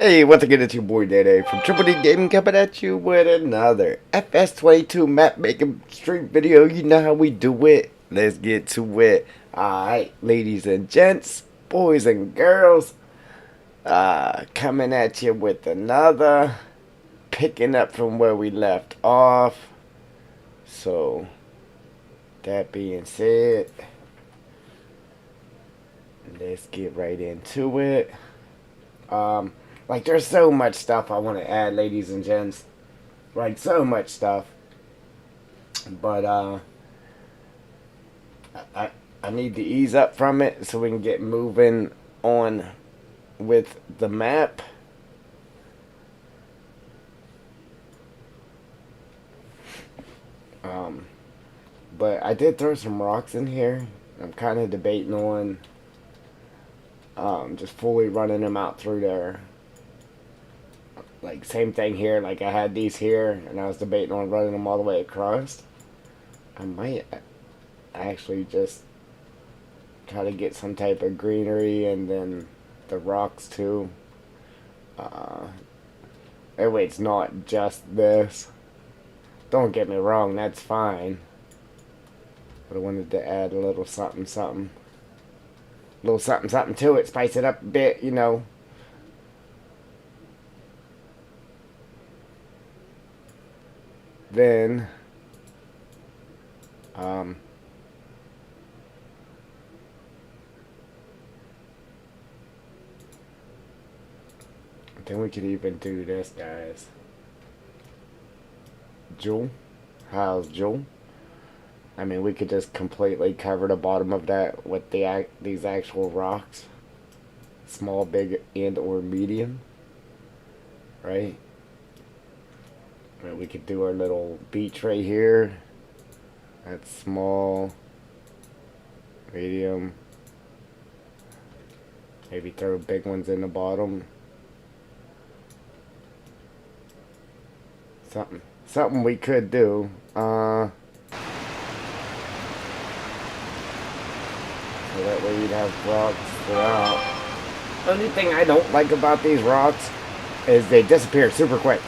Hey, once again, it's your boy Day from Triple D Gaming coming at you with another FS22 map making stream video. You know how we do it. Let's get to it. Alright, ladies and gents, boys and girls, coming at you with another, picking up from where we left off. So, that being said, let's get right into it. Like, there's so much stuff I want to add, ladies and gents. Like, so much stuff. But, I need to ease up from it so we can get moving on with the map. But I did throw some rocks in here. I'm kind of debating on just fully running them out through there. Like, same thing here. Like, I had these here, and I was debating on running them all the way across. I might actually just try to get some type of greenery and then the rocks too. That way it's not just this. Don't get me wrong, that's fine. But I wanted to add a little something, something. A little something, something to it. Spice it up a bit, you know. Then, then we could even do this, guys. Jewel. How's Jewel? I mean, we could just completely cover the bottom of that with these actual rocks. Small, big, and or medium. Right? We could do our little beach right here. That's small, medium. Maybe throw big ones in the bottom. Something we could do. So that way you'd have rocks throughout. The only thing I don't like about these rocks is they disappear super quick.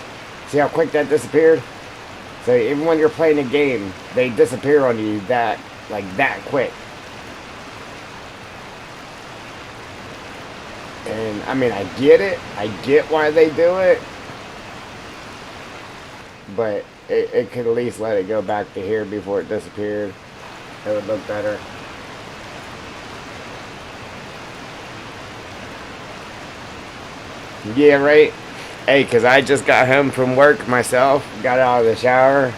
See how quick that disappeared? So even when you're playing a game, they disappear on you that quick. And I mean, I get it. I get why they do it. But it could at least let it go back to here before it disappeared. It would look better. Yeah, right? Hey, because I just got home from work myself, got out of the shower,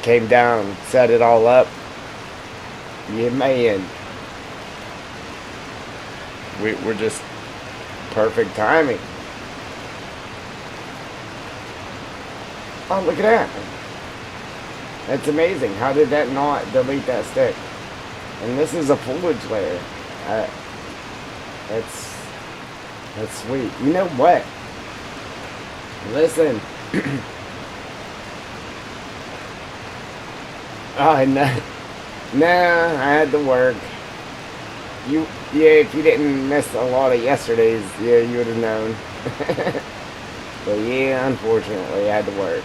came down, set it all up. Yeah, man. We're just perfect timing. Oh, look at that. That's amazing. How did that not delete that stick? And this is a foliage layer. That's sweet. You know what? Listen. Oh, no. Nah, I had to work. Yeah, if you didn't miss a lot of yesterdays, yeah, you would have known. But yeah, unfortunately, I had to work.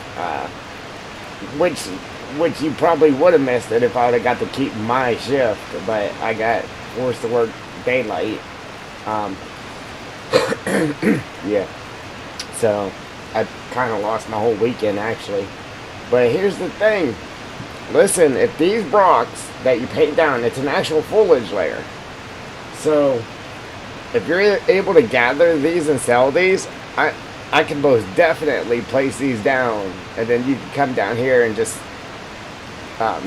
Which you probably would have missed it if I would have got to keep my shift, but I got forced to work daylight. Yeah. So I kind of lost my whole weekend, actually. But here's the thing. Listen, if these rocks that you paint down, it's an actual foliage layer. So if you're able to gather these and sell these, I can most definitely place these down. And then you can come down here and just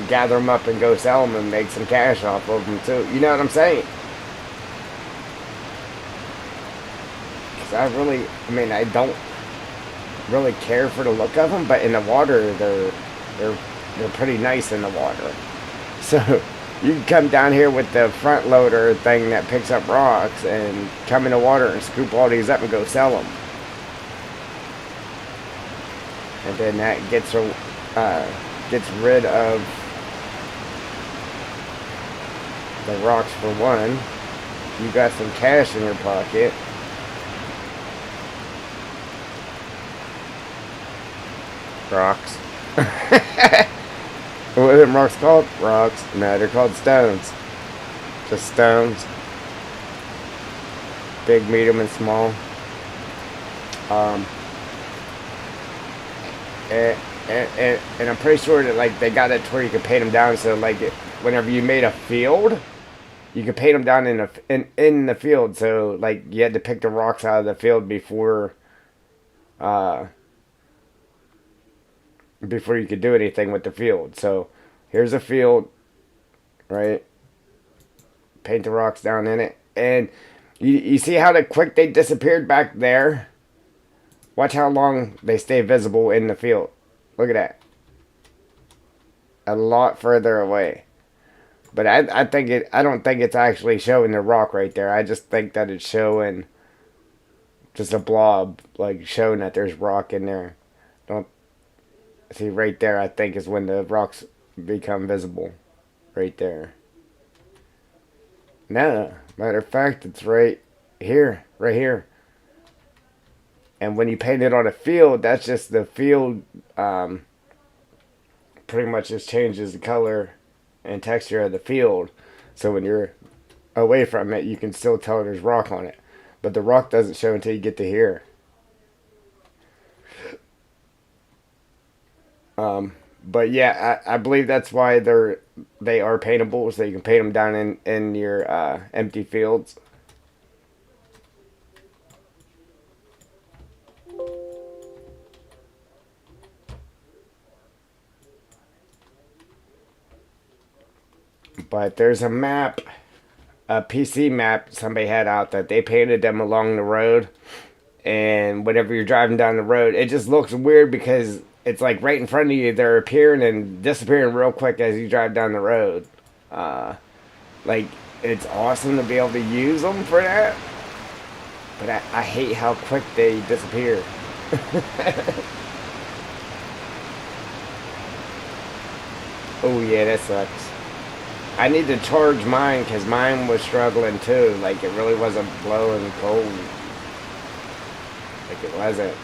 gather them up and go sell them and make some cash off of them too. You know what I'm saying? Because I don't really care for the look of them, but in the water, they're pretty nice in the water. So you can come down here with the front loader thing that picks up rocks and come in the water and scoop all these up and go sell them. And then that gets rid of the rocks for one. You got some cash in your pocket. Rocks. What are them rocks called? Rocks. No, they're called stones. Just stones. Big, medium, and small. And I'm pretty sure that like they got it to where you can paint them down. So like whenever you made a field, you could paint them down in the field. So like you had to pick the rocks out of the field uh, before you could do anything with the field. So here's a field, right? Paint the rocks down in it, and you see how quick they disappeared back there. Watch how long they stay visible in the field. Look at that. A lot further away. But I don't think it's actually showing the rock right there. I just think that it's showing just a blob, like showing that there's rock in there. Don't see right there, I think is when the rocks become visible. Right there. No, matter of fact, it's right here. Right here. And when you paint it on a field, that's just the field pretty much just changes the color and texture of the field. So when you're away from it, you can still tell there's rock on it. But the rock doesn't show until you get to here. But yeah, I believe that's why they are paintable, so you can paint them down in your empty fields. But there's a map, a PC map somebody had out that they painted them along the road. And whenever you're driving down the road, it just looks weird because it's like right in front of you. They're appearing and disappearing real quick as you drive down the road. Like, it's awesome to be able to use them for that. But I hate how quick they disappear. Oh yeah, that sucks. I need to charge mine because mine was struggling too. Like it really wasn't blowing cold. Like it wasn't.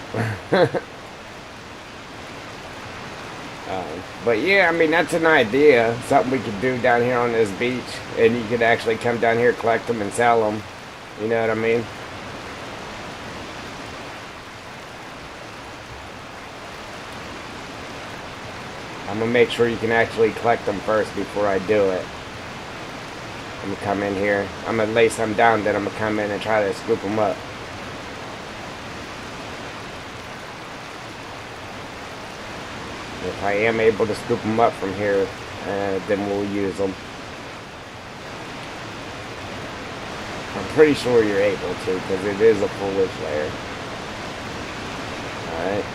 But yeah, I mean that's an idea. Something we could do down here on this beach, and you could actually come down here, collect them, and sell them. You know what I mean? I'm gonna make sure you can actually collect them first before I do it. I'm gonna come in here. I'm gonna lay some down, then I'm gonna come in and try to scoop them up. If I am able to scoop them up from here, then we'll use them. I'm pretty sure you're able to, because it is a foliage layer. Alright.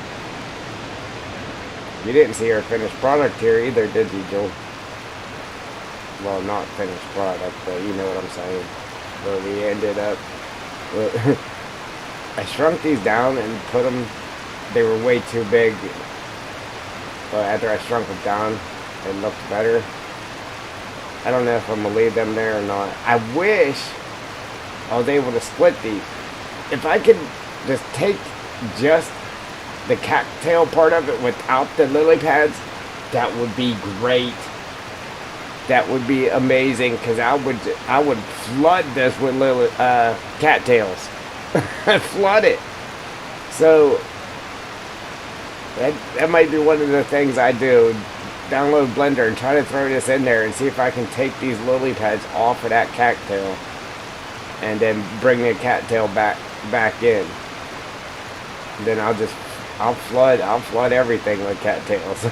You didn't see our finished product here either, did you, Joel? Well, not finished product, but you know what I'm saying. Where we ended up... I shrunk these down and put them... They were way too big. But after I shrunk them down, it looked better. I don't know if I'm going to leave them there or not. I wish I was able to split these. If I could just take just the cattail part of it without the lily pads, that would be great. That would be amazing, because I would flood this with lily cattails. Flood it. So that might be one of the things I do. Download Blender and try to throw this in there and see if I can take these lily pads off of that cattail and then bring the cattail back in. Then I'll flood everything with cattails.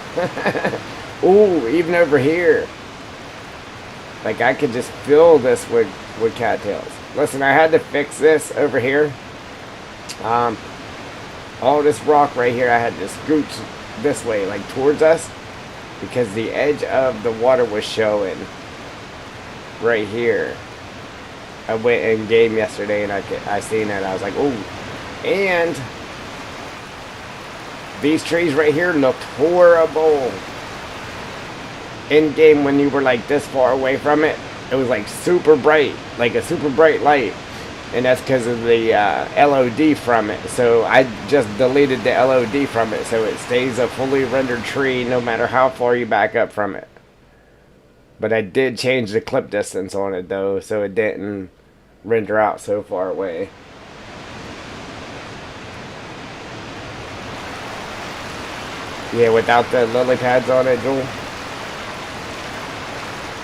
Ooh, even over here. Like I could just fill this with cattails. Listen, I had to fix this over here. All this rock right here, I had to scooch this way, like towards us, because the edge of the water was showing right here. I went in game yesterday and I seen that. I was like, oh, and these trees right here looked horrible. In game, when you were like this far away from it, it was like super bright, like a super bright light. and that's because of the LOD from it. So I just deleted the LOD from it, so it stays a fully rendered tree no matter how far you back up from it. But I did change the clip distance on it though, so it didn't render out so far away. Yeah, without the lily pads on it, Joel.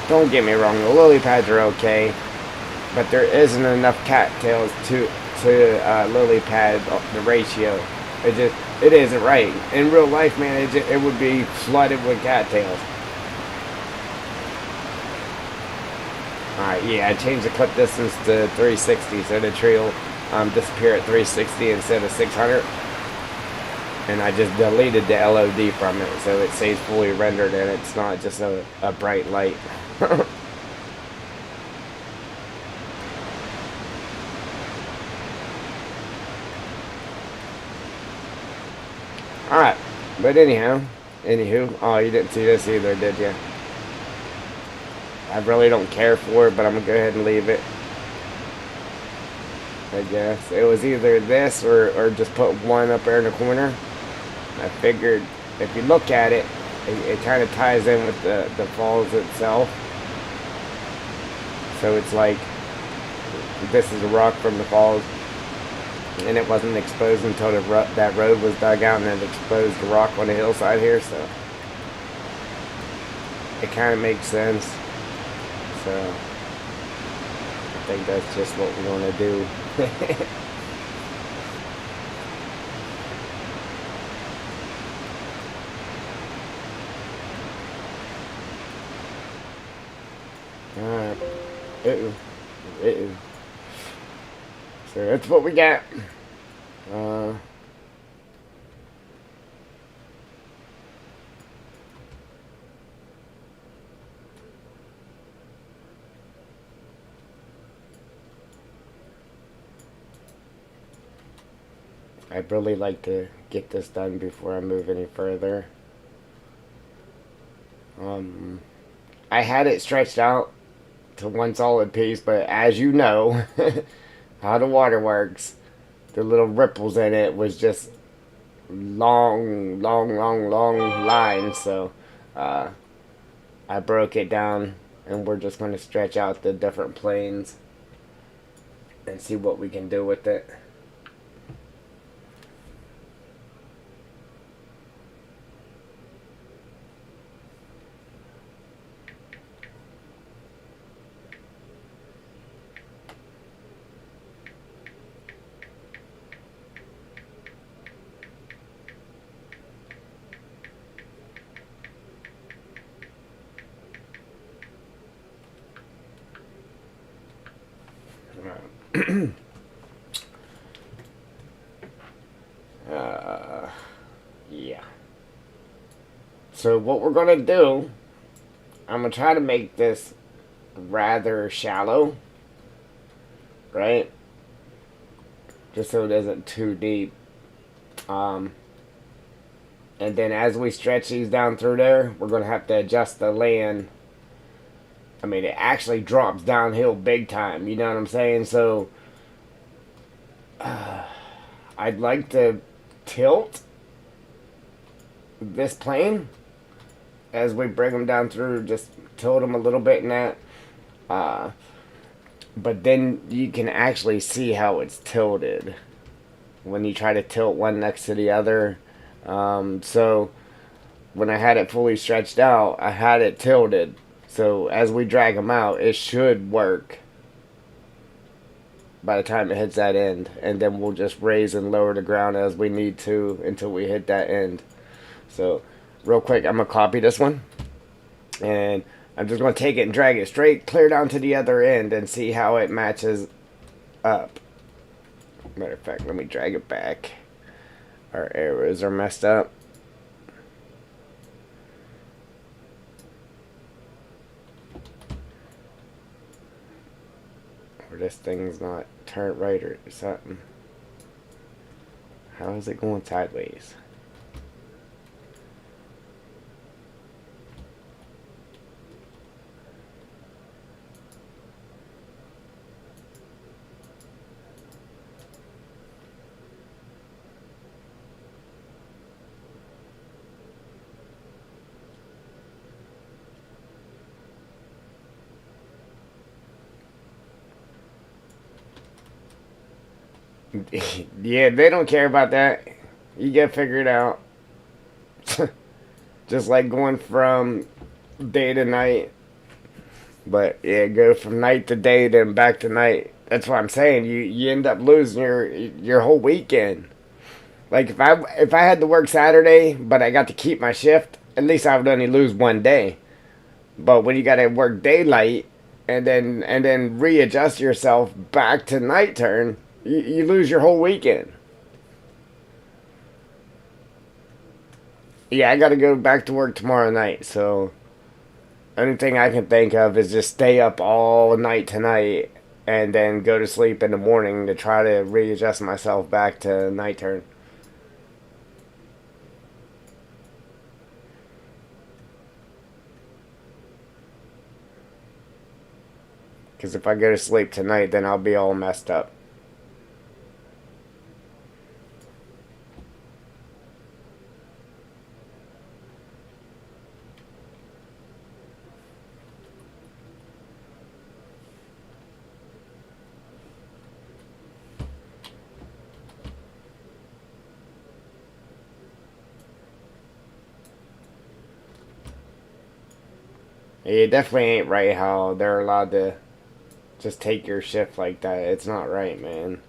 Don't get me wrong, the lily pads are okay, but there isn't enough cattails to lily pad the ratio. It isn't right. In real life, man, it would be flooded with cattails. Alright, yeah, I changed the clip distance to 360, so the tree will disappear at 360 instead of 600. And I just deleted the LOD from it, so it stays fully rendered and it's not just a bright light. Alright, but anywho, oh, you didn't see this either, did you? I really don't care for it, but I'm gonna go ahead and leave it. I guess it was either this or just put one up there in the corner. I figured if you look at it, it kind of ties in with the falls itself. So it's like this is a rock from the falls, and it wasn't exposed until that road was dug out, and it exposed the rock on the hillside here. So it kind of makes sense. So I think that's just what we're gonna do. Alright. So that's what we got. I'd really like to get this done before I move any further. I had it stretched out to one solid piece, but as you know, how the water works, the little ripples in it was just long lines. So I broke it down, and we're just going to stretch out the different planes and see what we can do with it. Yeah. So what we're gonna do, I'm gonna try to make this rather shallow, right? Just so it isn't too deep. And then as we stretch these down through there, we're gonna have to adjust the land. I mean, it actually drops downhill big time. You know what I'm saying? So I'd like to tilt this plane as we bring them down through. Just tilt them a little bit in that. But then you can actually see how it's tilted when you try to tilt one next to the other. So when I had it fully stretched out, I had it tilted. So as we drag them out, it should work by the time it hits that end. And then we'll just raise and lower the ground as we need to until we hit that end. So real quick, I'm going to copy this one. And I'm just going to take it and drag it straight clear down to the other end and see how it matches up. Matter of fact, let me drag it back. Our arrows are messed up. Or this thing's not turned right or something. How is it going sideways? Yeah, they don't care about that. You get figured out. Just like going from day to night. But yeah, go from night to day, then back to night. That's what I'm saying. You end up losing your whole weekend. Like if I had to work Saturday, but I got to keep my shift, at least I would only lose one day. But when you got to work daylight and then readjust yourself back to night turn, you lose your whole weekend. Yeah, I got to go back to work tomorrow night, so only thing I can think of is just stay up all night tonight and then go to sleep in the morning to try to readjust myself back to night turn. Because if I go to sleep tonight, then I'll be all messed up. It definitely ain't right how they're allowed to just take your shift like that. It's not right, man.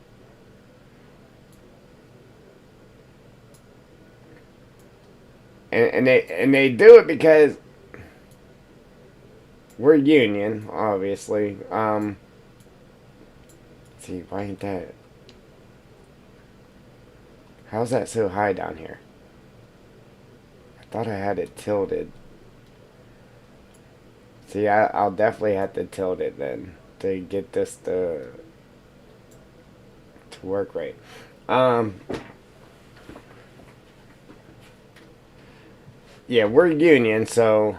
And they do it because we're union, obviously. Let's see, why ain't that? How's that so high down here? I thought I had it tilted. See, I'll definitely have to tilt it then to get this to work right. Um, yeah, we're union, so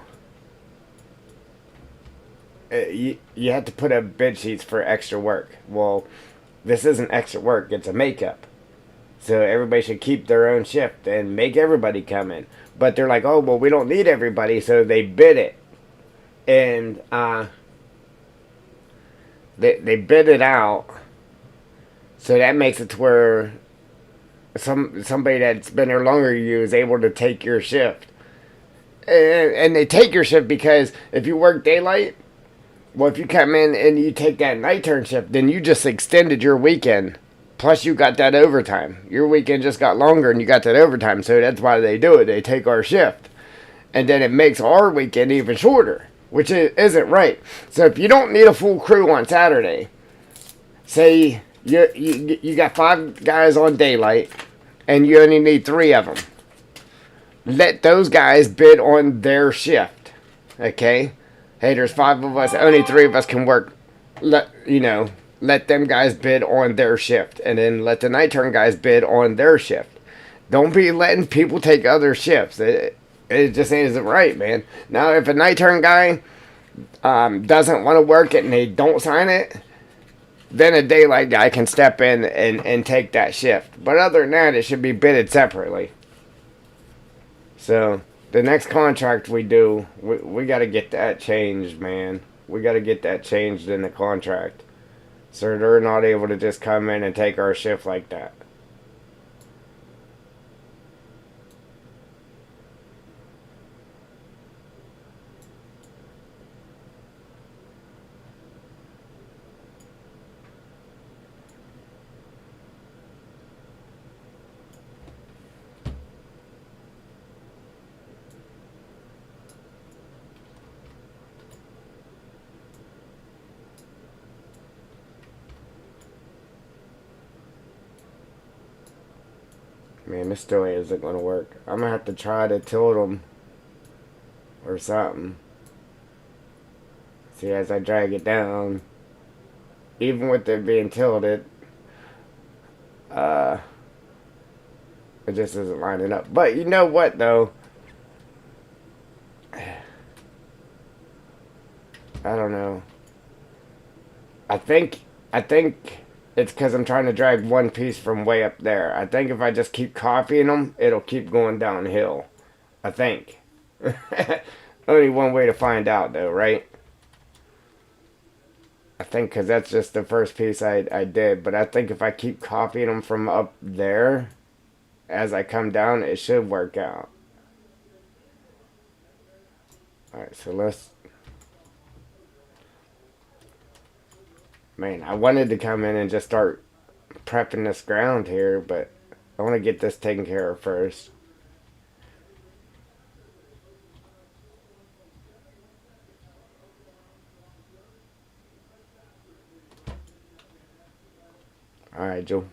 you have to put up bid sheets for extra work. Well, this isn't extra work; it's a makeup. So everybody should keep their own shift and make everybody come in. But they're like, oh well, we don't need everybody, so they bid it, and they bid it out. So that makes it to where somebody that's been there longer than you is able to take your shift. And they take your shift because if you work daylight, well, if you come in and you take that night turn shift, then you just extended your weekend. Plus, you got that overtime. Your weekend just got longer and you got that overtime. So that's why they do it. They take our shift. And then it makes our weekend even shorter, which isn't right. So if you don't need a full crew on Saturday, say you got 5 guys on daylight and you only need 3 of them, let those guys bid on their shift. Okay? Hey, there's 5 of us, only 3 of us can work. Let them guys bid on their shift, and then let the night turn guys bid on their shift. Don't be letting people take other shifts. It just isn't right, man. Now, if a night turn guy doesn't want to work it and they don't sign it, then a daylight guy can step in and take that shift. But other than that, it should be bidded separately. So the next contract we do, we got to get that changed, man. We got to get that changed in the contract, so they're not able to just come in and take our shift like that. Man, this still isn't going to work. I'm going to have to try to tilt them or something. See, as I drag it down, even with it being tilted, uh, it just isn't lining up. But you know what, though? I don't know. I think it's because I'm trying to drag one piece from way up there. I think if I just keep copying them, it'll keep going downhill. I think. Only one way to find out, though, right? I think because that's just the first piece I did. But I think if I keep copying them from up there as I come down, it should work out. Alright, so let's... Man, I wanted to come in and just start prepping this ground here, but I want to get this taken care of first. Alright, Joe.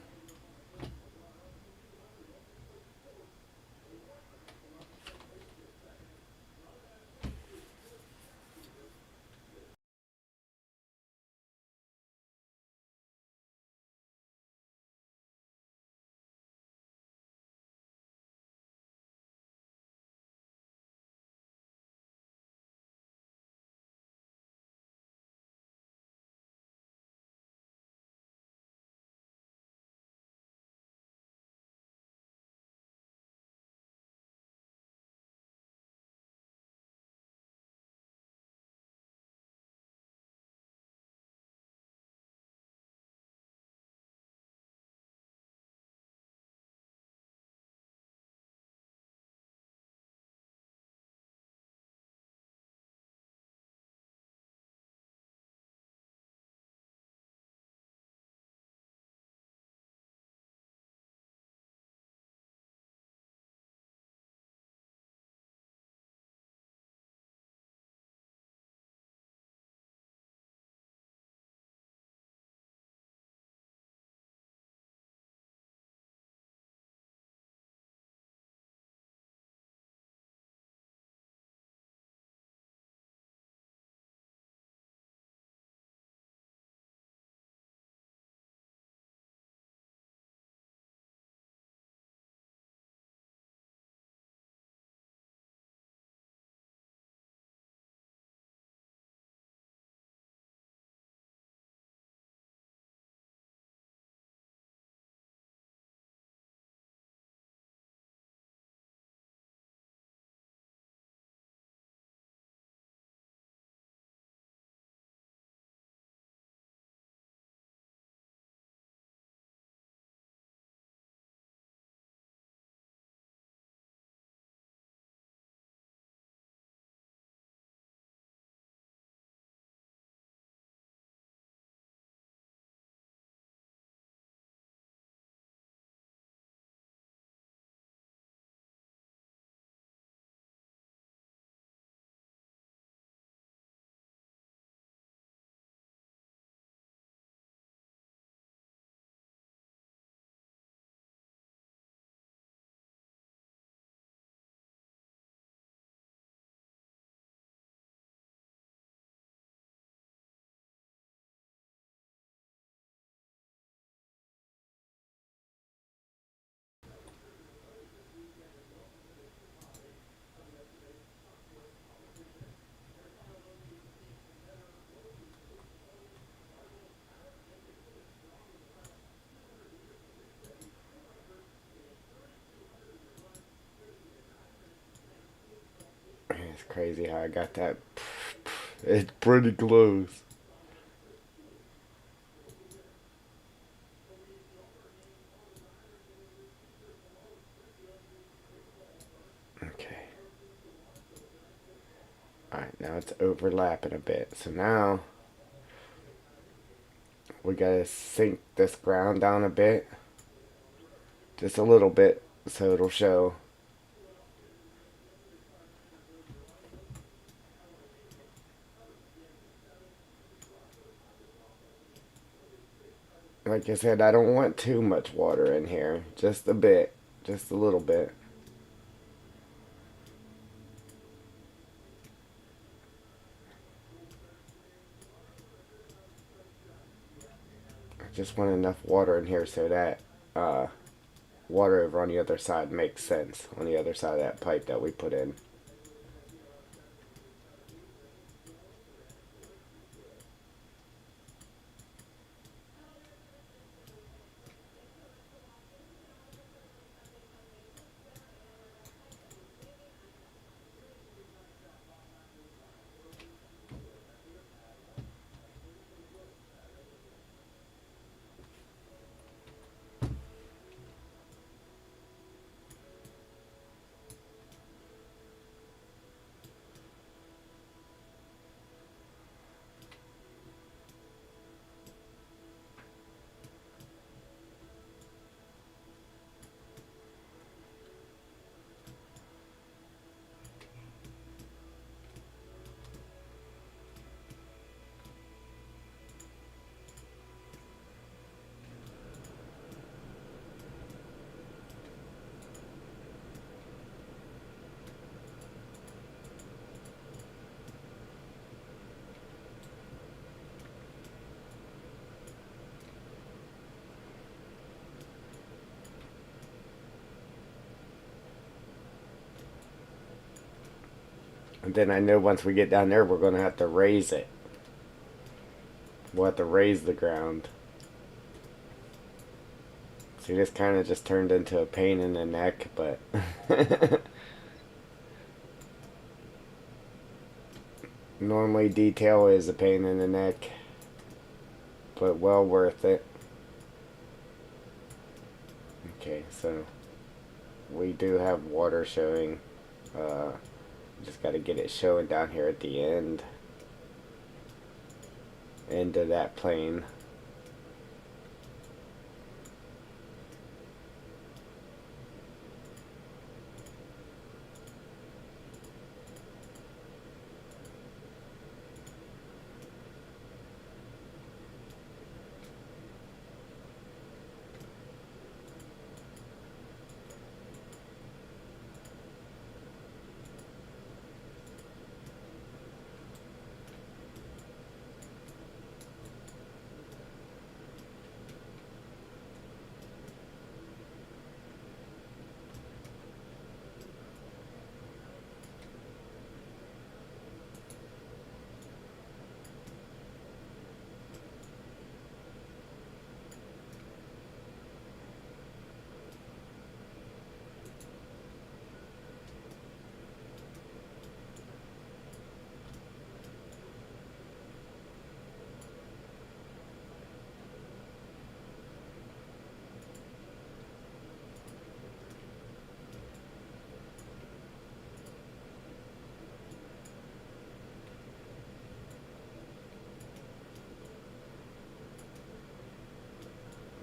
It's crazy how I got that. It's pretty close. Okay. Alright, now it's overlapping a bit. So now we gotta sink this ground down a bit. Just a little bit so it'll show. Like I said, I don't want too much water in here. Just a bit. Just a little bit. I just want enough water in here so that uh, water over on the other side makes sense. On the other side of that pipe that we put in. And then I know once we get down there, we're going to have to raise it. We'll have to raise the ground. See, this kind of just turned into a pain in the neck, but normally detail is a pain in the neck, but well worth it. Okay, so we do have water showing. Just got to get it showing down here at the end of that plane.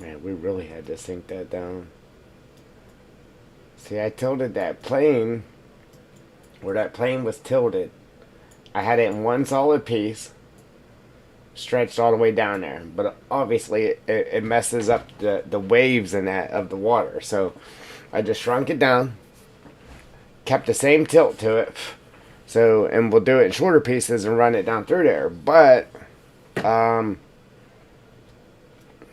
Man, we really had to sink that down. See, I tilted that plane, where that plane was tilted. I had it in one solid piece, stretched all the way down there. But obviously, it messes up the waves and that of the water. So I just shrunk it down, kept the same tilt to it. So, and we'll do it in shorter pieces and run it down through there. But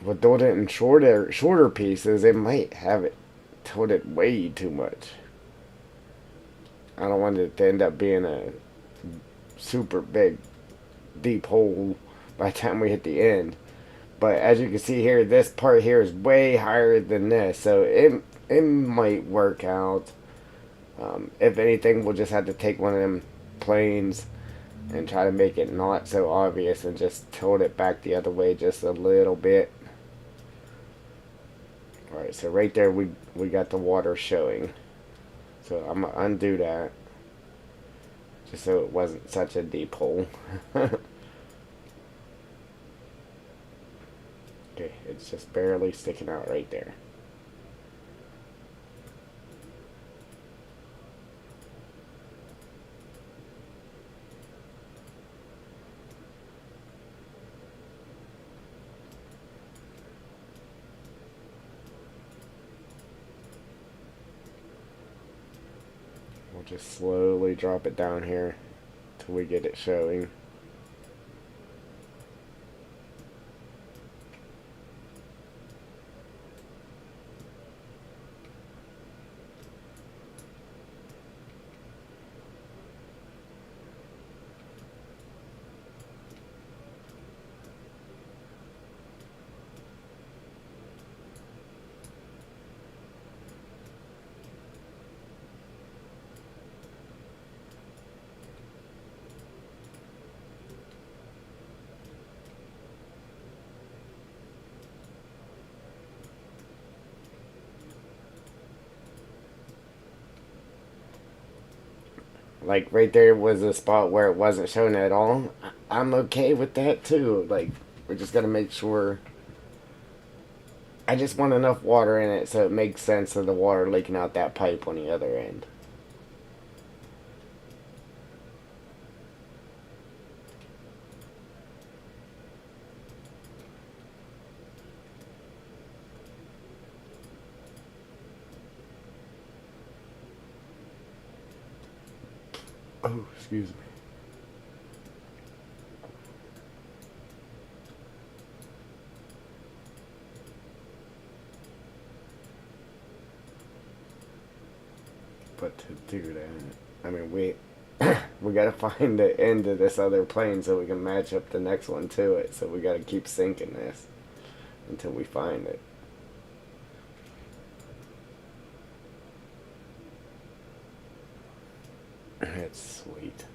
we'll do it in shorter pieces. It might have it tilted way too much. I don't want it to end up being a super big, deep hole by the time we hit the end. But as you can see here, this part here is way higher than this, so it might work out. If anything, we'll just have to take one of them planes and try to make it not so obvious and just tilt it back the other way just a little bit. Alright, so right there we got the water showing. So I'm going to undo that, just so it wasn't such a deep hole. Okay, it's just barely sticking out right there. We'll just slowly drop it down here till we get it showing. Like right there was a spot where it wasn't shown at all. I'm okay with that too. Like, we're just gonna make sure. I just want enough water in it so it makes sense of the water leaking out that pipe on the other end. Oh, excuse me. But to do that, I mean, We gotta find the end of this other plane so we can match up the next one to it. So we gotta keep sinking this until we find it. It's sweet.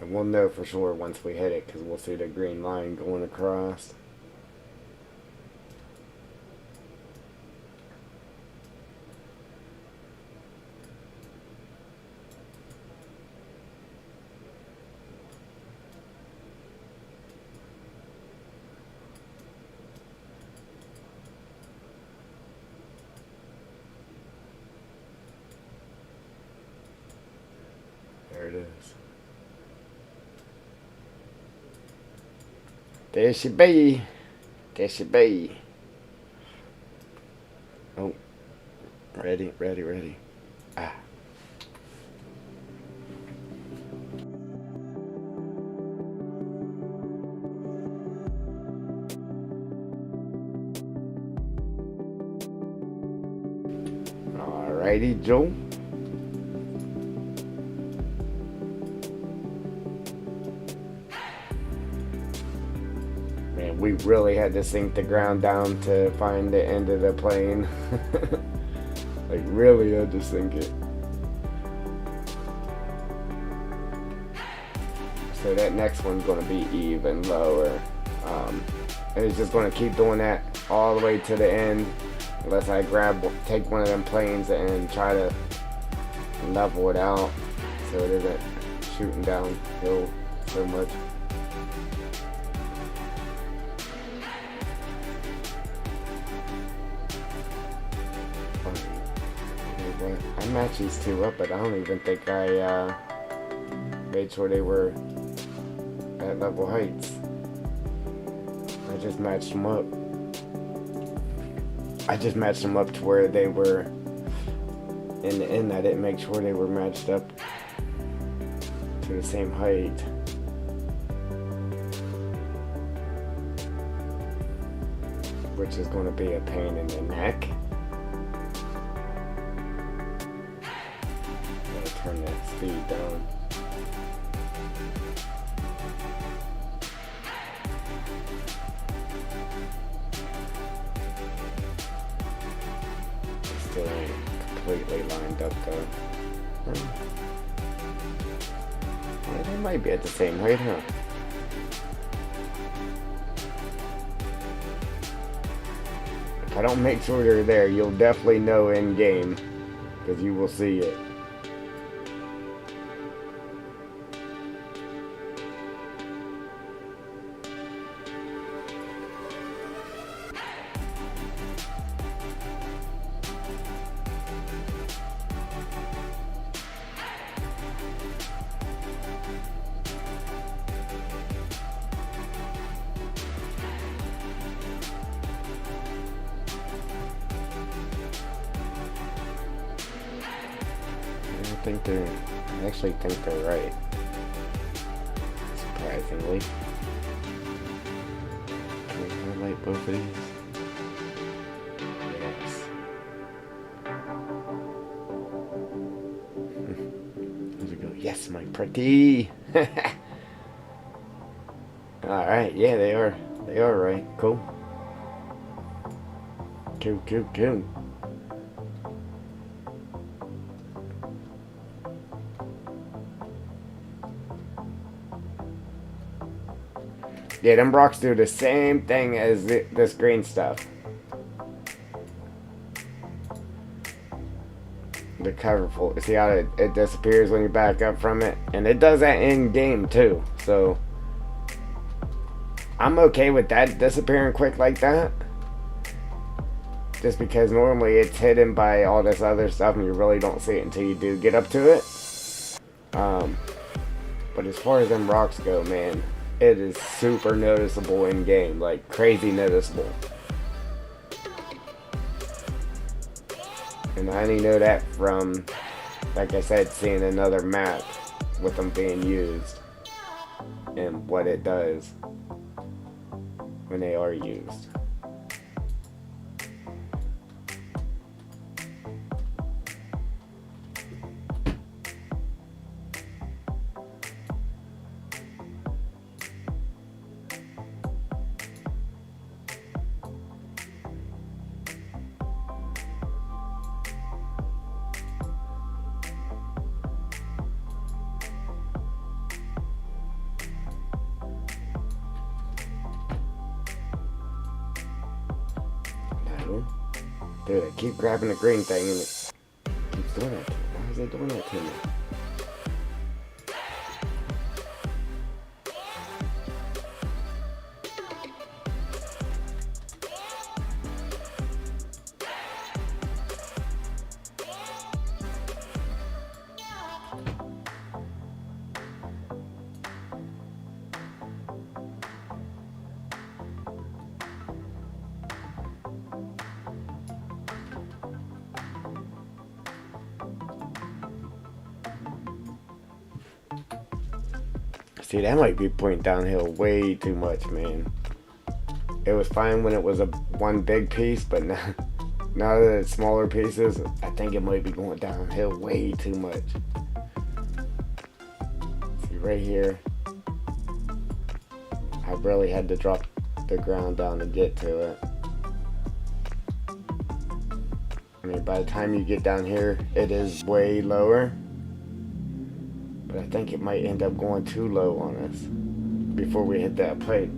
And we'll know for sure once we hit it because we'll see the green line going across. There it is. There she be. There she be. Oh. Ready, ready, ready. Ah. Alrighty, Joe. Man, we really had to sink the ground down to find the end of the plane. Like, really had to sink it. So that next one's going to be even lower. And it's just going to keep doing that all the way to the end. Unless I take one of them planes and try to level it out so it isn't shooting downhill so much. I matched these two up, but I don't even think I made sure they were at level heights. I just matched them up. I just matched them up to where they were in the end. I didn't make sure they were matched up to the same height. Which is going to be a pain in the neck. Gotta turn that speed down. Still ain't completely lined up though. Well, they might be at the same height, huh? If I don't make sure they're there, you'll definitely know in game, because you will see it. I actually think they're right. Surprisingly. Can we highlight both of these? Yes. There we go. Yes, my pretty. Alright, yeah, they are. They are right. Cool. Cool, cool, cool. Yeah, them rocks do the same thing as this green stuff. The coverful. See how it disappears when you back up from it? And it does that in game too. So I'm okay with that disappearing quick like that. Just because normally it's hidden by all this other stuff and you really don't see it until you do get up to it. But as far as them rocks go, man, it is super noticeable in game, like crazy noticeable. And I only know that from, like I said, seeing another map with them being used and what it does when they are used. Dude, I keep grabbing the green thing and it keeps doing that to me. Why is it doing that to me? See, that might be pointing downhill way too much, man. It was fine when it was a one big piece, but now that it's smaller pieces, I think it might be going downhill way too much. See, right here, I really had to drop the ground down to get to it. I mean, by the time you get down here, it is way lower. But I think it might end up going too low on us before we hit that pipe.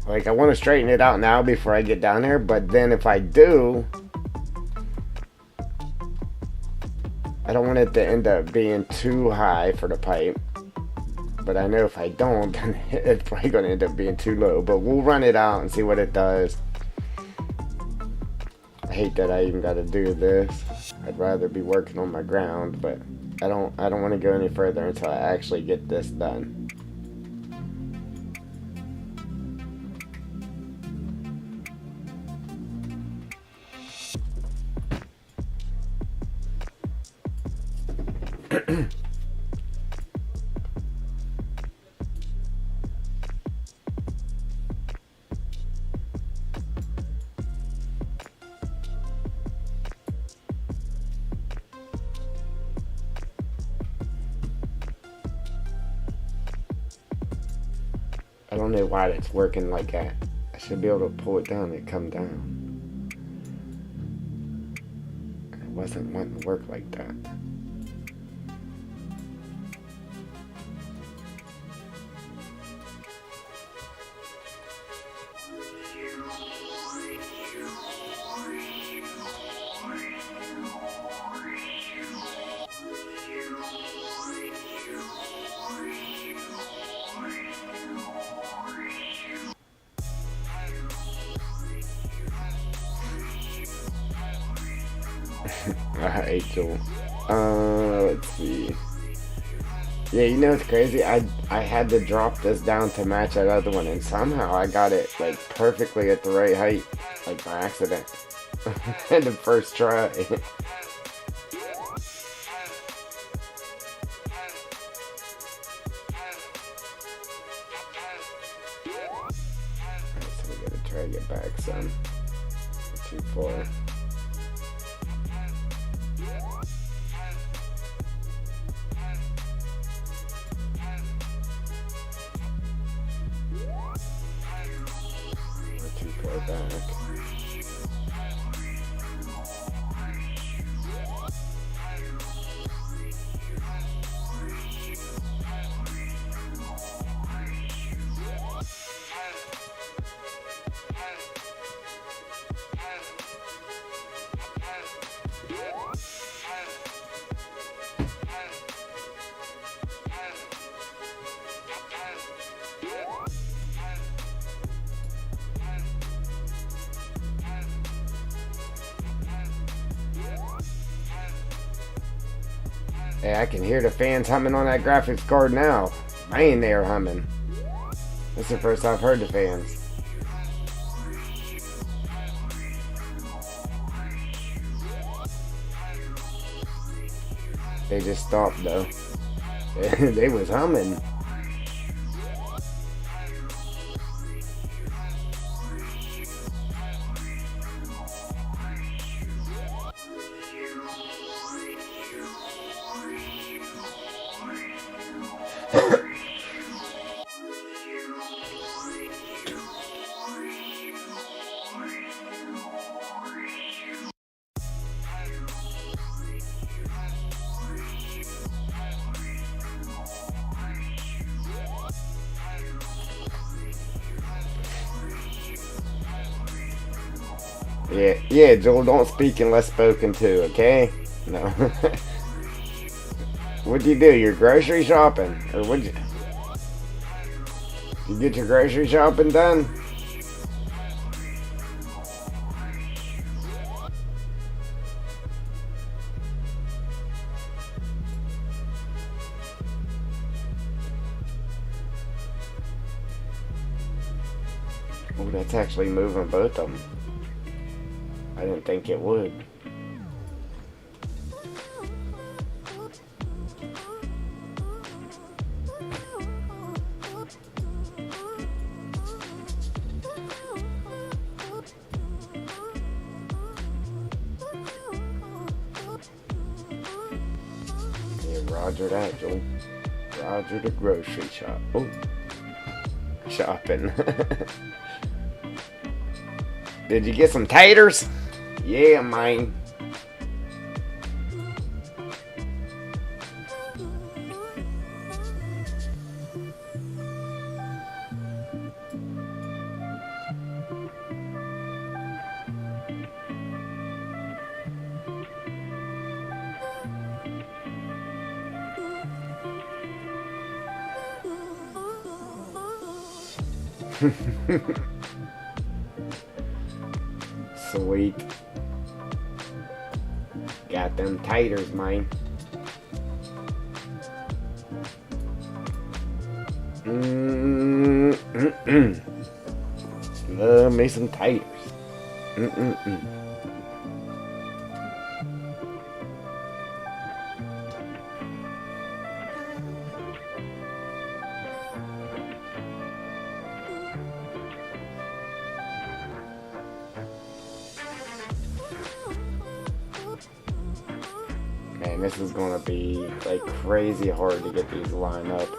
Like, I want to straighten it out now before I get down there, but then if I do, I don't want it to end up being too high for the pipe. But I know if I don't, then it's probably going to end up being too low. But we'll run it out and see what it does. I hate that I even got to do this. I'd rather be working on my ground, but I don't want to go any further until I actually get this done. I don't know why it's working like that. I should be able to pull it down and come down. It wasn't wanting to work like that. Alright, Joel. Let's see. Yeah, you know what's crazy? I had to drop this down to match that other one, and somehow I got it like perfectly at the right height, like by accident, in the first try. Alright, so we gotta try to get back some. Too far. Back. Hey, I can hear the fans humming on that graphics card now. Man, they are humming. This is the first I've heard the fans. They just stopped though. They was humming. Yeah, yeah, Joel, don't speak unless spoken to, okay? No. What'd you do? Your grocery shopping? Or what'd you get your grocery shopping done? Oh, that's actually moving both of them. I didn't think it would. Yeah, Roger that, Joel. Roger the grocery shop. Oh, shopping. Did you get some taters? Yeah, mine. Sweet. Got them taters, man. Love me some taters. Man, this is gonna be like crazy hard to get these lined up.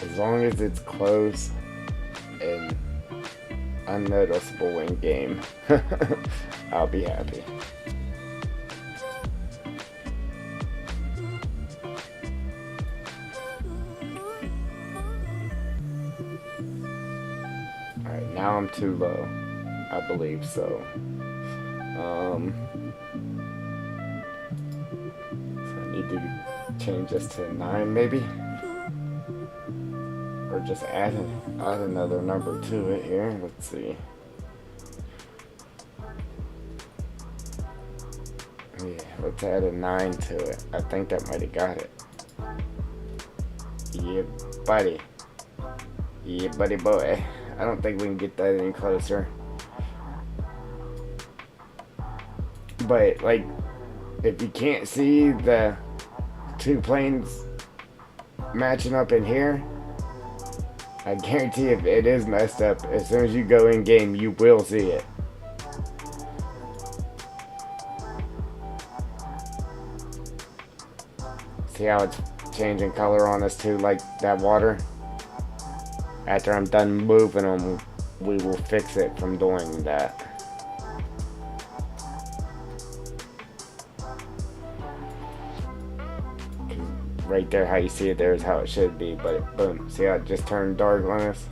As long as it's close and unnoticeable in game, I'll be happy. Alright, now I'm too low. I believe so. So I need to change this to 9 maybe? Or just add another number to it here. Let's see. Yeah, let's add a 9 to it. I think that might have got it. Yeah, buddy. Yeah, buddy boy. I don't think we can get that any closer. But, like, if you can't see the two planes matching up in here, I guarantee if it is messed up, as soon as you go in game, you will see it. See how it's changing color on us too, like that water? After I'm done moving them, we will fix it from doing that. Right there, how you see it there is how it should be, but boom, see how it just turned dark on us?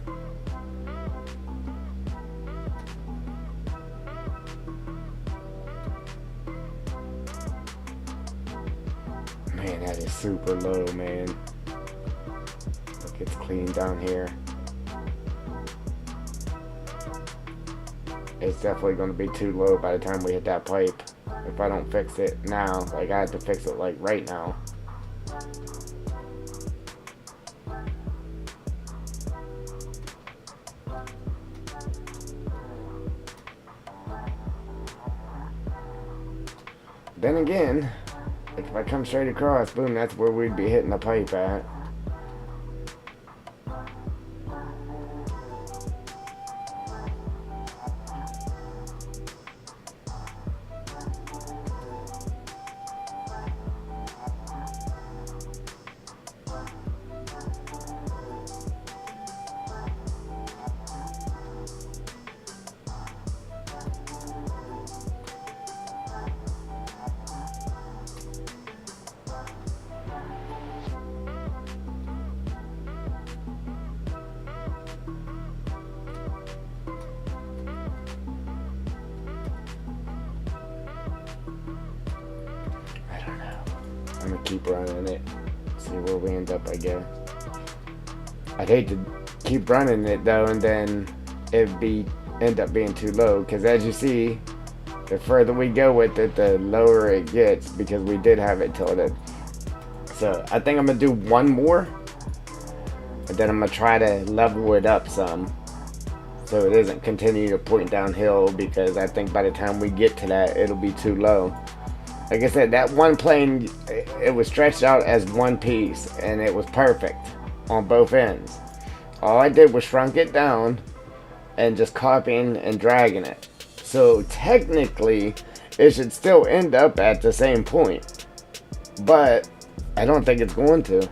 Man, that is super low, man. Look, it's clean down here. It's definitely going to be too low by the time we hit that pipe. If I don't fix it now, like I have to fix it like right now. Then again, if I come straight across, boom, that's where we'd be hitting the pipe at. keep running it. See where we end up, I guess. I'd hate to keep running it though, and then end up being too low. Because as you see, the further we go with it, the lower it gets, because we did have it tilted. So I think I'm gonna do one more, and then I'm gonna try to level it up some, so it doesn't continue to point downhill, because I think by the time we get to that, it'll be too low. Like I said, that one plane, it was stretched out as one piece, and it was perfect on both ends. All I did was shrunk it down and just copying and dragging it. So technically, it should still end up at the same point, but I don't think it's going to.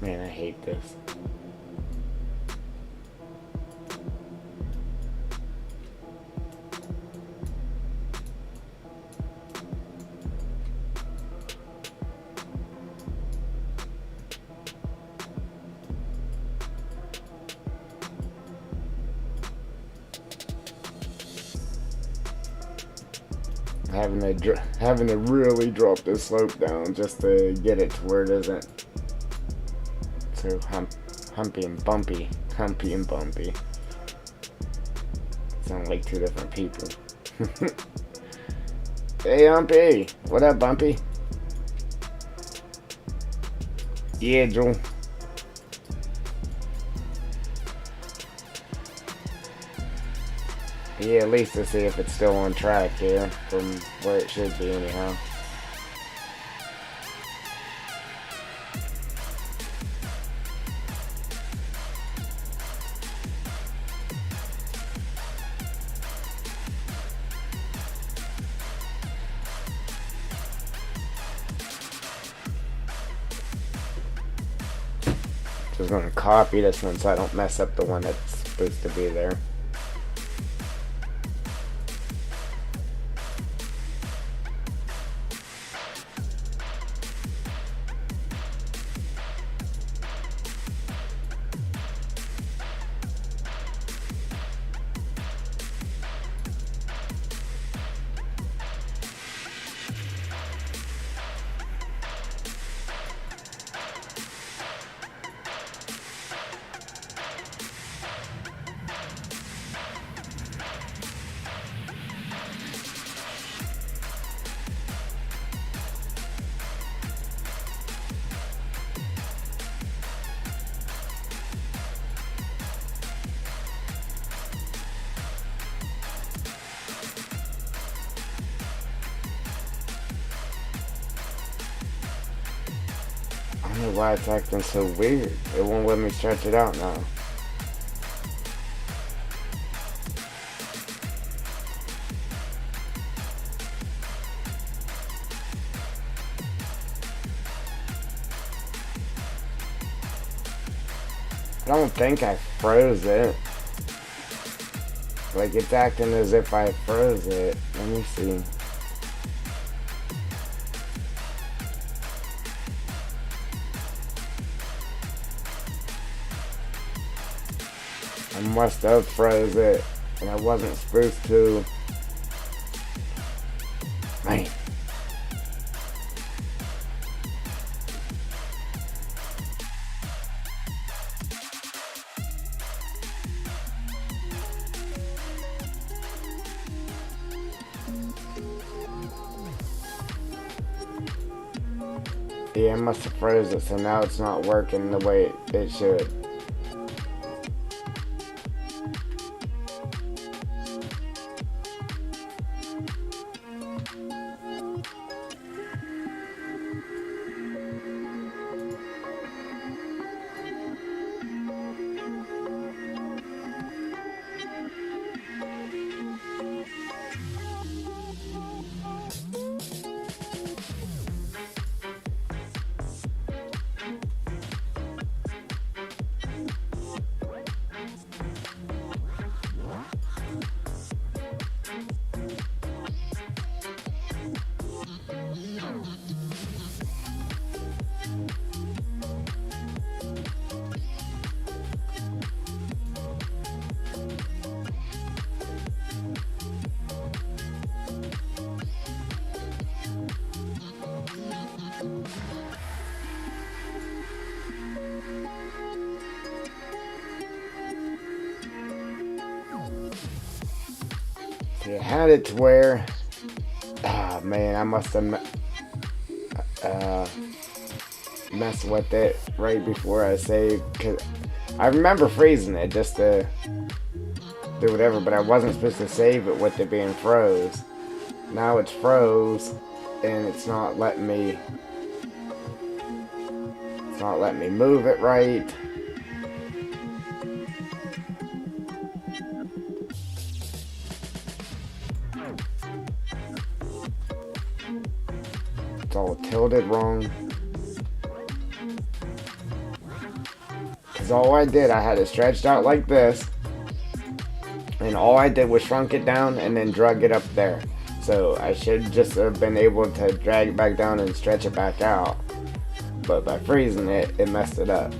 Man, I hate this. Having to really drop this slope down just to get it to where it isn't so humpy and bumpy. Sound like two different people. Hey, Humpy. What up, Bumpy? Yeah, Joel. Yeah, at least to see if it's still on track here from where it should be anyhow. Just gonna copy this one so I don't mess up the one that's supposed to be there. I don't know why it's acting so weird. It won't let me stretch it out now. I don't think I froze it. Like, it's acting as if I froze it. Let me see. I must have froze it, and I wasn't supposed to. Man. Yeah, I must have froze it, so now it's not working the way it should. It had it to where, ah man, I must have messed with it right before I saved, because I remember freezing it just to do whatever, but I wasn't supposed to save it with it being froze. Now it's froze and it's not letting me move it right. It's all tilted wrong. Because all I did, I had it stretched out like this. And all I did was shrunk it down and then drug it up there. So I should just have been able to drag it back down and stretch it back out. But by freezing it, it messed it up.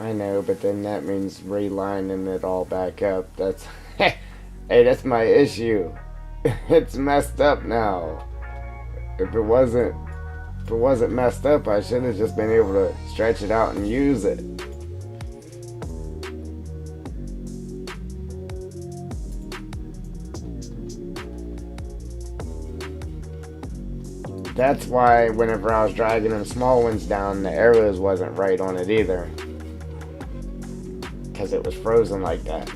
I know, but then that means relining it all back up. That's hey, that's my issue. It's messed up now. If it wasn't messed up, I should have just been able to stretch it out and use it. That's why whenever I was dragging them small ones down, the arrows wasn't right on it either. Because it was frozen like that.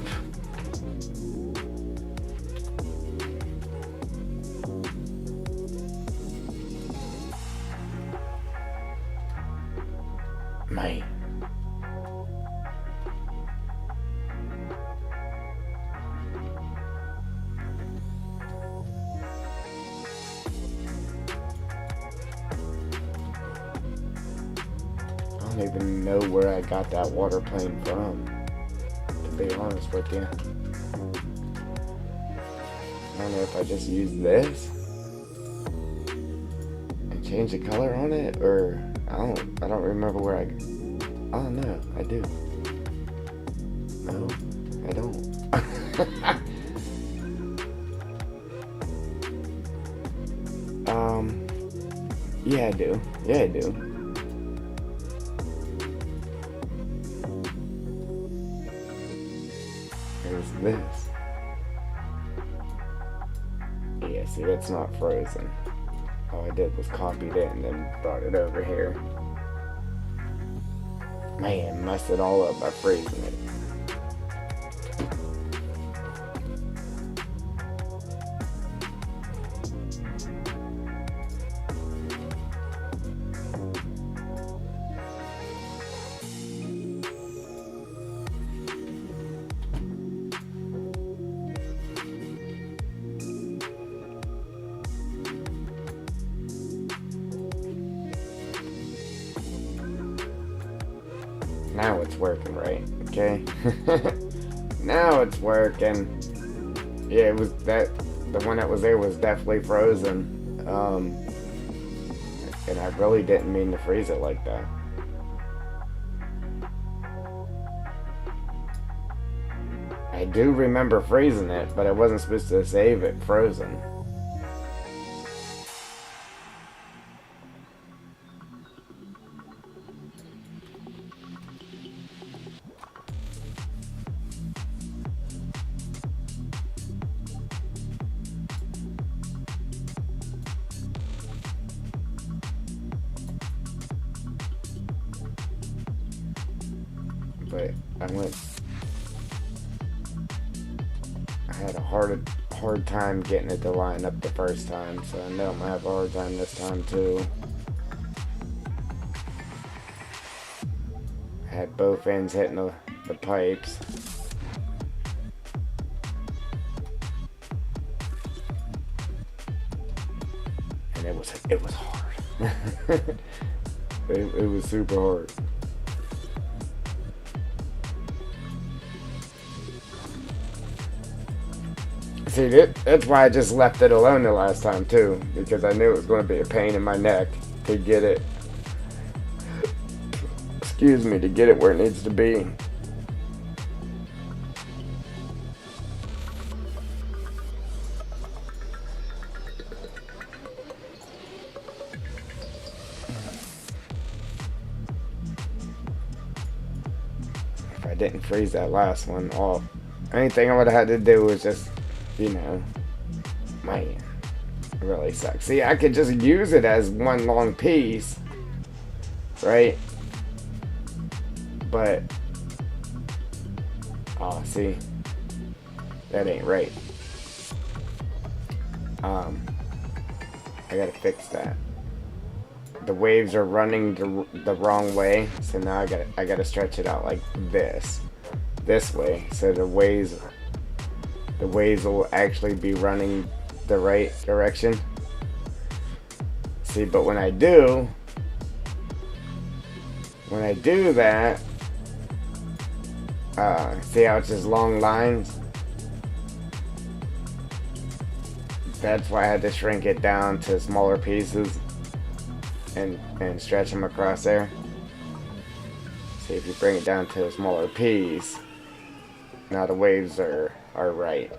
Man. I don't even know where I got that water plane from, to be honest with you. I don't know if I just use this and change the color on it, or I don't remember where oh no, I do. No, I don't. Yeah, I do. Yeah, I do. There's this. Yeah, see, that's not frozen. All I did was copied it and then brought it over here. Man, messed it all up by freezing it. Now it's working right, okay? Now it's working. Yeah, it was the one that was there was definitely frozen. And I really didn't mean to freeze it like that. I do remember freezing it, but I wasn't supposed to save it frozen. but I had a hard time getting it to line up the first time, so I know I'm gonna have a hard time this time too. I had both ends hitting the pipes. And it was hard. it was super hard. See, that's why I just left it alone the last time too, because I knew it was going to be a pain in my neck to get it, excuse me, to get it where it needs to be. If I didn't freeze that last one off, anything I would have had to do was just, you know, man, it really sucks. See, I could just use it as one long piece, right? But, oh, see, that ain't right. I gotta fix that. The waves are running the wrong way, so now I gotta stretch it out like this way, so the waves will actually be running the right direction. See, but when I do that, see how it's just long lines? That's why I had to shrink it down to smaller pieces and stretch them across there. See, if you bring it down to a smaller piece, now the waves are right.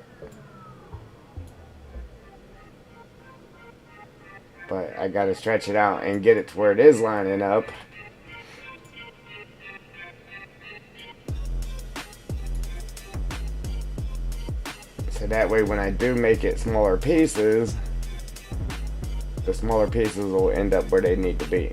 But I gotta stretch it out and get it to where it is lining up. So that way when I do make it smaller pieces, the smaller pieces will end up where they need to be.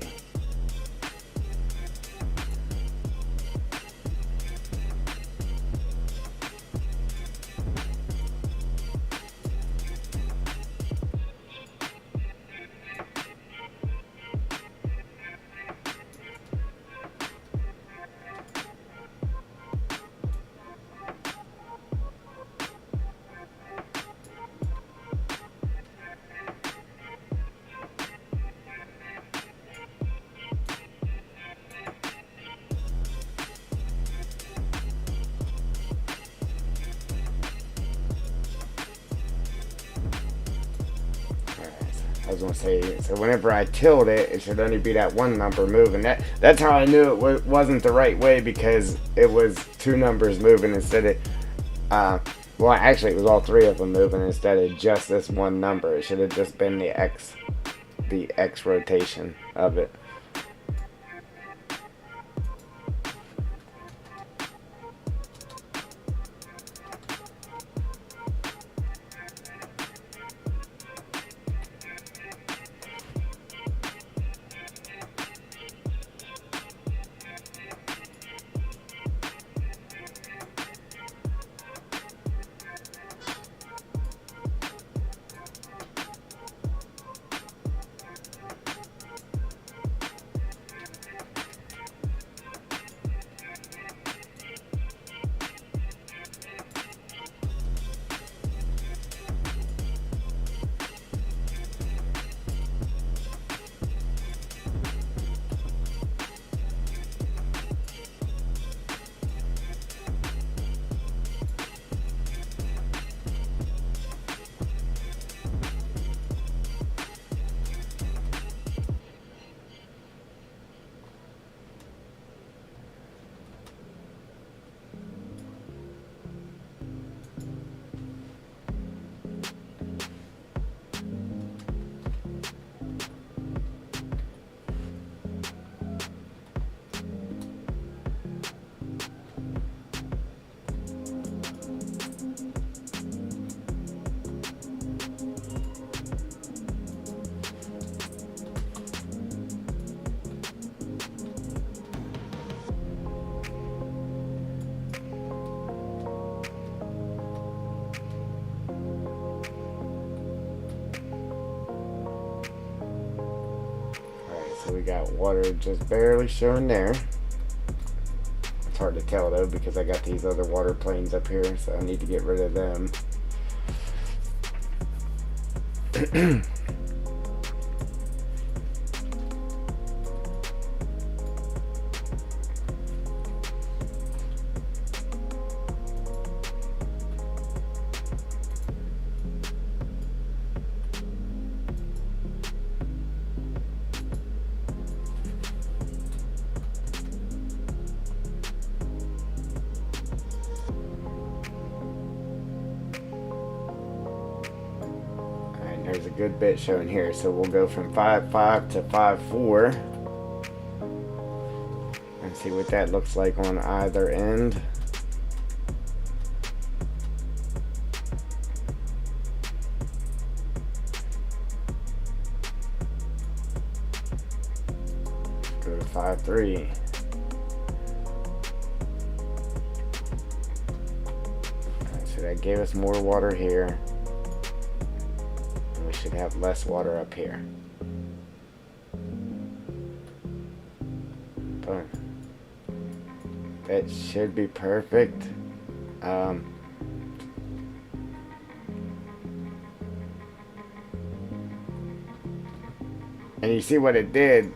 I was gonna say, so whenever I tilt it, it should only be that one number moving. That's how I knew it wasn't the right way, because it was two numbers moving instead of, well, actually it was all three of them moving instead of just this one number. It should have just been the X rotation of it. So we got water just barely showing there. It's hard to tell though because I got these other water planes up here, so I need to get rid of them. There's a good bit shown here, so we'll go from 5.5 to 5.4 and see what that looks like on either end. Go to 5.3. So that gave us more water here. Should have less water up here. Boom. That should be perfect. And you see what it did.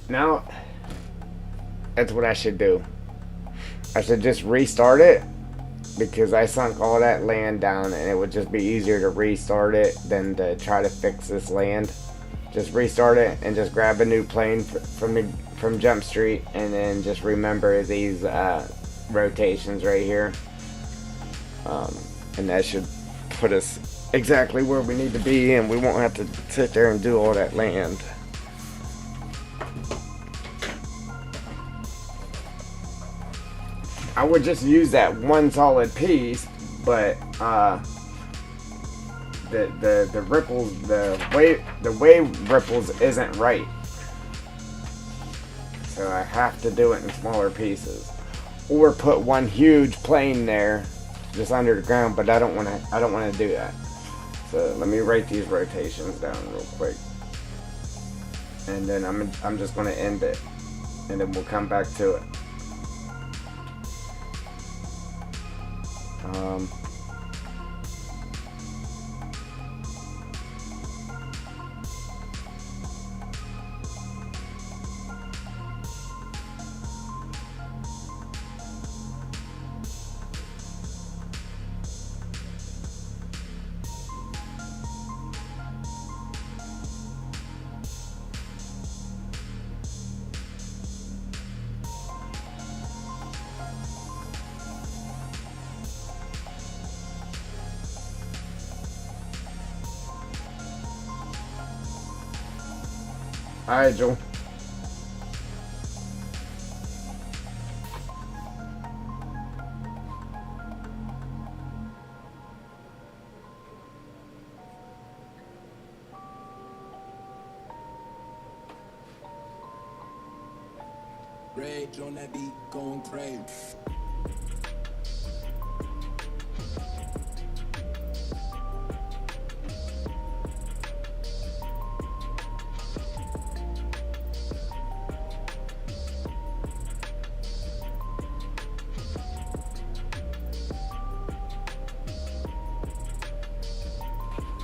Now, that's what I should do. I should just restart it, because I sunk all that land down and it would just be easier to restart it than to try to fix this land. Just restart it and just grab a new plane from Jump Street, and then just remember these rotations right here, and that should put us exactly where we need to be, and we won't have to sit there and do all that land. I would just use that one solid piece, but the ripples, the wave ripples isn't right. So I have to do it in smaller pieces, or put one huge plane there, just under the ground. But I don't want to do that. So let me write these rotations down real quick, and then I'm just going to end it, and then we'll come back to it. Alright, Joe. Rage on that beat, going crazy.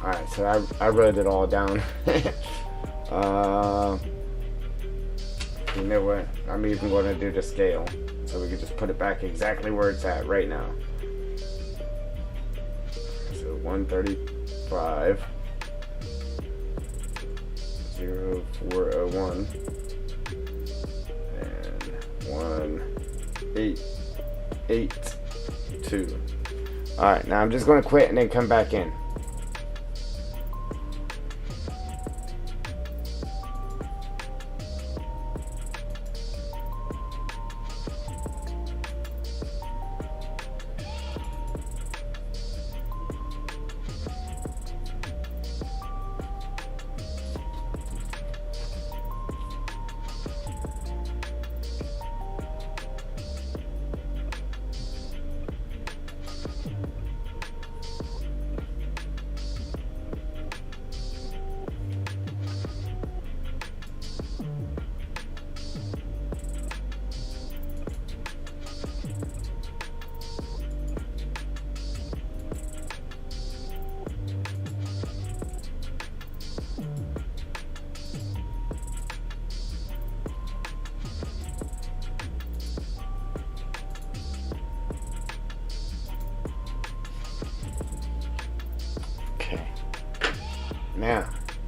Alright, so I wrote it all down. You know what? I'm even going to do the scale, so we can just put it back exactly where it's at right now. So 135, 0401, and 1882. Alright, now I'm just going to quit and then come back in.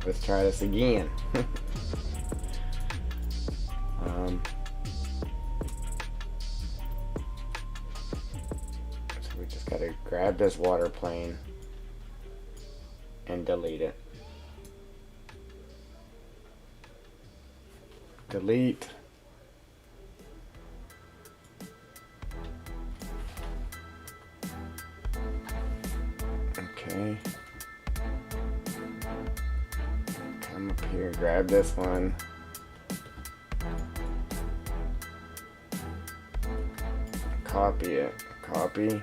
Let's try this again. So we just gotta grab this water plane and delete it. Delete. Okay. Come up here, grab this one. Copy it. Copy.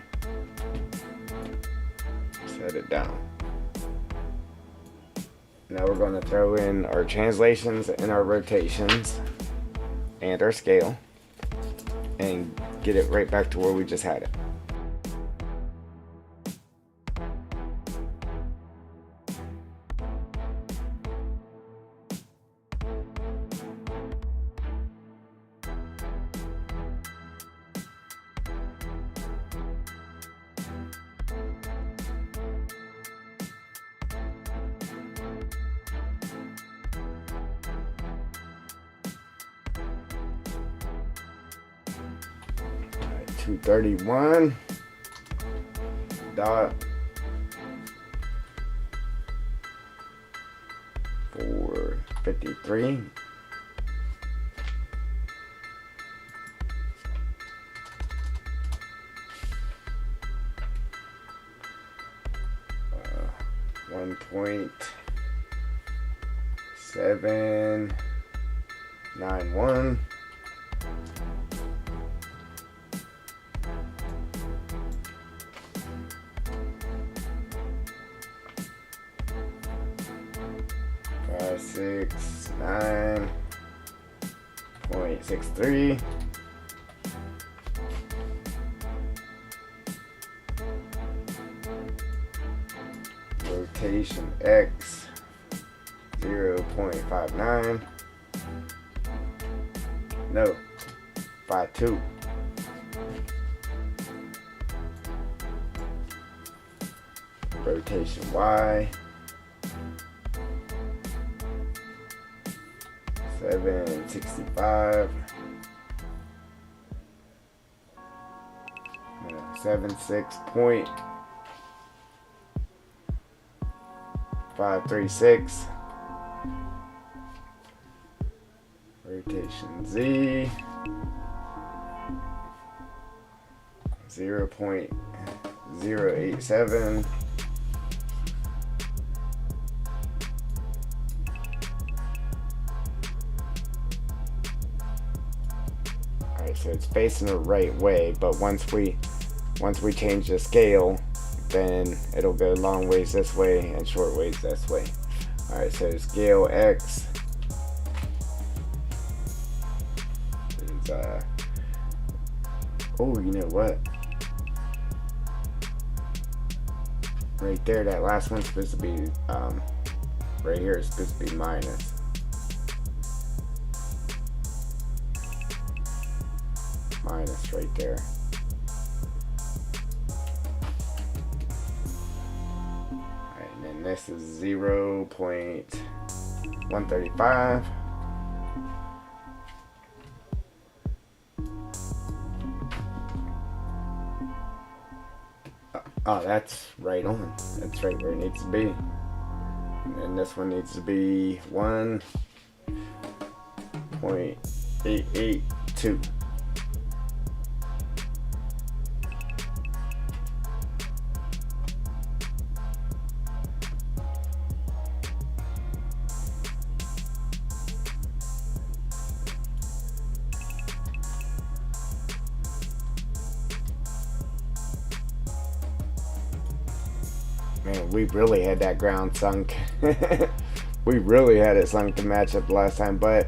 Set it down. Now we're going to throw in our translations and our rotations and our scale and get it right back to where we just had it. All right, 231 dot 453. Uh, 1.791. Five, 6, 9.63. Rotation X 0.59. No, 52. Rotation Y 765. 76.536. Rotation Z 0.087. Alright, so it's facing the right way, but once we change the scale, then it'll go long ways this way and short ways this way. Alright, so scale X is oh, you know what? Right there, that last one's supposed to be right here is supposed to be minus. Minus right there. Alright, and then this is 0.135. Oh, that's right on. That's right where it needs to be. And then this one needs to be 1.882. Man, we really had that ground sunk. We really had it sunk to match up last time, but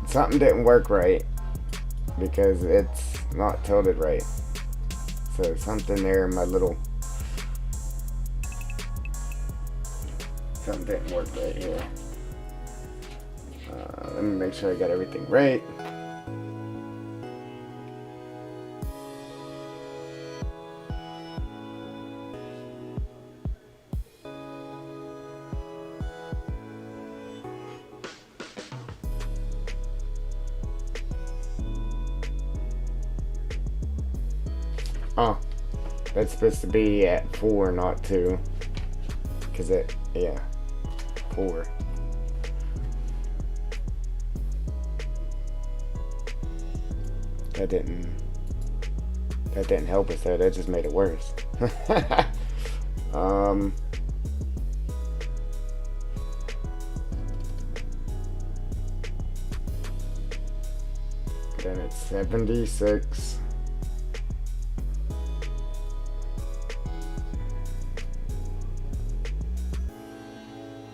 something didn't work right because it's not tilted right. So something there in my little, something didn't work right here. Let me make sure I got everything right. Oh, that's supposed to be at 4, not 2. Cause yeah, 4. That didn't help us though. That just made it worse. Then it's 76.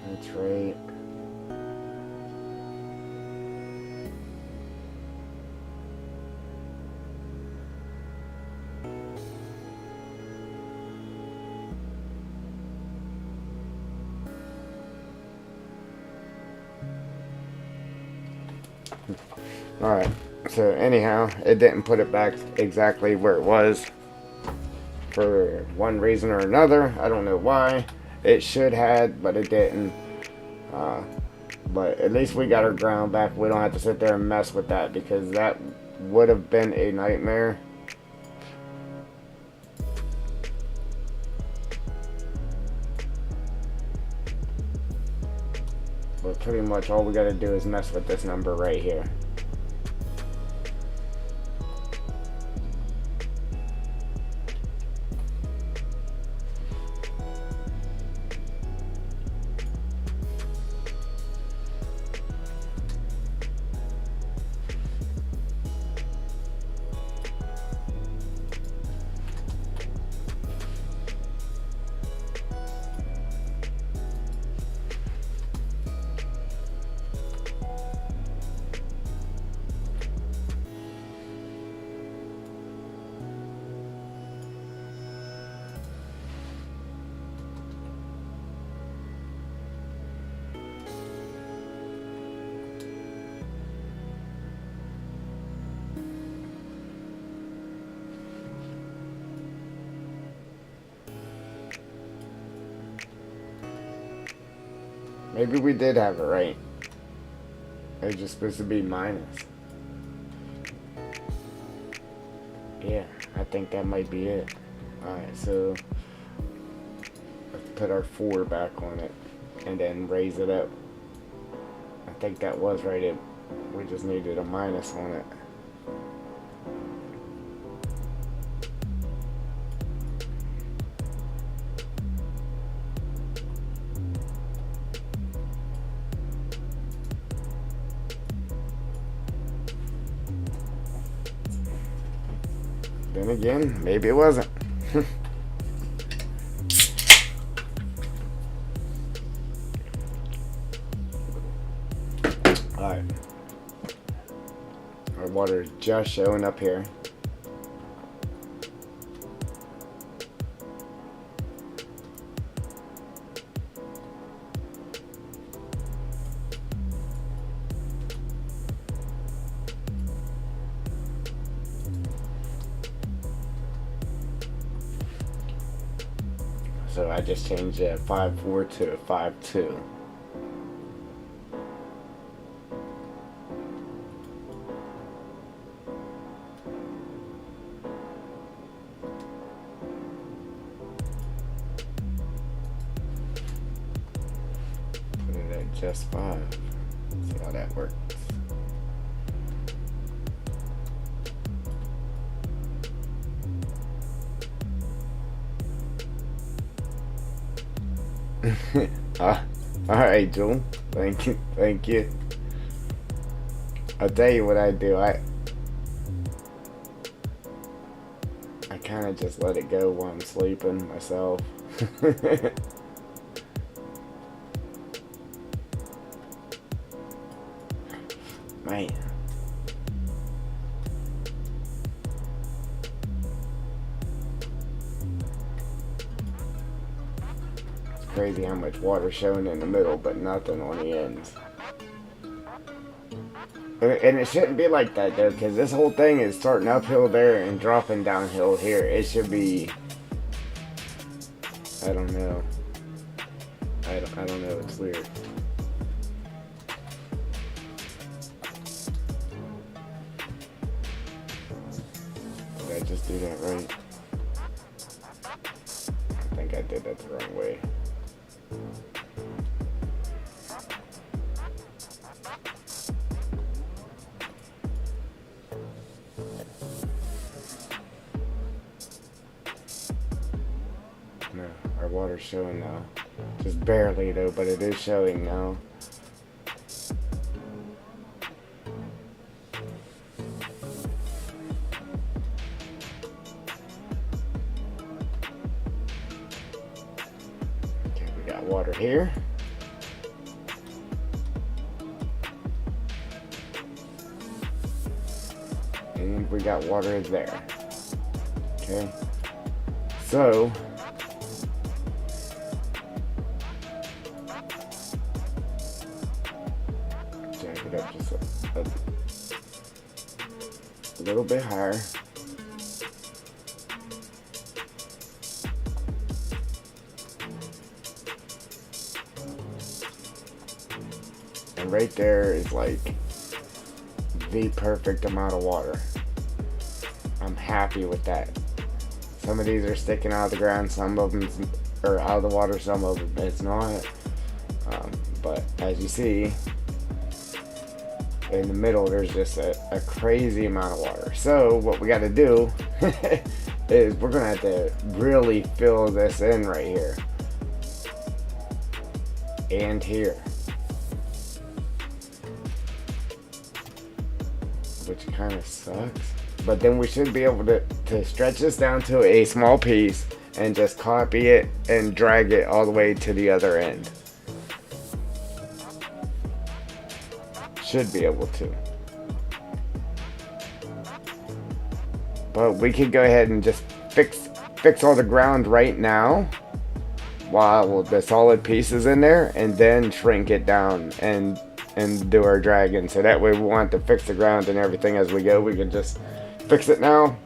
That's right. Alright, so anyhow, it didn't put it back exactly where it was for one reason or another. I don't know why. It should have, but it didn't. But at least we got our ground back. We don't have to sit there and mess with that, because that would have been a nightmare. But pretty much all we got to do is mess with this number right here. Maybe we did have it right. It was just supposed to be minus. Yeah, I think that might be it. Alright, so let's put our 4 back on it and then raise it up. I think that was right. We just needed a minus on it. Then again, maybe it wasn't. Alright. Our water is just showing up here. So I just changed a 5.4 to a 5.2. Put it at just 5. See how that works. Alright, Jewel. Thank you. Thank you. I'll tell you what I do. I kind of just let it go while I'm sleeping myself. Man. Crazy how much water's showing in the middle but nothing on the ends. And it shouldn't be like that though, because this whole thing is starting uphill there and dropping downhill here. It should be, I don't know. I don't know, it's weird. Did I just do that right? did that the wrong way. No, our water's showing now. Just barely though, but it is showing now. Okay, we got water here. And we got water there. Okay. So jack it up just a little bit higher. And right there is like the perfect amount of water. I'm happy with that. Some of these are sticking out of the ground, some of them are out of the water, some of them it's not. But as you see, in the middle there's just a crazy amount of water. So what we got to do is we're gonna have to really fill this in right here and here, which kind of sucks. But then we should be able to stretch this down to a small piece and just copy it and drag it all the way to the other end. Should be able to. But we could go ahead and just fix all the ground right now while the solid piece is in there, and then shrink it down and do our dragging. So that way we want to fix the ground and everything as we go. We can just fix it now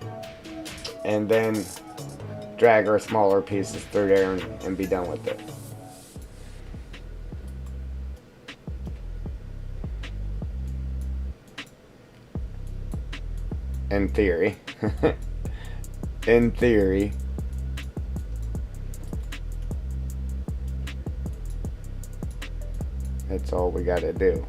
and then drag our smaller pieces through there and be done with it. In theory. In theory. That's all we gotta do.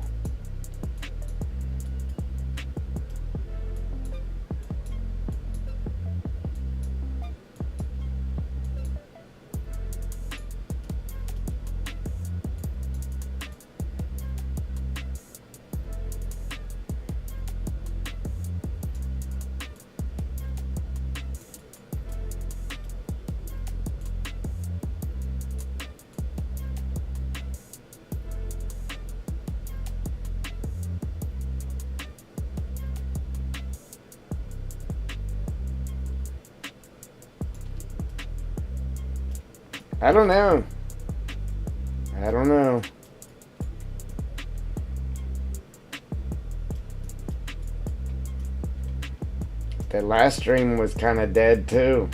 I don't know. I don't know. The last stream was kind of dead too.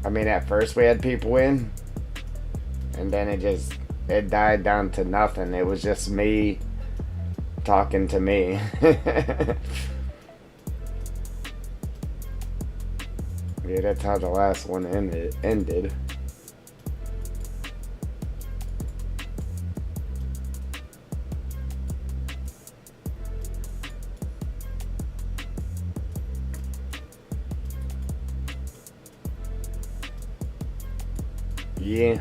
I mean, at first we had people in, and then it died down to nothing. It was just me talking to me. Yeah, that's how the last one ended. Yeah.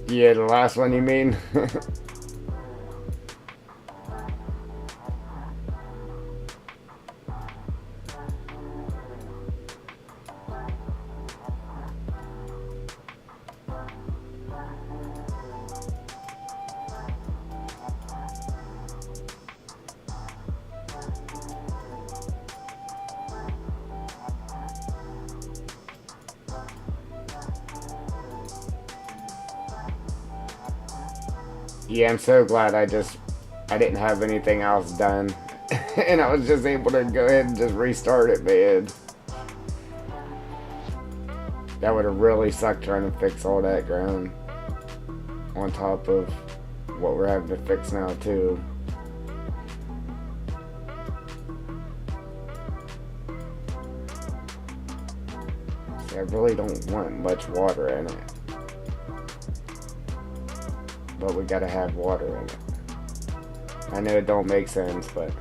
Yeah, the last one you mean? Yeah, I'm so glad I just I didn't have anything else done. And I was just able to go ahead and just restart it, man. That would have really sucked trying to fix all that ground. On top of what we're having to fix now, too. See, I really don't want much water in it. But we gotta have water in it. I know it don't make sense, but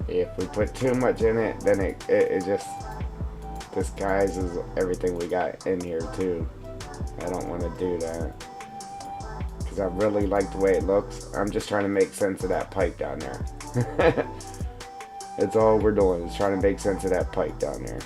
if we put too much in it, then it just disguises everything we got in here too. I don't want to do that because I really like the way it looks. I'm just trying to make sense of that pipe down there. That's all we're doing, is trying to make sense of that pipe down there.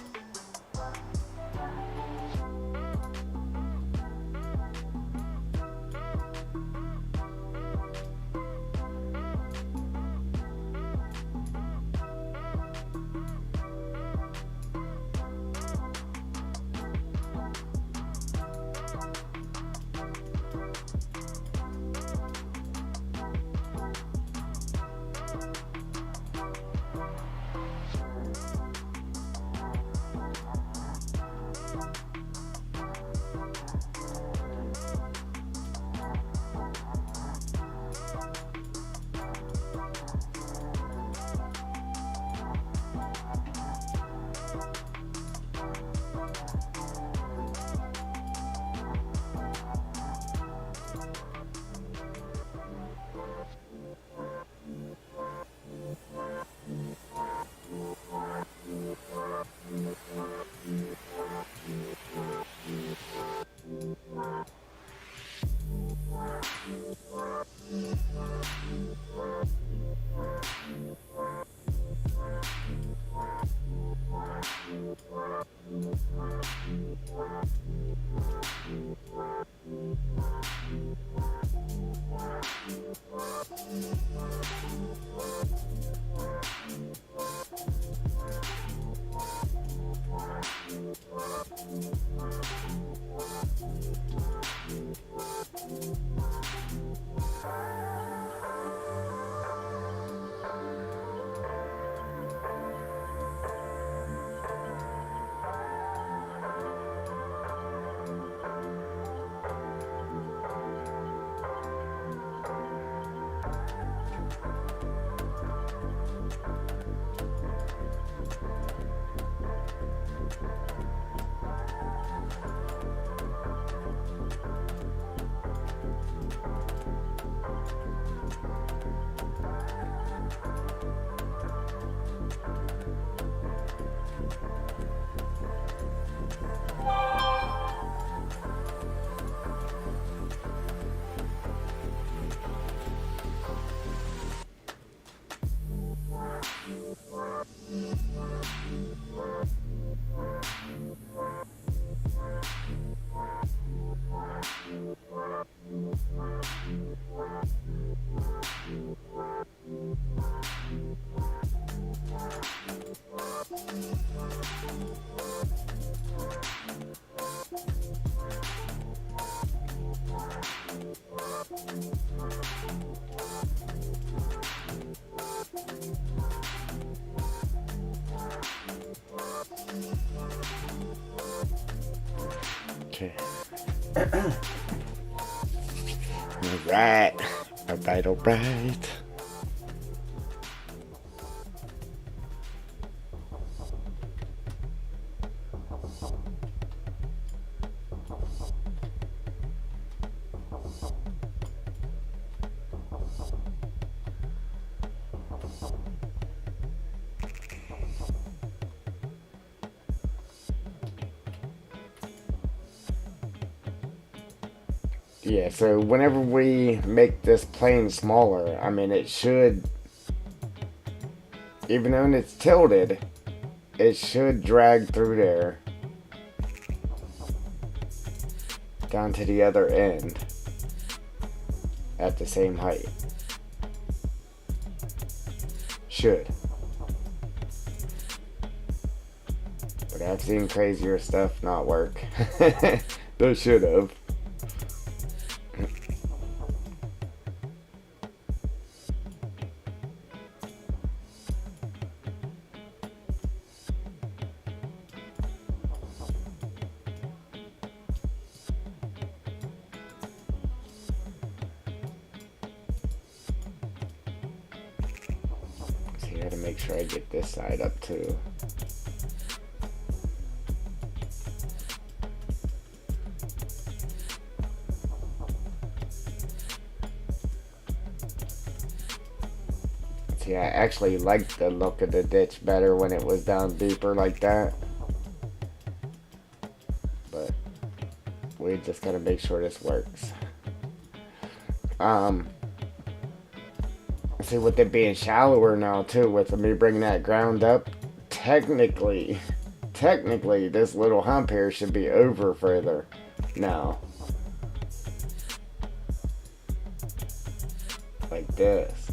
Okay. Alright. Alright. Yeah, so whenever we make this plane smaller, I mean, it should, even though it's tilted, it should drag through there down to the other end at the same height. Should. But I've seen crazier stuff not work. They should have. So you gotta make sure I get this side up too. See, I actually liked the look of the ditch better when it was down deeper like that. But we just gotta make sure this works. See, with it being shallower now too, with me bringing that ground up, technically, this little hump here should be over further now. Like this.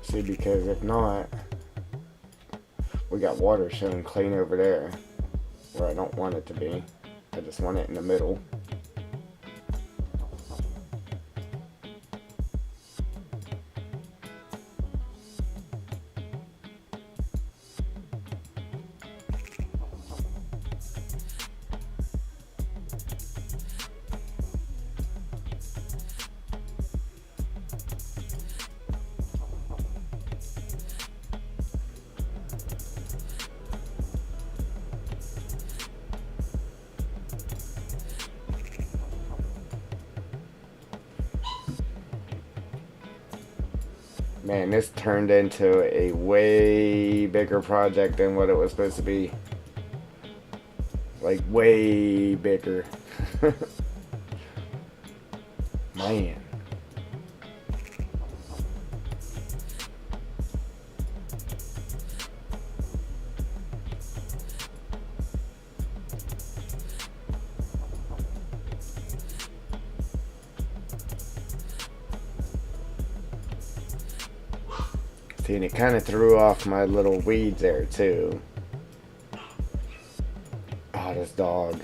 See, because if not, we got water showing clean over there where I don't want it to be. I just want it in the middle. Man, this turned into a way bigger project than what it was supposed to be. Like, way bigger. Man. See, and it kind of threw off my little weeds there, too. Oh, this dog.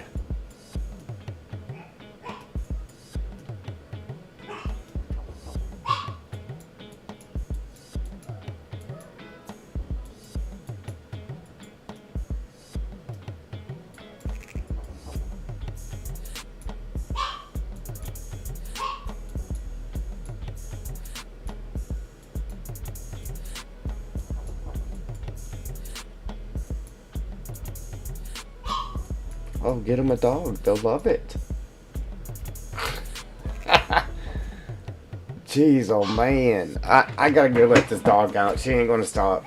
Oh, get him a dog. They'll love it. Jeez, oh man. I gotta go let this dog out. She ain't gonna stop.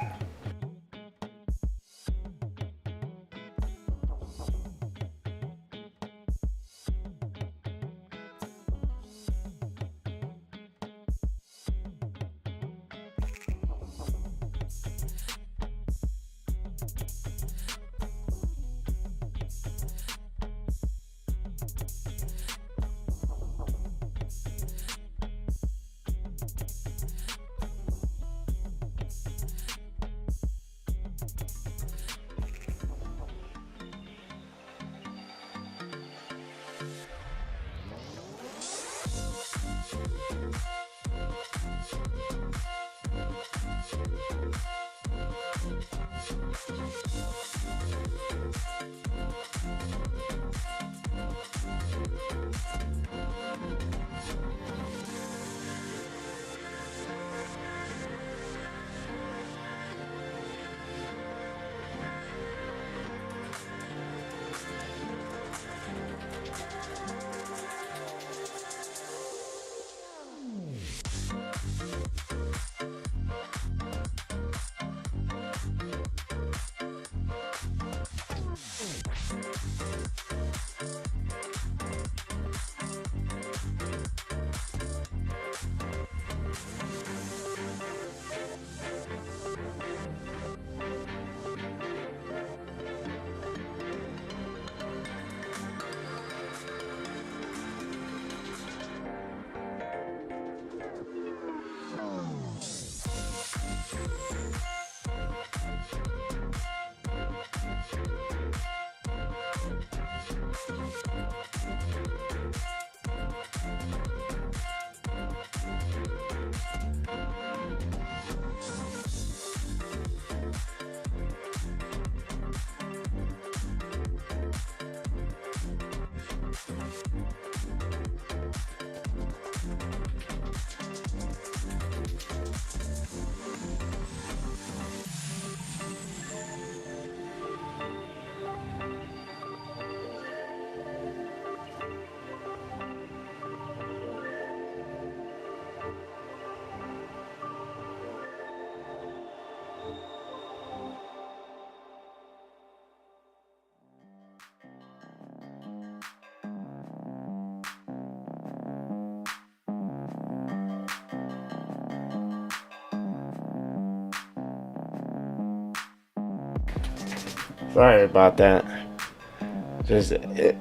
Sorry about that.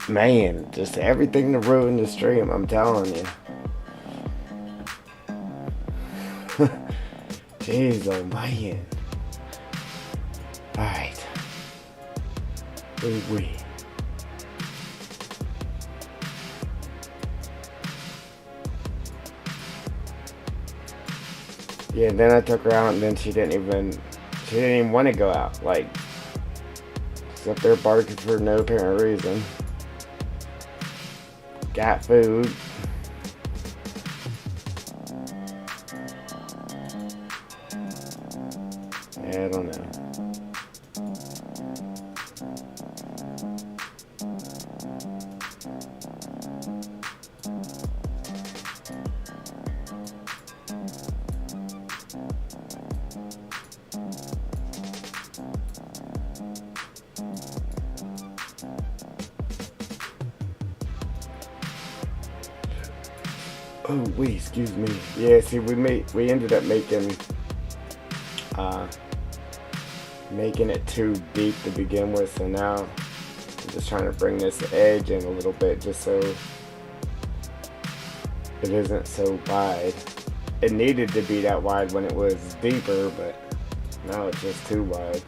Man, just everything to ruin the stream, I'm telling you. Jeez, oh man. Alright. We. Yeah, then I took her out and then she didn't even want to go out. Like, she's up there barking for no apparent reason. Got food. I don't know. Oh, wait, excuse me. Yeah, see, we ended up making it too deep to begin with, so now I'm just trying to bring this edge in a little bit just so it isn't so wide. It needed to be that wide when it was deeper, but now it's just too wide.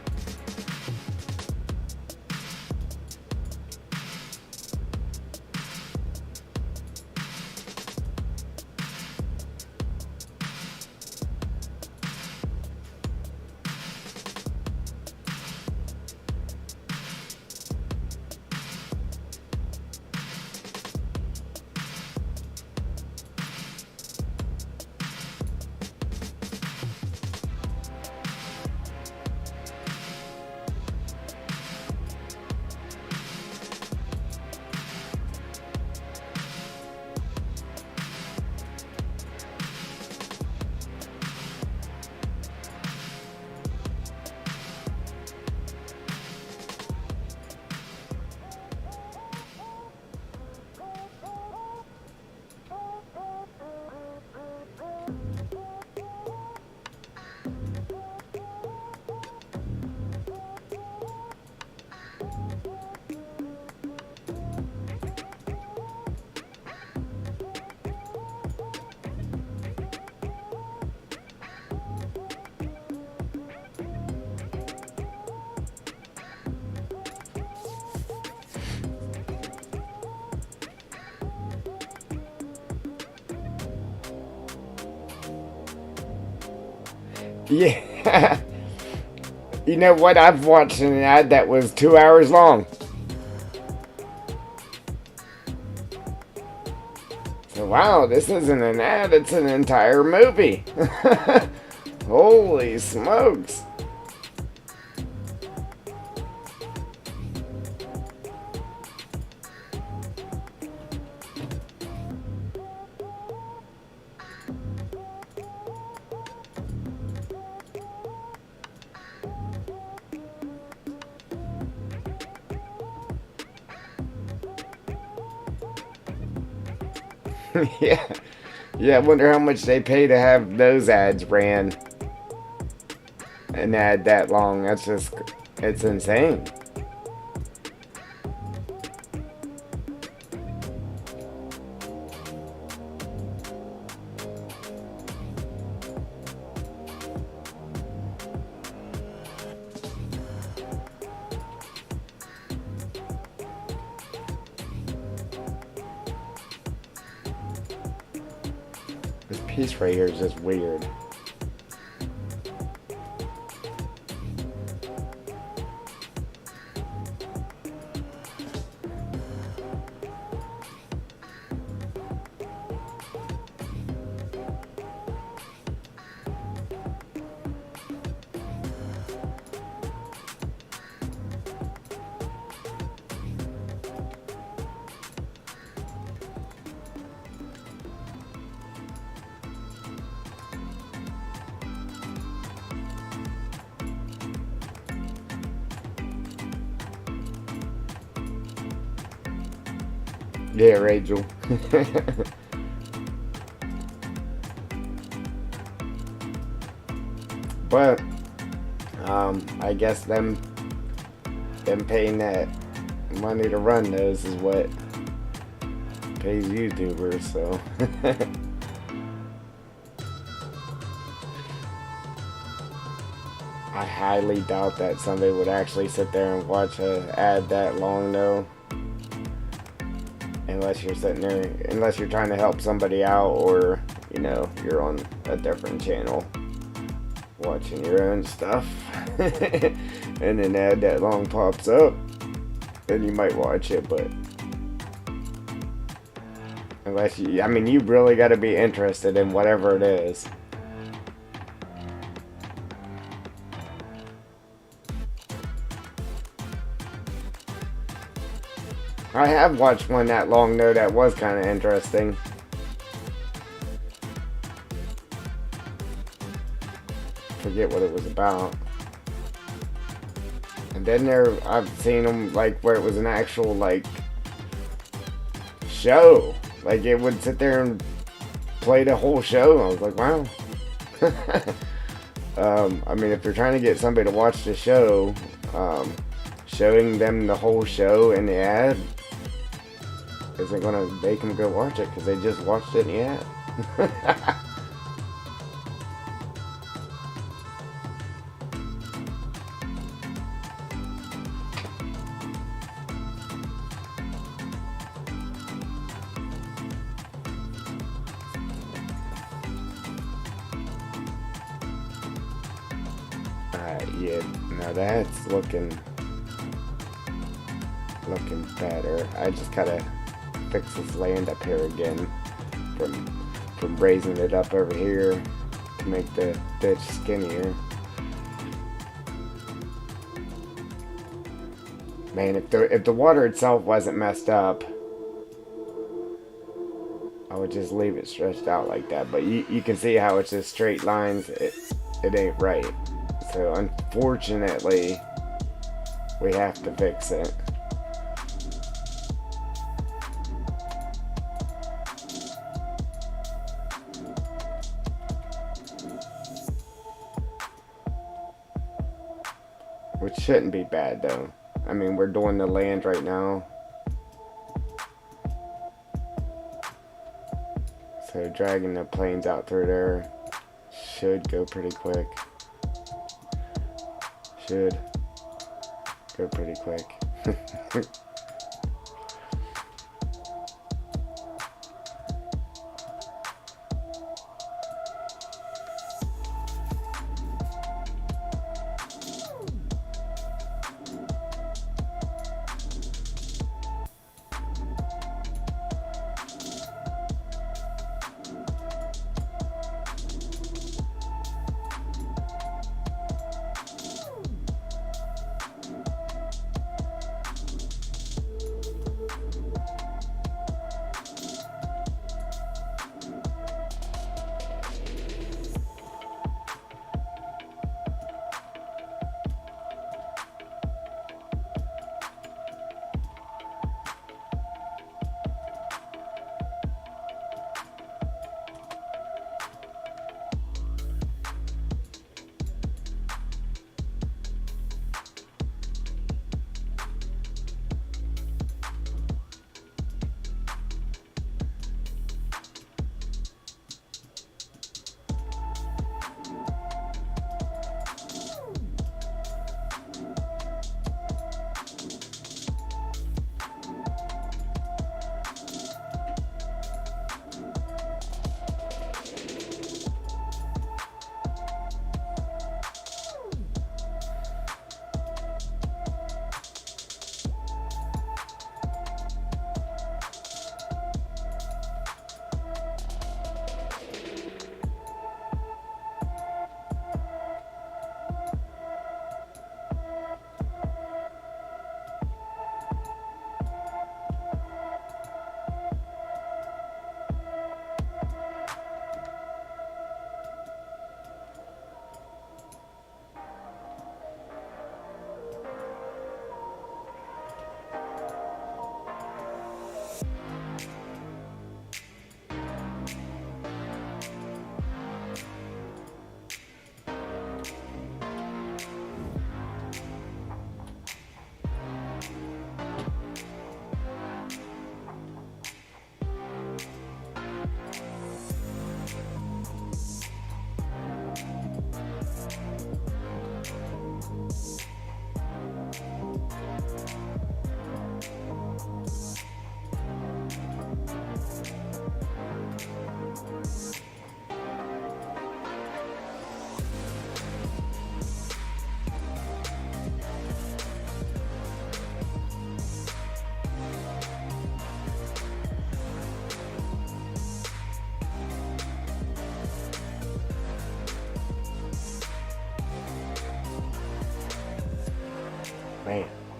Yeah. You know what? I've watched an ad that was 2 hours long. So, wow, this isn't an ad, it's an entire movie. Holy smokes. Yeah. Yeah, I wonder how much they pay to have those ads ran. An ad that long. It's insane. piece right here is just weird. Yeah, Rachel. But I guess them paying that money to run those is what pays YouTubers, so I highly doubt that somebody would actually sit there and watch a ad that long though. Unless you're sitting there, unless you're trying to help somebody out, or you know, you're on a different channel watching your own stuff and an ad that long pops up, then you might watch it. But unless you, I mean, you really got to be interested in whatever it is. I have watched one that long though that was kind of interesting. Forget what it was about. And then I've seen them like where it was an actual like show. Like it would sit there and play the whole show. I was like, wow. I mean, if you're trying to get somebody to watch the show, showing them the whole show in the ad isn't gonna make them go watch it because they just watched it in the ad. Yeah, now that's looking better. I just gotta fix this land up here again from raising it up over here to make the ditch skinnier. Man, if the water itself wasn't messed up, I would just leave it stretched out like that. But you can see how it's just straight lines. It ain't right. So unfortunately, we have to fix it. Which shouldn't be bad though. I mean, we're doing the land right now. So dragging the planes out through there should go pretty quick. Should go pretty quick.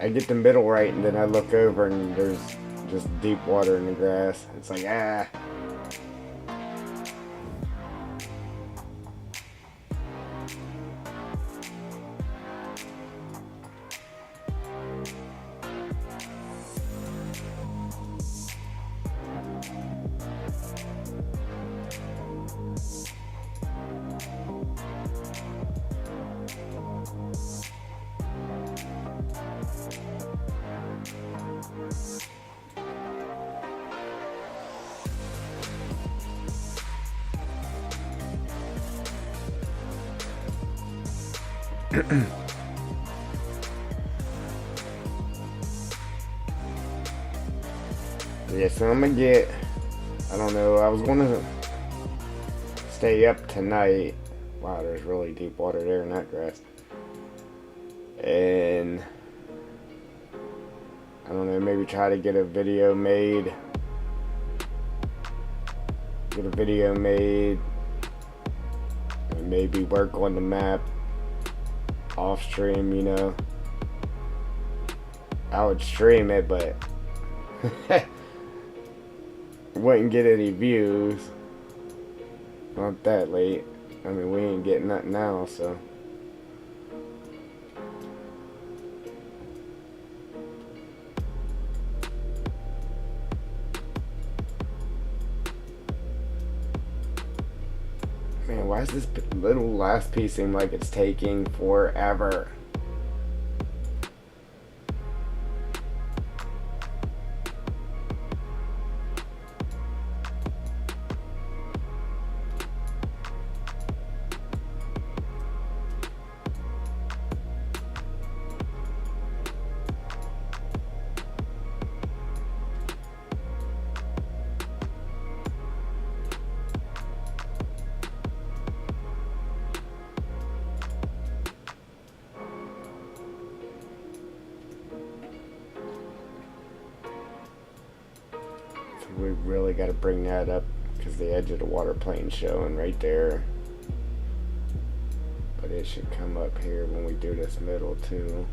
I get the middle right, and then I look over and there's just deep water in the grass. It's like, ah. Yeah, so I'm gonna get, I don't know, I was gonna stay up tonight. Wow, there's really deep water there in that grass. And I don't know, maybe try to get a video made. And maybe work on the map off stream, you know. I would stream it, but wouldn't get any views. Not that late. I mean, we ain't getting nothing now, so. Man, why does this little last piece seem like it's taking forever? We really got to bring that up because the edge of the water plane's showing right there. But it should come up here when we do this middle too.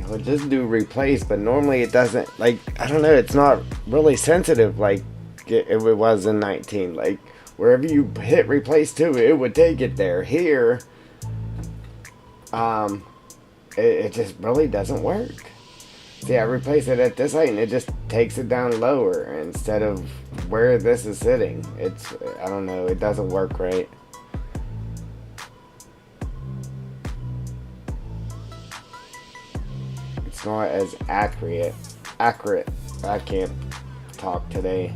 I'll just do replace, but normally it doesn't, like, I don't know, it's not really sensitive like it was in 19. Like, wherever you hit replace to, it would take it there. Here, it just really doesn't work. See, I replace it at this height and it just takes it down lower instead of where this is sitting. I don't know, it doesn't work right. It's not as accurate. I can't talk today.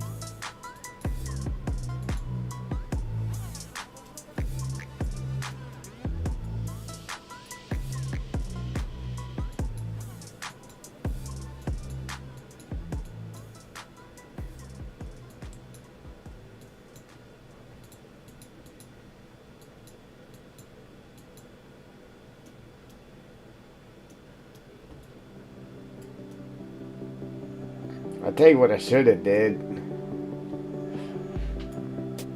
I'll tell you what I should have did.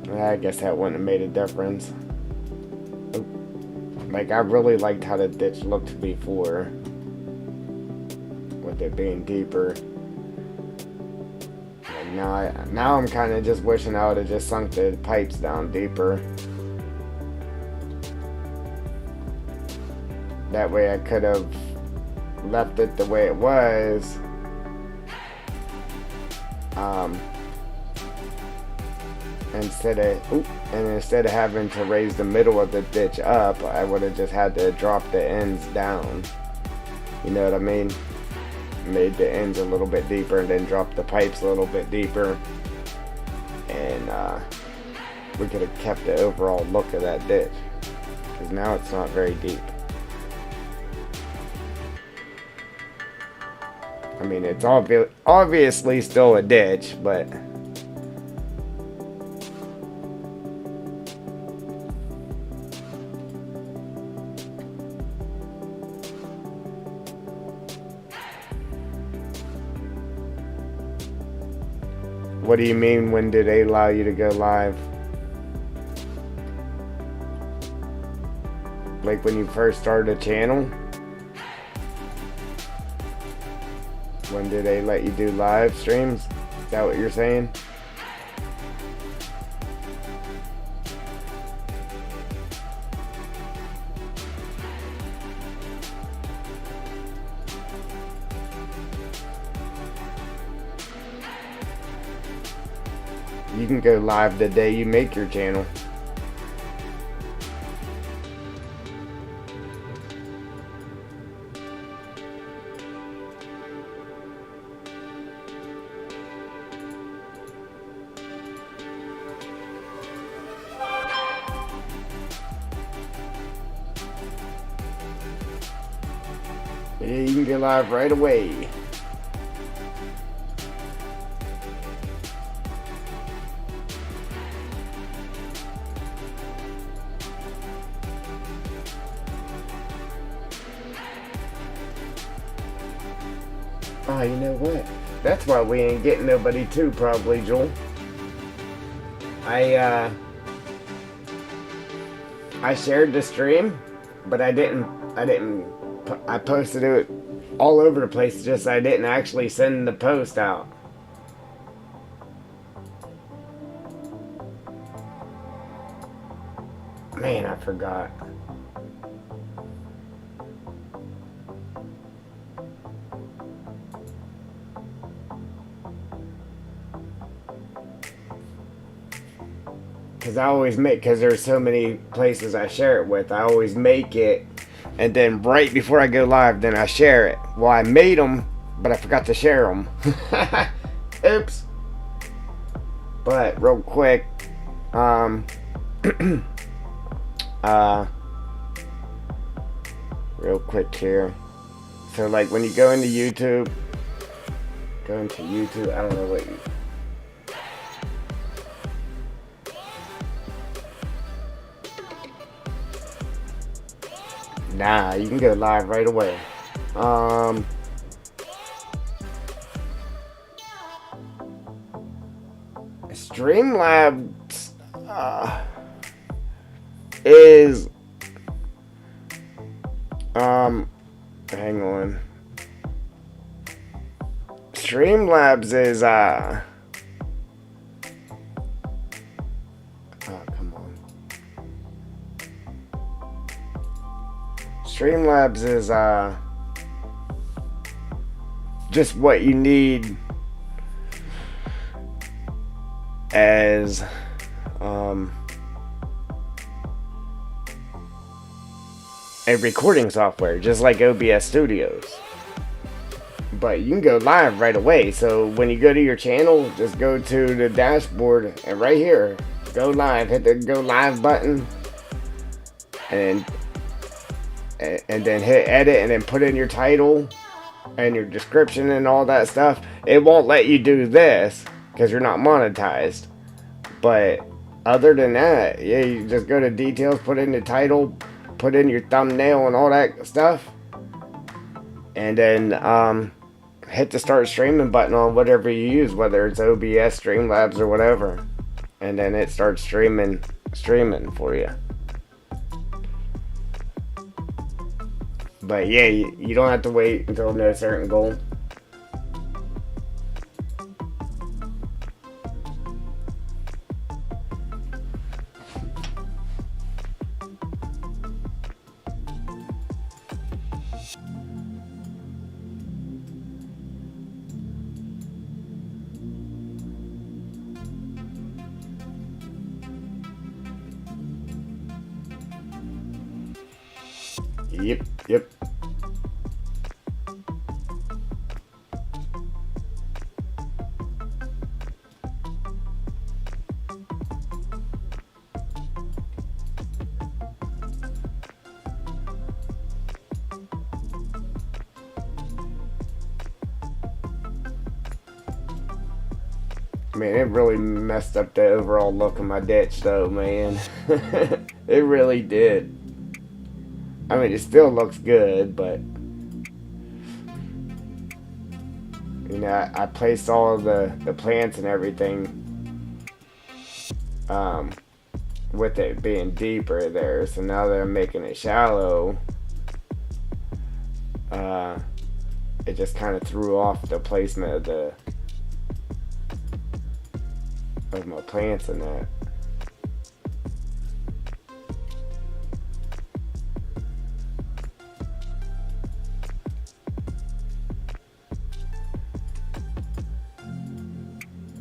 I guess that wouldn't have made a difference. Like, I really liked how the ditch looked before, with it being deeper. And now I'm kind of just wishing I would have just sunk the pipes down deeper. That way I could have left it the way it was. Instead of having to raise the middle of the ditch up, I would have just had to drop the ends down. You know what I mean? Made the ends a little bit deeper and then drop the pipes a little bit deeper. And we could have kept the overall look of that ditch. Because now it's not very deep. I mean, it's obviously still a ditch, but... What do you mean, when did they allow you to go live? Like when you first started a channel? When did they let you do live streams? Is that what you're saying? You can go live the day you make your channel. Yeah, you can get live right away. Oh, you know what? That's why we ain't getting nobody too, probably, Joel. I shared the stream, but I posted it all over the place, just I didn't actually send the post out. Man, I forgot. Because there's so many places I share it with, I always make it, and then right before I go live, then I share it. Well, I made them, but I forgot to share them. Oops. But real quick, real quick here. So like when you go into YouTube, I don't know what you... Nah, you can go live right away. Streamlabs is hang on. Streamlabs is oh, come on. Streamlabs is just what you need as a recording software, just like OBS Studios. But you can go live right away. So when you go to your channel, just go to the dashboard and right here, go live, hit the go live button, and then hit edit, and then put in your title and your description and all that stuff. It won't let you do this because you're not monetized. But other than that, yeah, you just go to details, put in the title, put in your thumbnail and all that stuff, and then hit the start streaming button on whatever you use, whether it's OBS, Streamlabs, or whatever, and then it starts streaming for you. But yeah, you don't have to wait until no certain goal. Yep. Man, it really messed up the overall look of my ditch though, man. It really did. I mean, it still looks good, but you know, I placed all of the plants and everything with it being deeper there. So now that I'm making it shallow, it just kind of threw off the placement of my plants and that.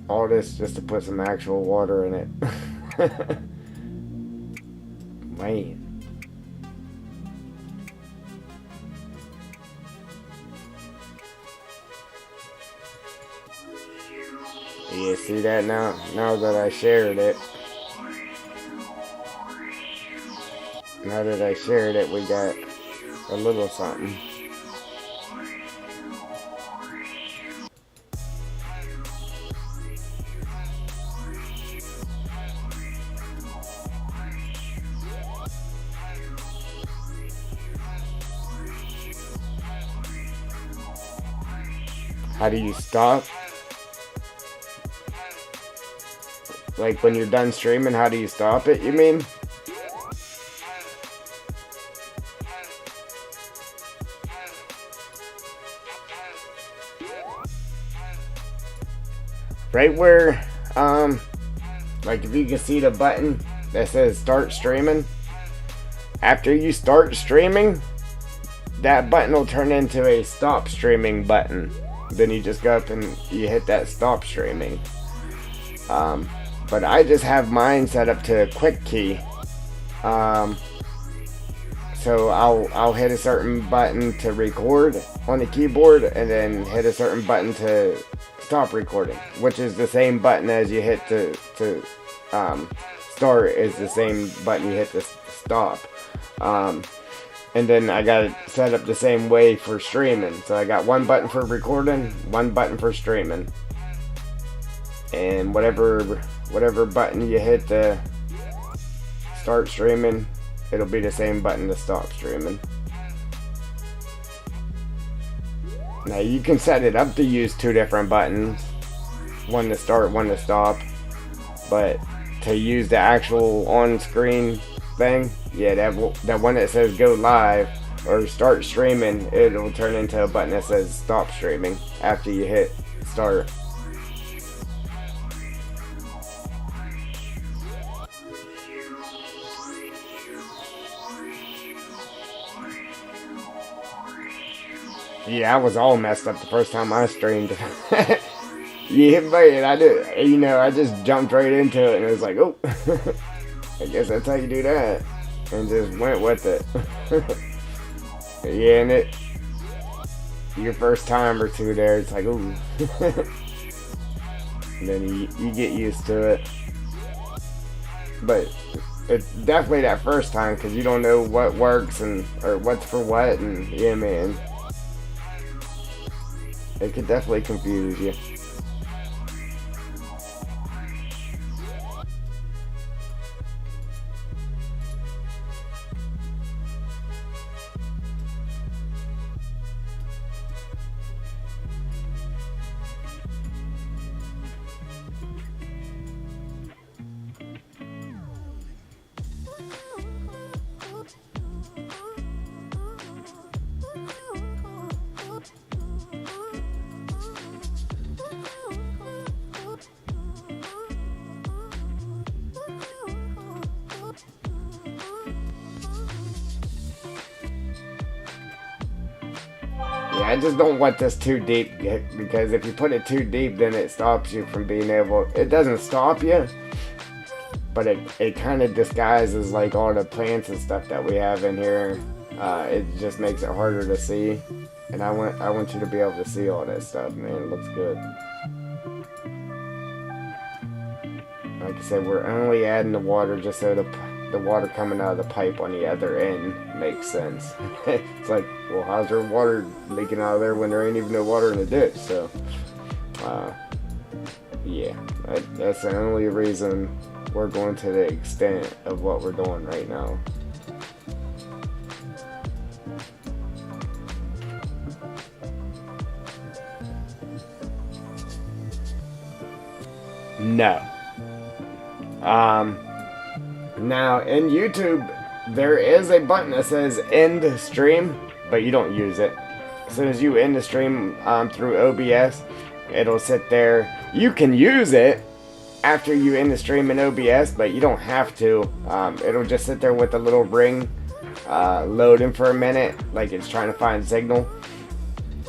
All this just to put some actual water in it. Man. You see that now? Now that I shared it. Now that I shared it, we got a little something. How do you stop? Like when you're done streaming, how do you stop it, you mean? Right where, like if you can see the button that says start streaming, after you start streaming, that button will turn into a stop streaming button. Then you just go up and you hit that stop streaming. But I just have mine set up to a quick key. So I'll hit a certain button to record on the keyboard and then hit a certain button to stop recording, which is the same button as you hit to start is the same button you hit to stop. And then I got it set up the same way for streaming. So I got one button for recording, one button for streaming. And whatever button you hit to start streaming, it'll be the same button to stop streaming. Now you can set it up to use two different buttons, one to start, one to stop, but to use the actual on-screen thing, yeah, that one that says go live or start streaming, it'll turn into a button that says stop streaming after you hit start. Yeah, I was all messed up the first time I streamed. Yeah, man, I did. You know, I just jumped right into it, and it was like, oh, I guess that's how you do that, and just went with it. Yeah, and your first time or two there, it's like, ooh. And then you get used to it. But it's definitely that first time, because you don't know what works or what's for what, and yeah, man, it could definitely confuse you. Yeah, I just don't want this too deep, because if you put it too deep, then it stops you from being able. It doesn't stop you, but it kind of disguises like all the plants and stuff that we have in here. It just makes it harder to see, and I want you to be able to see all that stuff, man. It looks good. Like I said, we're only adding the water just so the water coming out of the pipe on the other end makes sense. It's like, well, how's there water leaking out of there when there ain't even no water in the ditch? So, yeah, that's the only reason we're going to the extent of what we're doing right now. No. Now in YouTube, there is a button that says end stream, but you don't use it. As soon as you end the stream through OBS, it'll sit there. You can use it after you end the stream in OBS, but you don't have to. It'll just sit there with a little ring loading for a minute, like it's trying to find signal.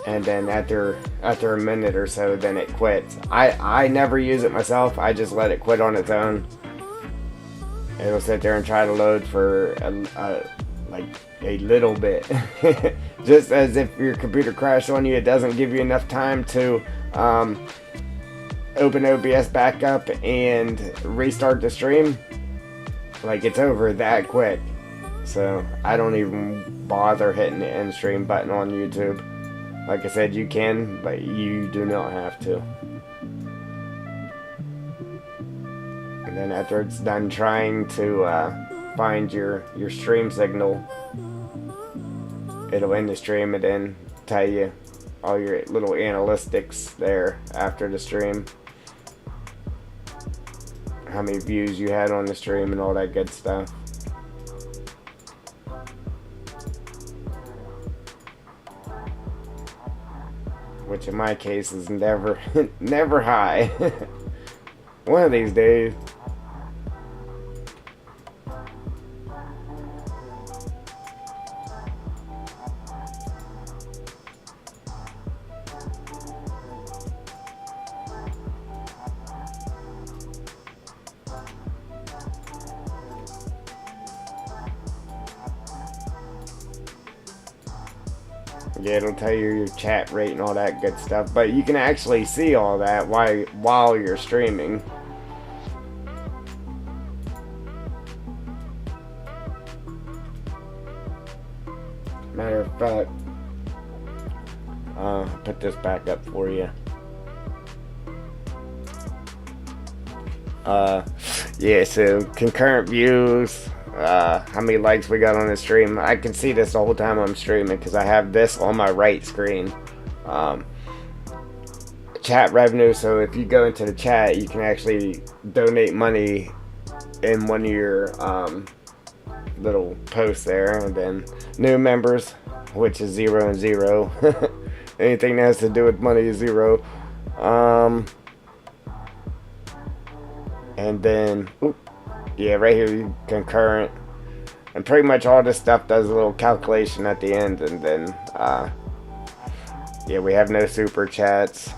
And then after a minute or so, then it quits. I never use it myself. I just let it quit on its own. It'll sit there and try to load for like a little bit. Just as if your computer crashed on you, it doesn't give you enough time to open OBS back up and restart the stream. Like, it's over that quick. So I don't even bother hitting the end stream button on YouTube. Like I said, you can, but you do not have to. And then after it's done trying to find your stream signal, it'll end the stream and then tell you all your little analytics there after the stream. How many views you had on the stream and all that good stuff. Which in my case is never high. One of these days. Yeah, it'll tell you your chat rate and all that good stuff, but you can actually see all that while you're streaming. Matter of fact, I'll put this back up for you. Yeah, so concurrent views, how many likes we got on the stream. I can see this the whole time I'm streaming because I have this on my right screen. Chat revenue, so if you go into the chat, you can actually donate money in one of your little posts there. And then new members, which is 0 and 0. Anything that has to do with money is 0. And then, yeah, right here, concurrent. And pretty much all this stuff does a little calculation at the end, and then Yeah, we have no super chats.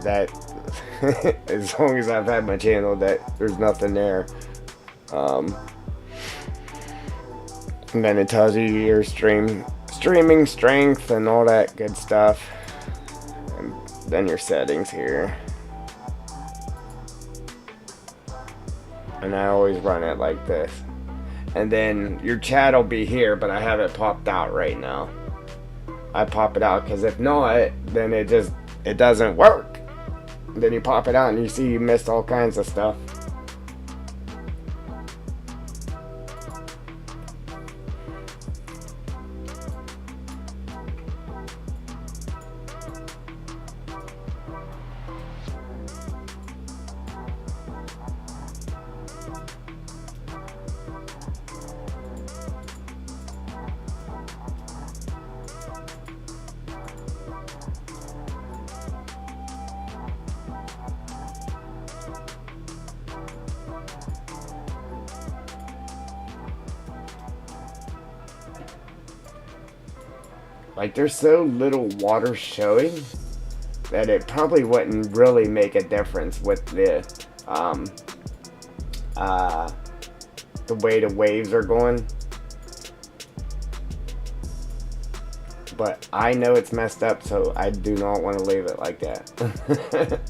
That as long as I've had my channel, that there's nothing there. And then it tells you your streaming strength and all that good stuff. And then your settings here. And I always run it like this. And then your chat will be here, but I have it popped out right now. I pop it out because if not, then it doesn't work. Then you pop it out and you see you missed all kinds of stuff. Like, there's so little water showing that it probably wouldn't really make a difference with the way the waves are going. But I know it's messed up, so I do not want to leave it like that.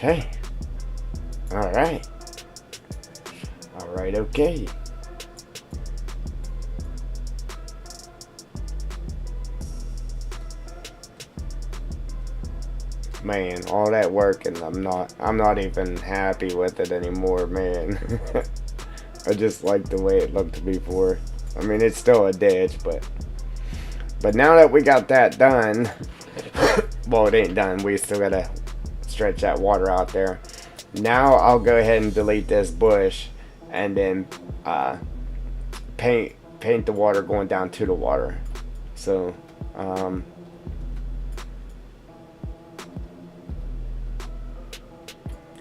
Okay. Alright. Alright, okay. Man, all that work and I'm not even happy with it anymore, man. I just like the way it looked before. I mean, it's still a ditch, but now that we got that done, well, it ain't done. We still gotta stretch that water out there. Now I'll go ahead and delete this bush and then paint the water going down to the water. So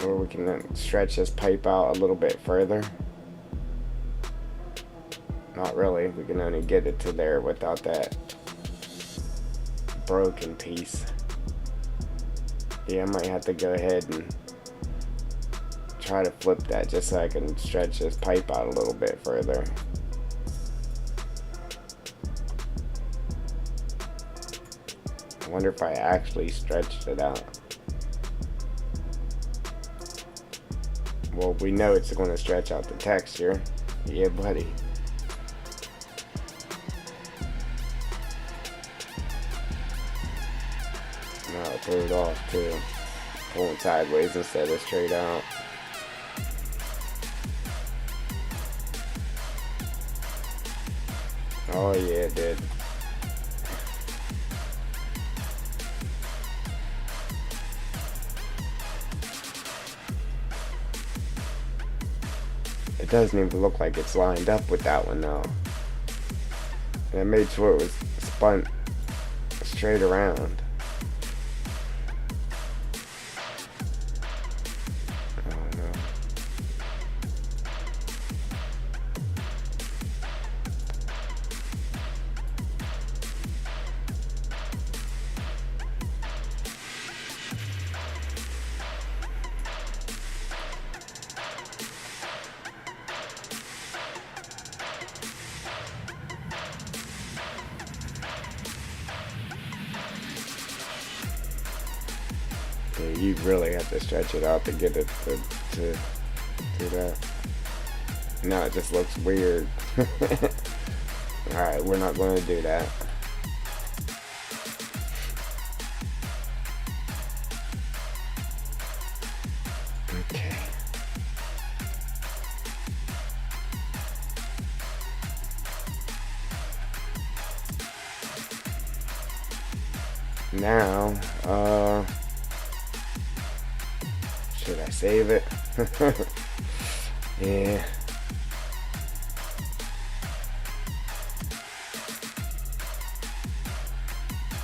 or we can then stretch this pipe out a little bit further. Not really, we can only get it to there without that broken piece. Yeah, I might have to go ahead and try to flip that just so I can stretch this pipe out a little bit further. I wonder if I actually stretched it out. Well, we know it's going to stretch out the texture. Yeah, buddy. Now I threw it off too. Pulling sideways instead of straight out. Oh yeah, it did. It doesn't even look like it's lined up with that one though. And I made sure it was spun straight around. Yeah, you really have to stretch it out to get it to do that. No, it just looks weird. Alright, we're not going to do that. Okay. Now, should I save it? Yeah.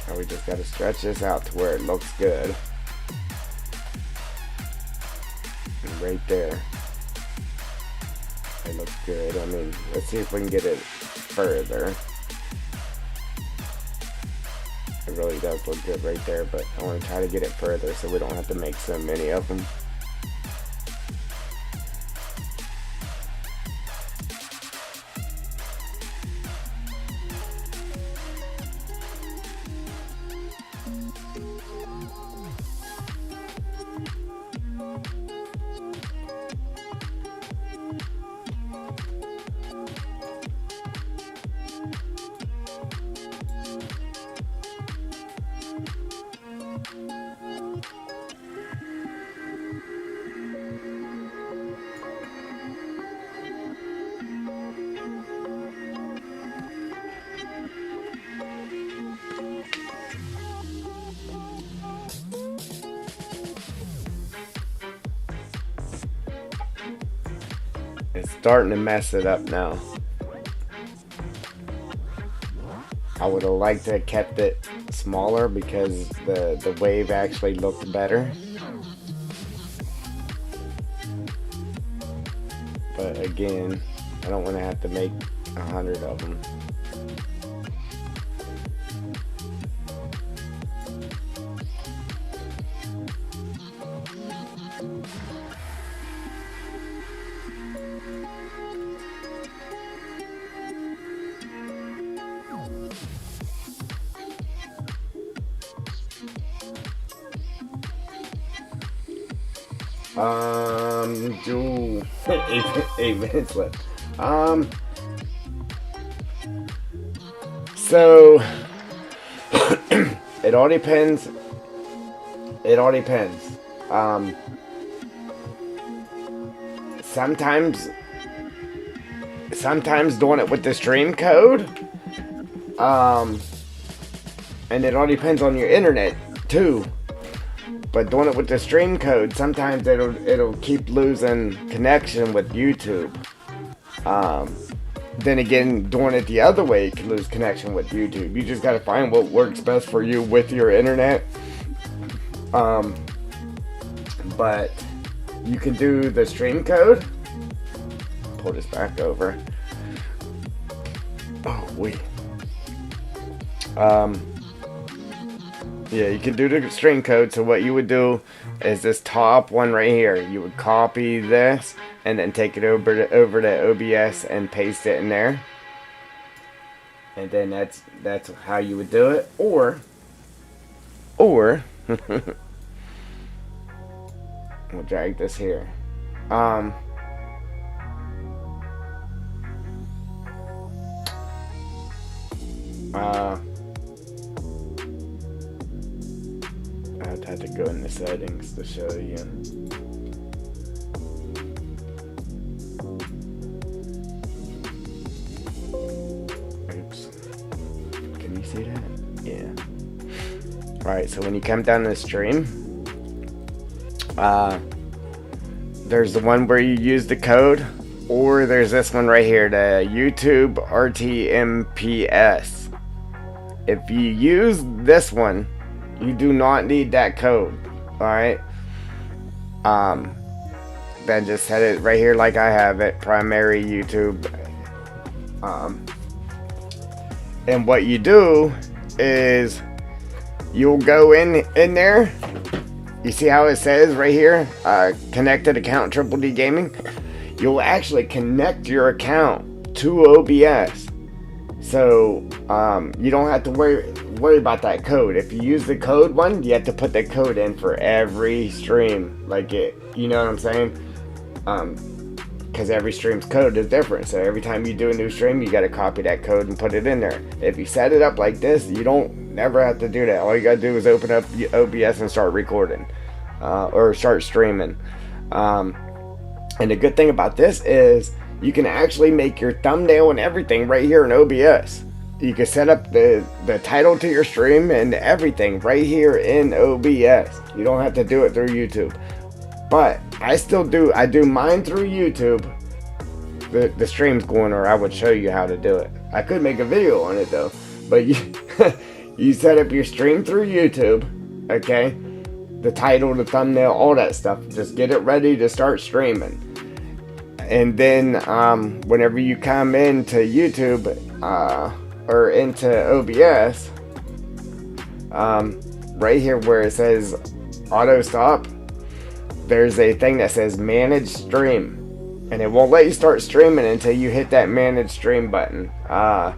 Now we just gotta stretch this out to where it looks good. And right there, it looks good. I mean, let's see if we can get it further. It really does look good right there, but I want to try to get it further so we don't have to make so many of them. It's starting to mess it up now. I would have liked to have kept it smaller because the wave actually looked better. But again, I don't want to have to make 100 of them. Do 8 minutes left. So it all depends. It all depends. Sometimes doing it with the stream code. And it all depends on your internet too. But doing it with the stream code, sometimes it'll keep losing connection with YouTube. Then again, doing it the other way, you can lose connection with YouTube. You just gotta find what works best for you with your internet. But you can do the stream code. Pull this back over. Oh wait. Yeah, you can do the string code. So what you would do is this top one right here. You would copy this and then take it over to OBS and paste it in there. And then that's how you would do it. Or we'll drag this here. I'd have to go in the settings to show you. Oops. Can you see that? Yeah. Alright, so when you come down the stream, there's the one where you use the code, or there's this one right here, the YouTube RTMPS. If you use this one, you do not need that code. Alright? Then just set it right here like I have it. Primary YouTube. And what you do is you'll go in there. You see how it says right here? Connected account Triple D Gaming. You'll actually connect your account to OBS. So you don't have to worry about that code. If you use the code one, you have to put the code in for every stream. Like it, you know what I'm saying? Because every stream's code is different. So every time you do a new stream, you got to copy that code and put it in there. If you set it up like this, you don't never have to do that. All you got to do is open up OBS and start recording or start streaming. And the good thing about this is you can actually make your thumbnail and everything right here in OBS. You can set up the title to your stream and everything right here in OBS. You don't have to do it through YouTube. But I do mine through YouTube. The stream's going, or I would show you how to do it. I could make a video on it though. But you, you set up your stream through YouTube, okay? The title, the thumbnail, all that stuff. Just get it ready to start streaming. And then whenever you come into YouTube or into OBS, right here where it says auto stop, there's a thing that says manage stream. And it won't let you start streaming until you hit that manage stream button. And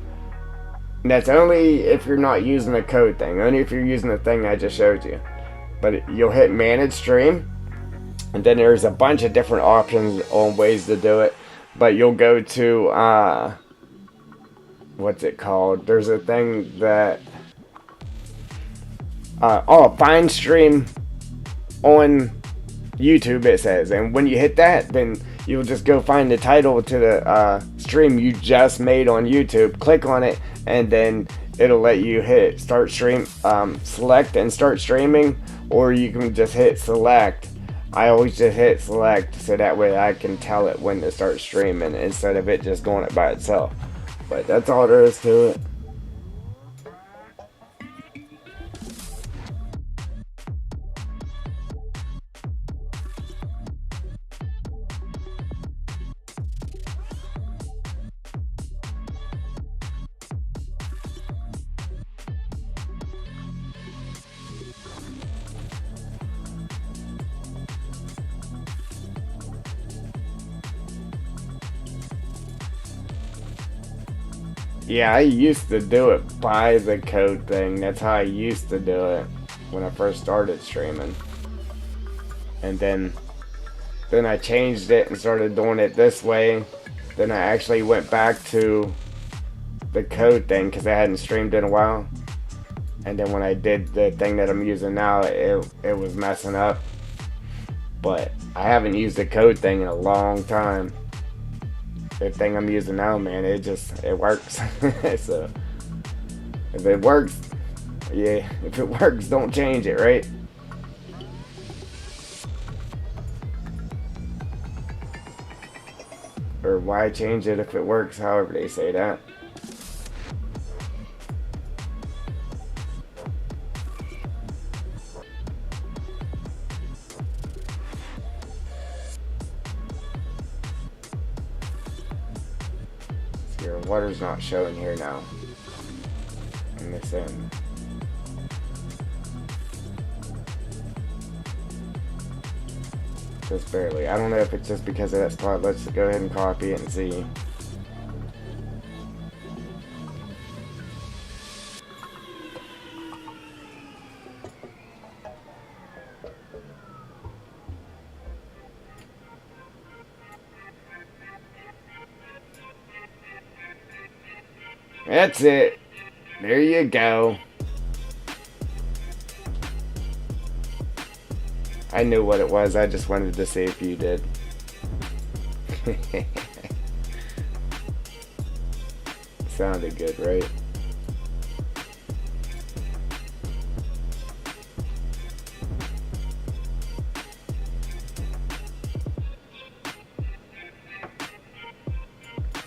that's only if you're not using the code thing. Only if you're using the thing I just showed you. But you'll hit manage stream. And then there's a bunch of different options on ways to do it. But you'll go to, what's it called? There's a thing that, find stream on YouTube, it says. And when you hit that, then you'll just go find the title to the stream you just made on YouTube. Click on it, and then it'll let you hit start stream, select and start streaming, or you can just hit select. I always just hit select so that way I can tell it when to start streaming instead of it just going it by itself. But that's all there is to it. Yeah, I used to do it by the code thing. That's how I used to do it when I first started streaming. And then I changed it and started doing it this way. Then I actually went back to the code thing because I hadn't streamed in a while. And then when I did the thing that I'm using now, it was messing up. But I haven't used the code thing in a long time. The thing I'm using now, man, it works. So if it works, yeah, if it works, don't change it, right? Or why change it if it works, however they say that. Your water's not showing here now in this end. Just barely. I don't know if it's just because of that spot. Let's go ahead and copy it and see. That's it. There you go. I knew what it was. I just wanted to see if you did. Sounded good, right?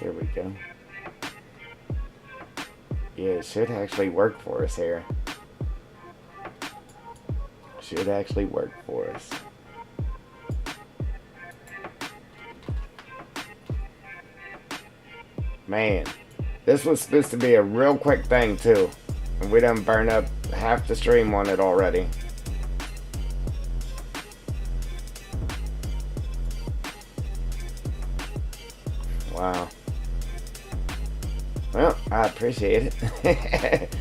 There we go. Yeah, it should actually work for us here. Should actually work for us. Man, this was supposed to be a real quick thing too. And we done burned up half the stream on it already. Wow. Well, I appreciate it.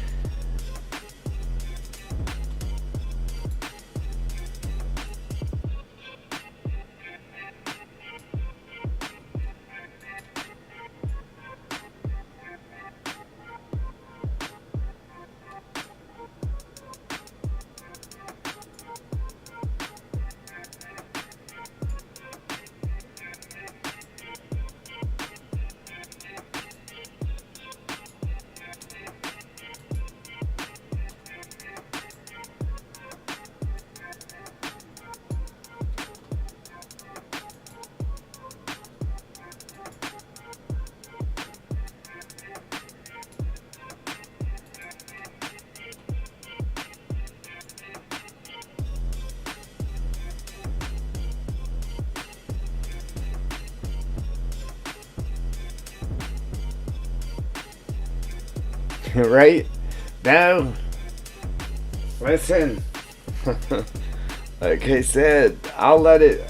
Right? No. Listen. Like I said, I'll let it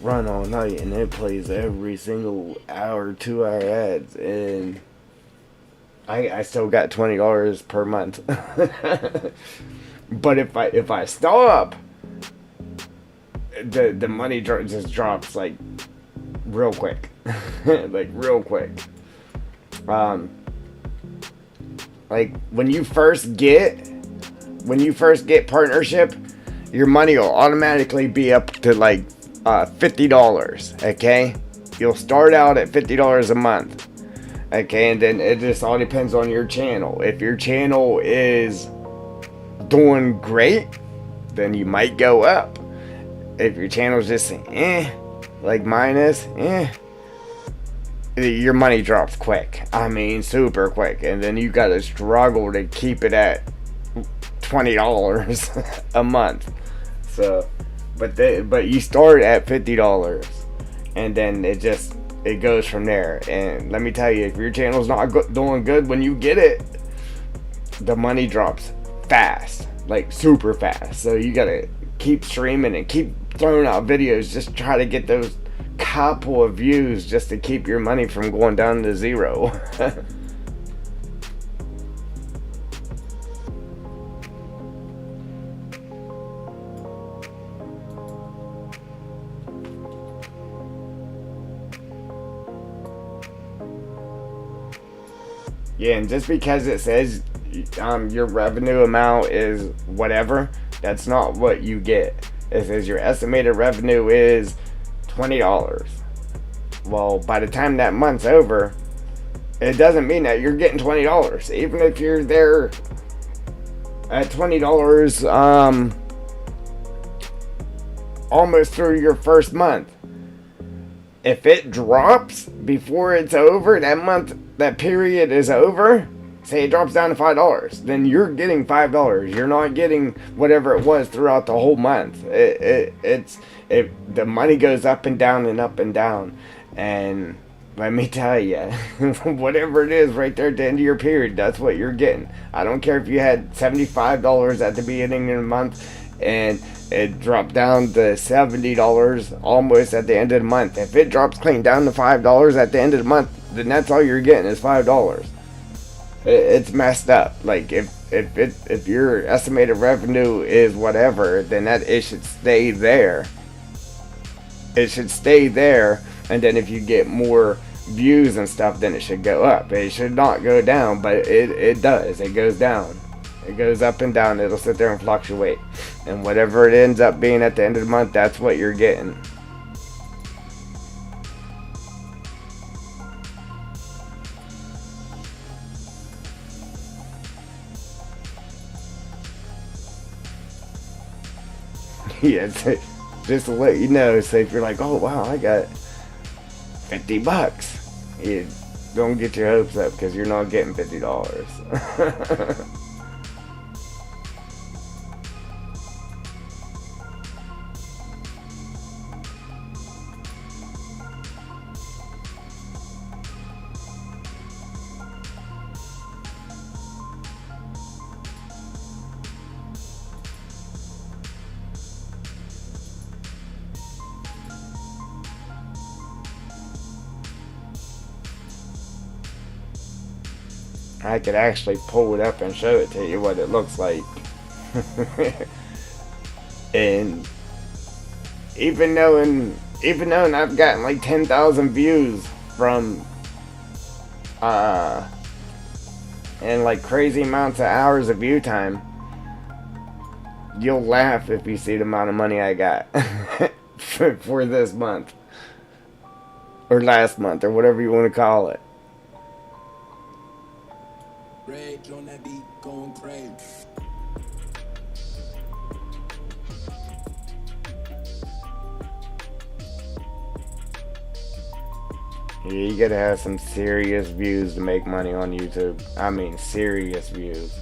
run all night, and it plays every single hour, 2 hour ads, and I still got $20 per month. But if I stop, the money just drops like real quick, like real quick. Like when you first get partnership, your money will automatically be up to like $50. Okay, you'll start out at $50 a month. Okay, and then it just all depends on your channel. If your channel is doing great, then you might go up. If your channel's just like mine is, your money drops quick. I mean, super quick, and then you gotta struggle to keep it at $20 a month. So, but you start at $50, and then it goes from there. And let me tell you, if your channel's not doing good when you get it, the money drops fast, like super fast. So you gotta keep streaming and keep throwing out videos. Just try to get those couple of views just to keep your money from going down to zero. Yeah, and just because it says your revenue amount is whatever, that's not what you get. It says your estimated revenue is $20. Well, by the time that month's over, it doesn't mean that you're getting $20. Even if you're there at $20 almost through your first month, if it drops before it's over, that period is over, say it drops down to $5, then you're getting $5. You're not getting whatever it was throughout the whole month. The money goes up and down and up and down. And let me tell you, whatever it is right there at the end of your period, that's what you're getting. I don't care if you had $75 at the beginning of the month and it dropped down to $70 almost at the end of the month. If it drops clean down to $5 at the end of the month, then that's all you're getting is $5. It's messed up. Like if your estimated revenue is whatever, then it should stay there. It should stay there, and then if you get more views and stuff, then it should go up. It should not go down, but it does. It goes down. It goes up and down. It'll sit there and fluctuate. And whatever it ends up being at the end of the month, that's what you're getting. Yeah, just to let you know, so if you're like, oh wow, I got $50, you don't get your hopes up, because you're not getting $50. I could actually pull it up and show it to you what it looks like. And even knowing I've gotten like 10,000 views from and like crazy amounts of hours of view time, you'll laugh if you see the amount of money I got for this month or last month or whatever you want to call it. Rage on that beat, going crazy. Yeah, you gotta have some serious views to make money on YouTube. I mean, serious views.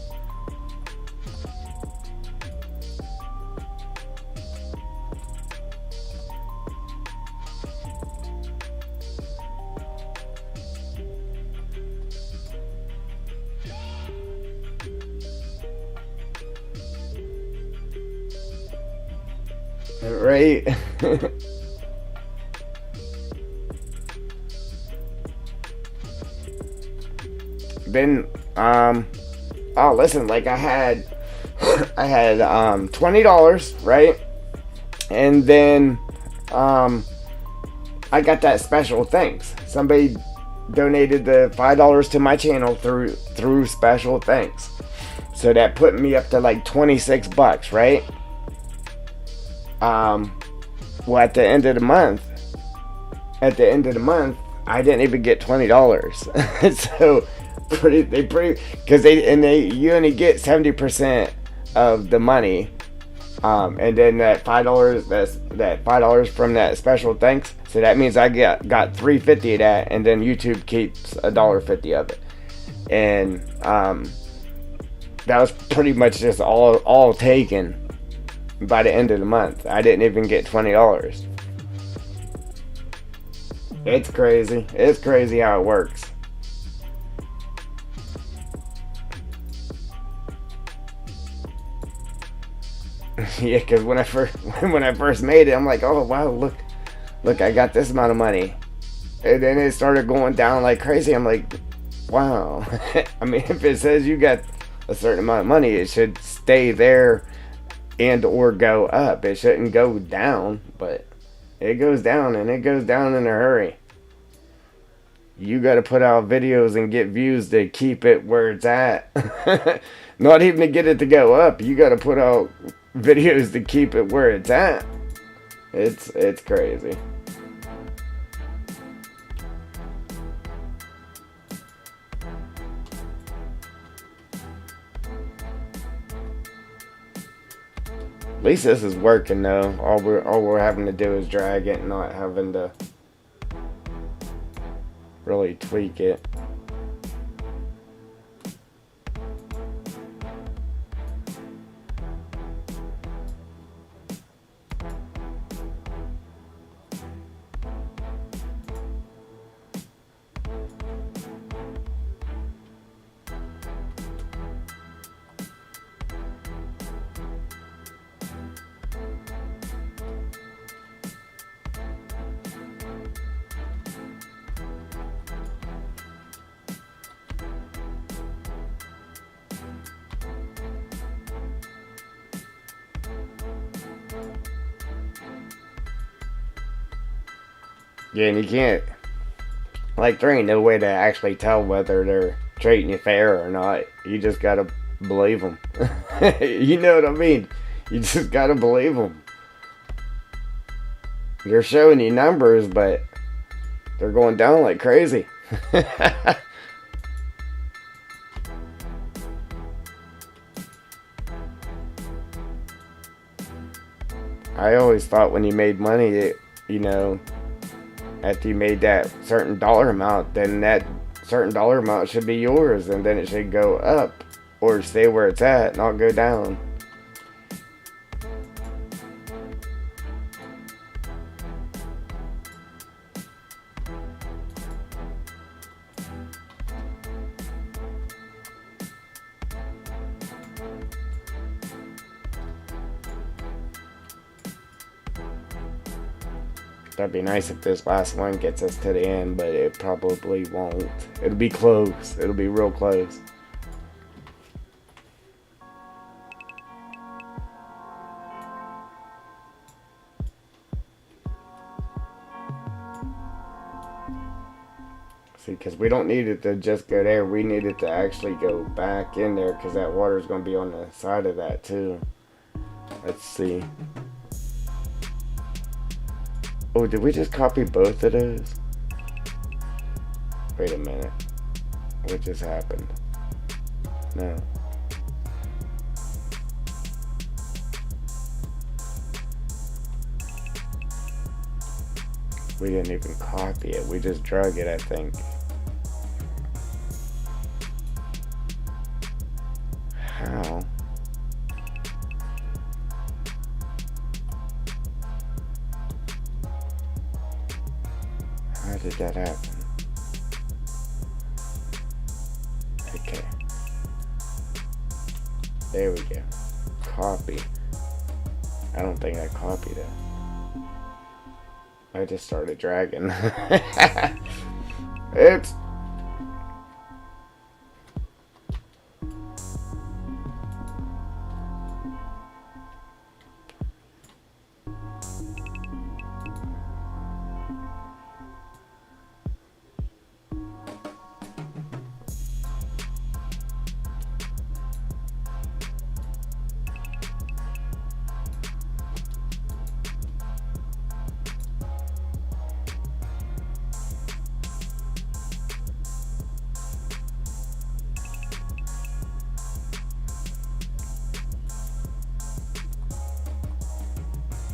Right? Then, oh, listen, like I had, I had, $20, right? And then, I got that special thanks. Somebody donated the $5 to my channel through special thanks. So that put me up to like $26, right? Well, at the end of the month, I didn't even get $20. So you only get 70% of the money. And then that $5, that $5 from that special thanks. So that means I got $3.50 of that, and then YouTube keeps $1.50 of it. And that was pretty much just all taken by the end of the month. I didn't even get $20. It's crazy. It's crazy how it works. Yeah, because when I first made it, I'm like, oh wow, look, I got this amount of money, and then it started going down like crazy. I'm like, wow. I mean, if it says you got a certain amount of money, it should stay there and or go up. It shouldn't go down, but it goes down, and it goes down in a hurry. You got to put out videos and get views to keep it where it's at. Not even to get it to go up. You got to put out videos to keep it where it's at. It's crazy. At least this is working though. All we're having to do is drag it, and not having to really tweak it. Yeah, and you can't, like, there ain't no way to actually tell whether they're treating you fair or not. You just gotta believe them. You know what I mean? You just gotta believe them. They're showing you numbers, but they're going down like crazy. I always thought when you made money, after you made that certain dollar amount, then that certain dollar amount should be yours, and then it should go up or stay where it's at, not go down. That'd be nice if this last one gets us to the end, but it probably won't. It'll be close. It'll be real close. See, because we don't need it to just go there. We need it to actually go back in there, because that water is going to be on the side of that too. Let's see. Oh, did we just copy both of those? Wait a minute. What just happened? No. We didn't even copy it. We just drug it, I think. How? How did that happen? Okay. There we go. Copy. I don't think I copied it. I just started dragging. Oops.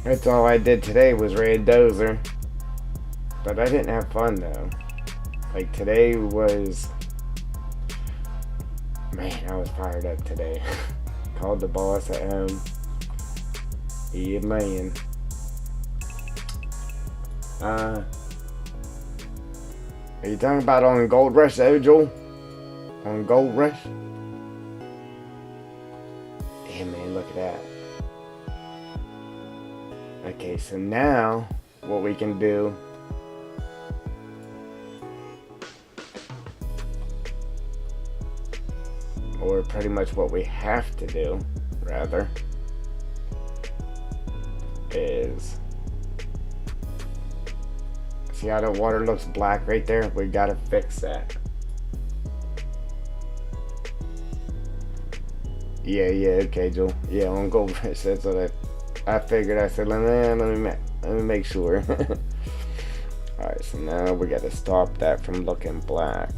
That's all I did today was raid Dozer. But I didn't have fun though. Like today was... Man, I was fired up today. Called the boss at home. Yeah, man. Are you talking about on Gold Rush though, Joel? On Gold Rush? Yeah, man, look at that. Okay, so now what we can do, or pretty much what we have to do, rather, is, see how the water looks black right there? We gotta fix that. Yeah, okay, Joel. Yeah, on Gold Rush, that's what I figured. I said, let me make sure. Alright, so now we gotta stop that from looking black.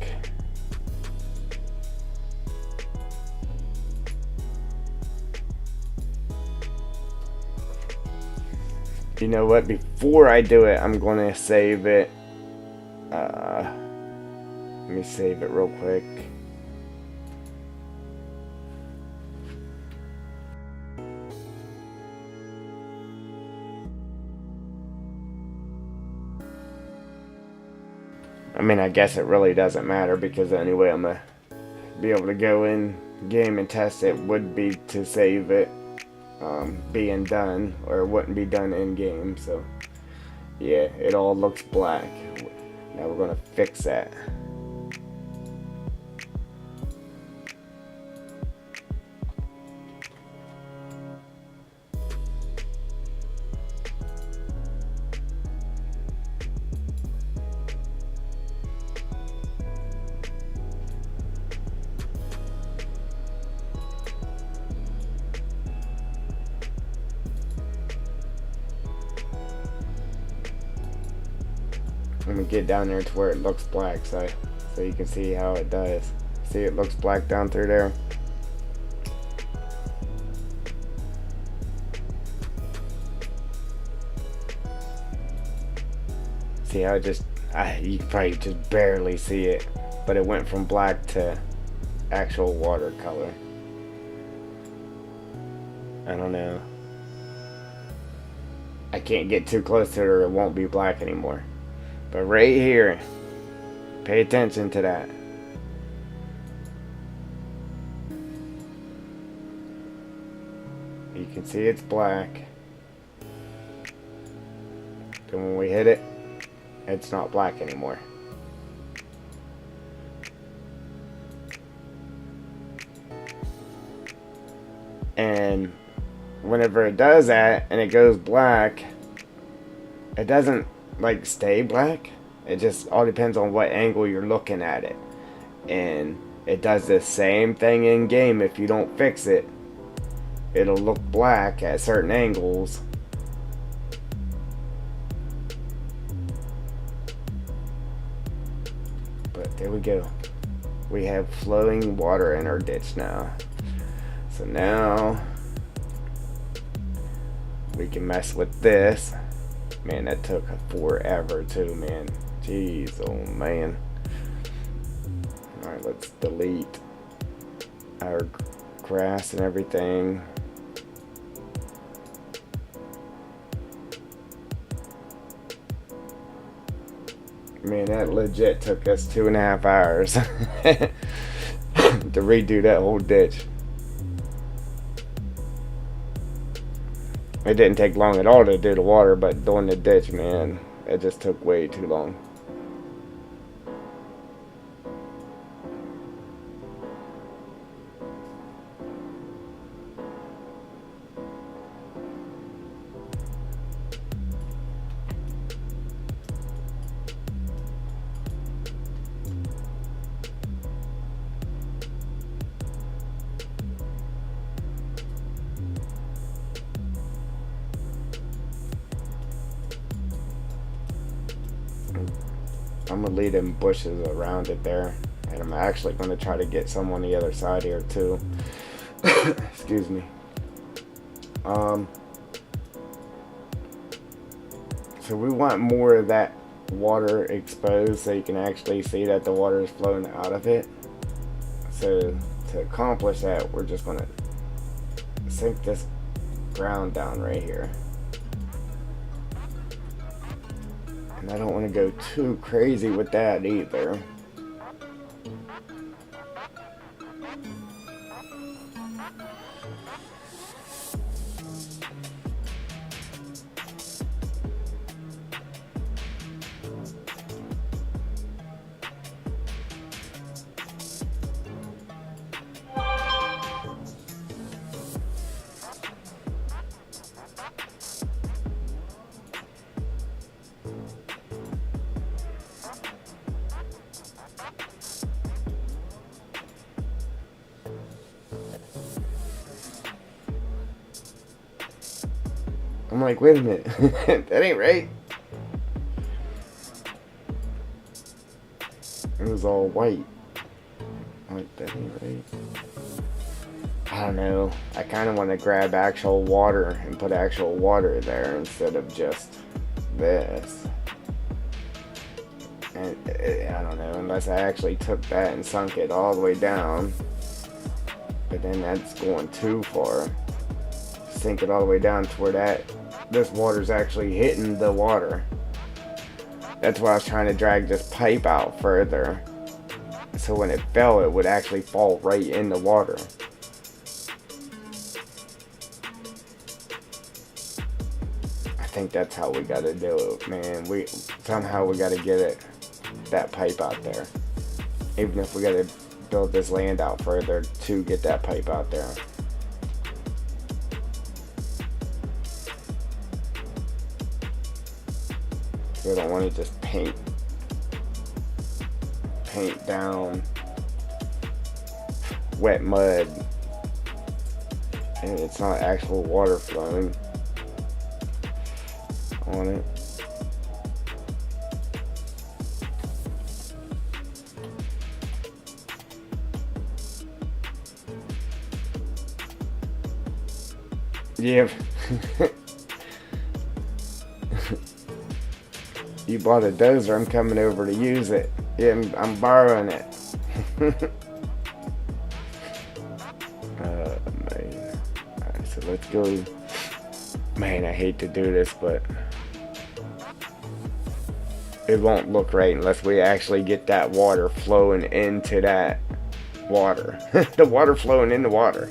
You know what? Before I do it, I'm gonna save it. Let me save it real quick. I mean, I guess it really doesn't matter because anyway, I'm gonna be able to go in game and test it. Would be to save it being done, or it wouldn't be done in game. So yeah, it all looks black. Now we're gonna fix that. Let me get down there to where it looks black, so you can see how it does. See, it looks black down through there. See how it just, you can probably just barely see it, but it went from black to actual watercolor. I don't know. I can't get too close to it or it won't be black anymore. But right here, pay attention to that. You can see it's black. Then when we hit it, it's not black anymore. And whenever it does that and it goes black, it doesn't like stay black. It just all depends on what angle you're looking at it, and it does the same thing in game. If you don't fix it, it'll look black at certain angles. But there we go, we have flowing water in our ditch now. So now we can mess with this. Man, that took forever too, man. Jeez, oh man. Alright, let's delete our grass and everything. Man, that legit took us 2.5 hours to redo that whole ditch. It didn't take long at all to do the water, but doing the ditch, man, it just took way too long. I'm gonna leave them bushes around it there, and I'm actually gonna try to get some on the other side here too. Excuse me. So we want more of that water exposed so you can actually see that the water is flowing out of it. So to accomplish that, we're just gonna sink this ground down right here. And I don't want to go too crazy with that either. I'm like, wait a minute, that ain't right. It was all white. I'm like, that ain't right. I don't know. I kind of want to grab actual water and put actual water there instead of just this. And I don't know, unless I actually took that and sunk it all the way down. But then that's going too far. Sink it all the way down to where this water's actually hitting the water. That's why I was trying to drag this pipe out further, so when it fell, it would actually fall right in the water. I think that's how we gotta do it, man. Somehow we gotta get that pipe out there, even if we gotta build this land out further to get that pipe out there. I don't want to just paint down wet mud and it's not actual water flowing on it. Yeah. You bought a dozer, I'm coming over to use it. Yeah, I'm borrowing it. Man. Alright, so let's go. Man, I hate to do this, but it won't look right unless we actually get that water flowing into that water. The water flowing in the water.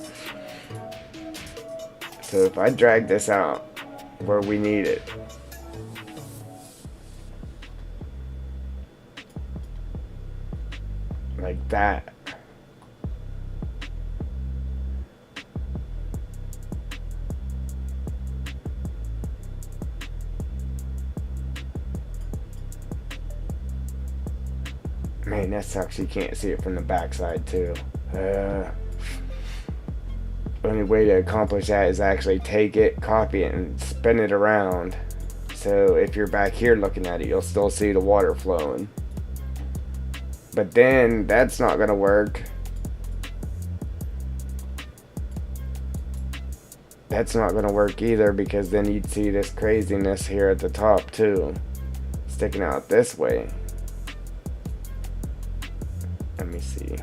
So if I drag this out where we need it, like that, man, that sucks. You can't see it from the backside too. Only way to accomplish that is actually take it, copy it, and spin it around. So if you're back here looking at it, you'll still see the water flowing. But then that's not gonna work. That's not gonna work either, because then you'd see this craziness here at the top too, sticking out this way. Let me see.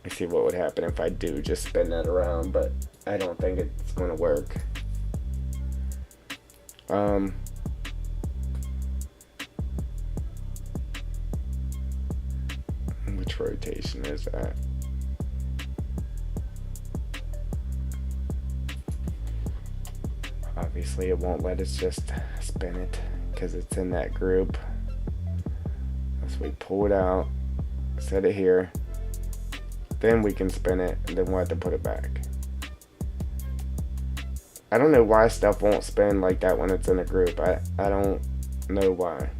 Let's see what would happen if I do just spin that around, but I don't think it's gonna work. Which rotation is that? Obviously it won't let us just spin it because it's in that group. So we pull it out, set it here, then we can spin it, and then we'll have to put it back. I don't know why stuff won't spin like that when it's in a group. I don't know why.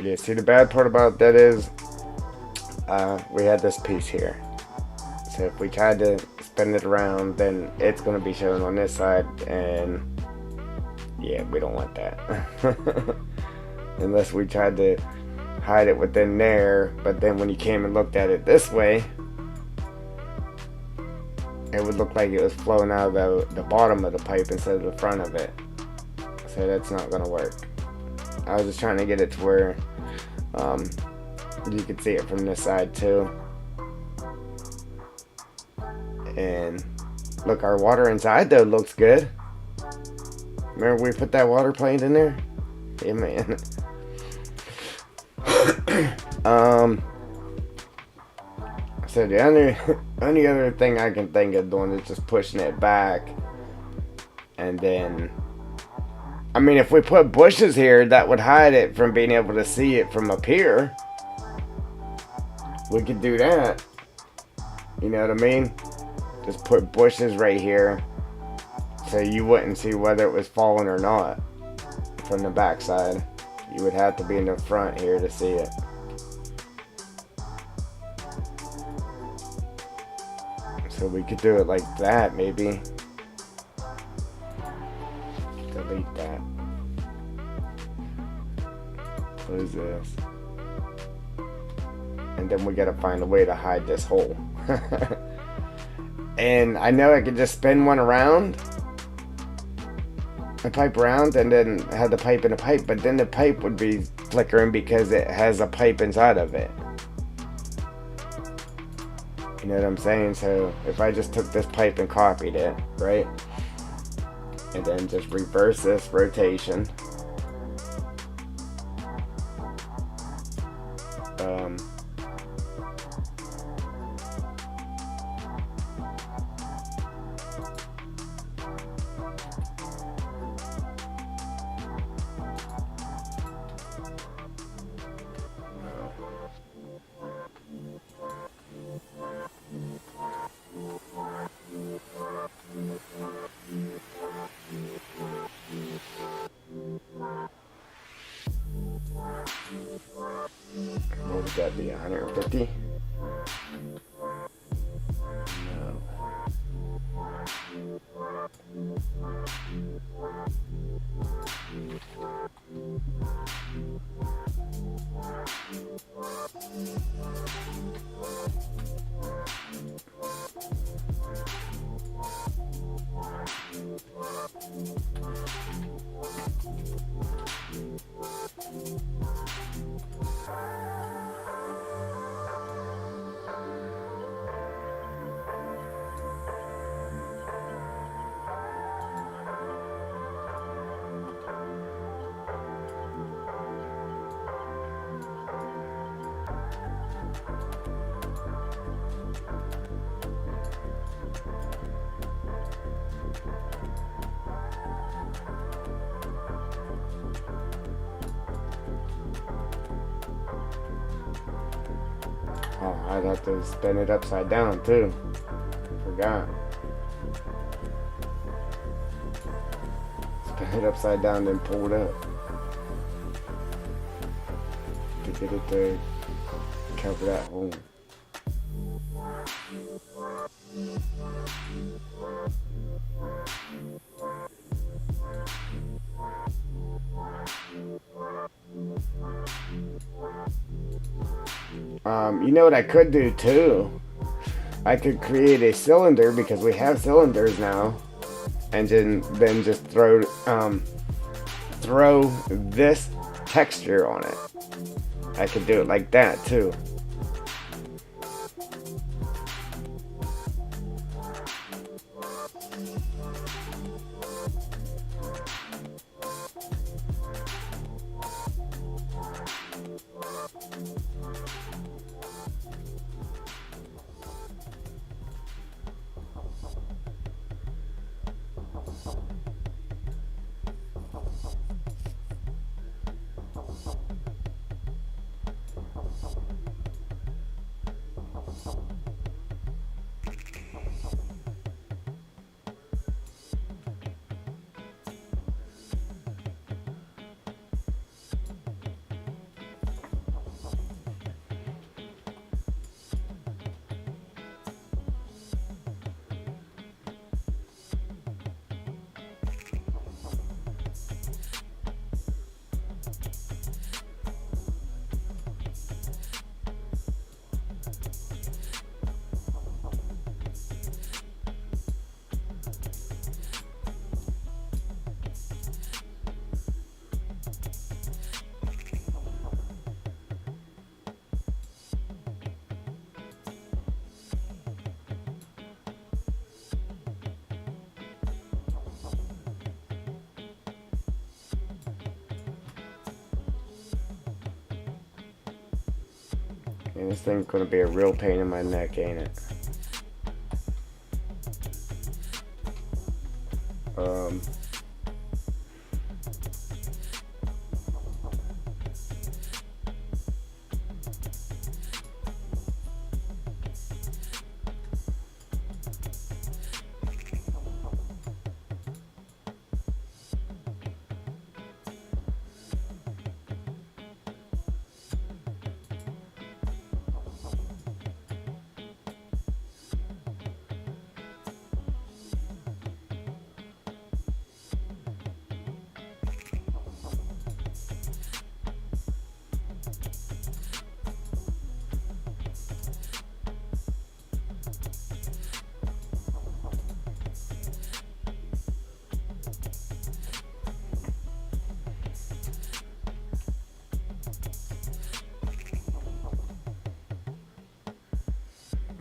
Yeah, see, the bad part about that is we had this piece here. So if we tried to spin it around, then it's going to be shown on this side, and yeah, we don't want that. Unless we tried to hide it within there, but then when you came and looked at it this way, it would look like it was flowing out of the bottom of the pipe instead of the front of it. So that's not going to work. I was just trying to get it to where you could see it from this side too. And look, our water inside though looks good. Remember we put that water plate in there? Yeah, man. So the only other thing I can think of doing is just pushing it back, and then, I mean, if we put bushes here, that would hide it from being able to see it from up here. We could do that. You know what I mean? Just put bushes right here so you wouldn't see whether it was falling or not from the backside. You would have to be in the front here to see it. So we could do it like that, maybe. Delete that. Close this. And then we gotta find a way to hide this hole. And I know I could just spin one around, a pipe around, and then have the pipe in a pipe, but then the pipe would be flickering because it has a pipe inside of it. You know what I'm saying? So if I just took this pipe and copied it, right? And then just reverse this rotation. What would that be, 150? No. I'd have to spin it upside down too. Forgot. Spin it upside down, then pull it up to get it to cover that hole. You know what I could do too? I could create a cylinder, because we have cylinders now, and then just throw this texture on it. I could do it like that too. And this thing's gonna be a real pain in my neck, ain't it?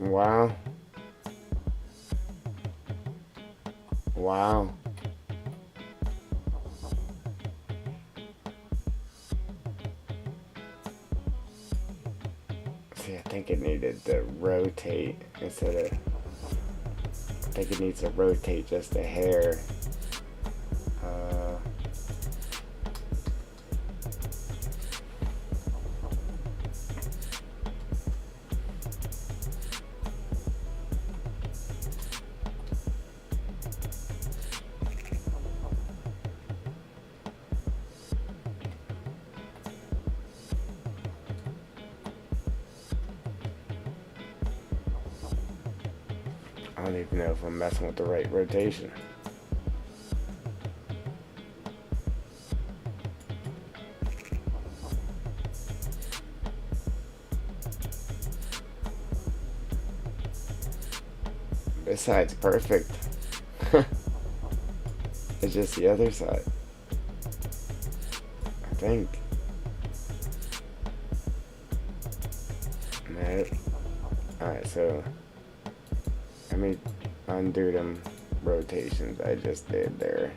Wow. Wow. See, I think it needed to rotate instead of... I think it needs to rotate just a hair. I don't even know if I'm messing with the right rotation. This side's perfect. It's just the other side, I think. No. Alright, so let me undo them rotations I just did there.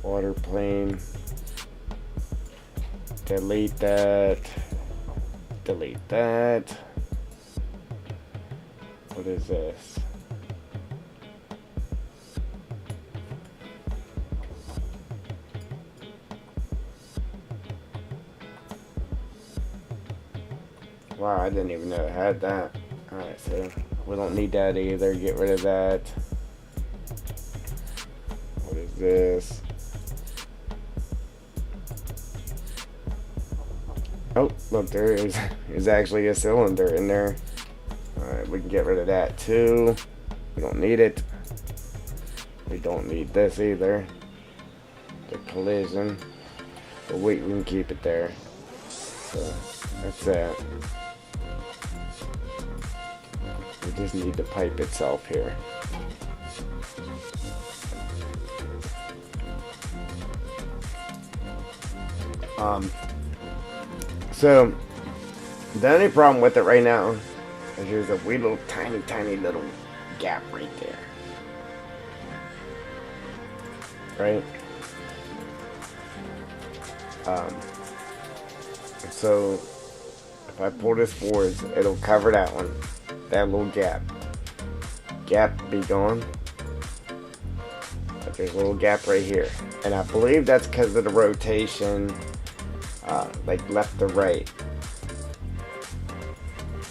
Water plane. Delete that. Delete that. What is this? Wow, I didn't even know it had that. Alright, so we don't need that either. Get rid of that. What is this? Oh, look, there is actually a cylinder in there. Alright, we can get rid of that too. We don't need it. We don't need this either. The collision. But we can keep it there. So, that's it. We just need the pipe itself here. So the only problem with it right now is there's a wee little tiny little gap right there. Right? So if I pull this forward, it'll cover that one. That little gap. Gap be gone. But there's a little gap right here. And I believe that's because of the rotation, like left to right.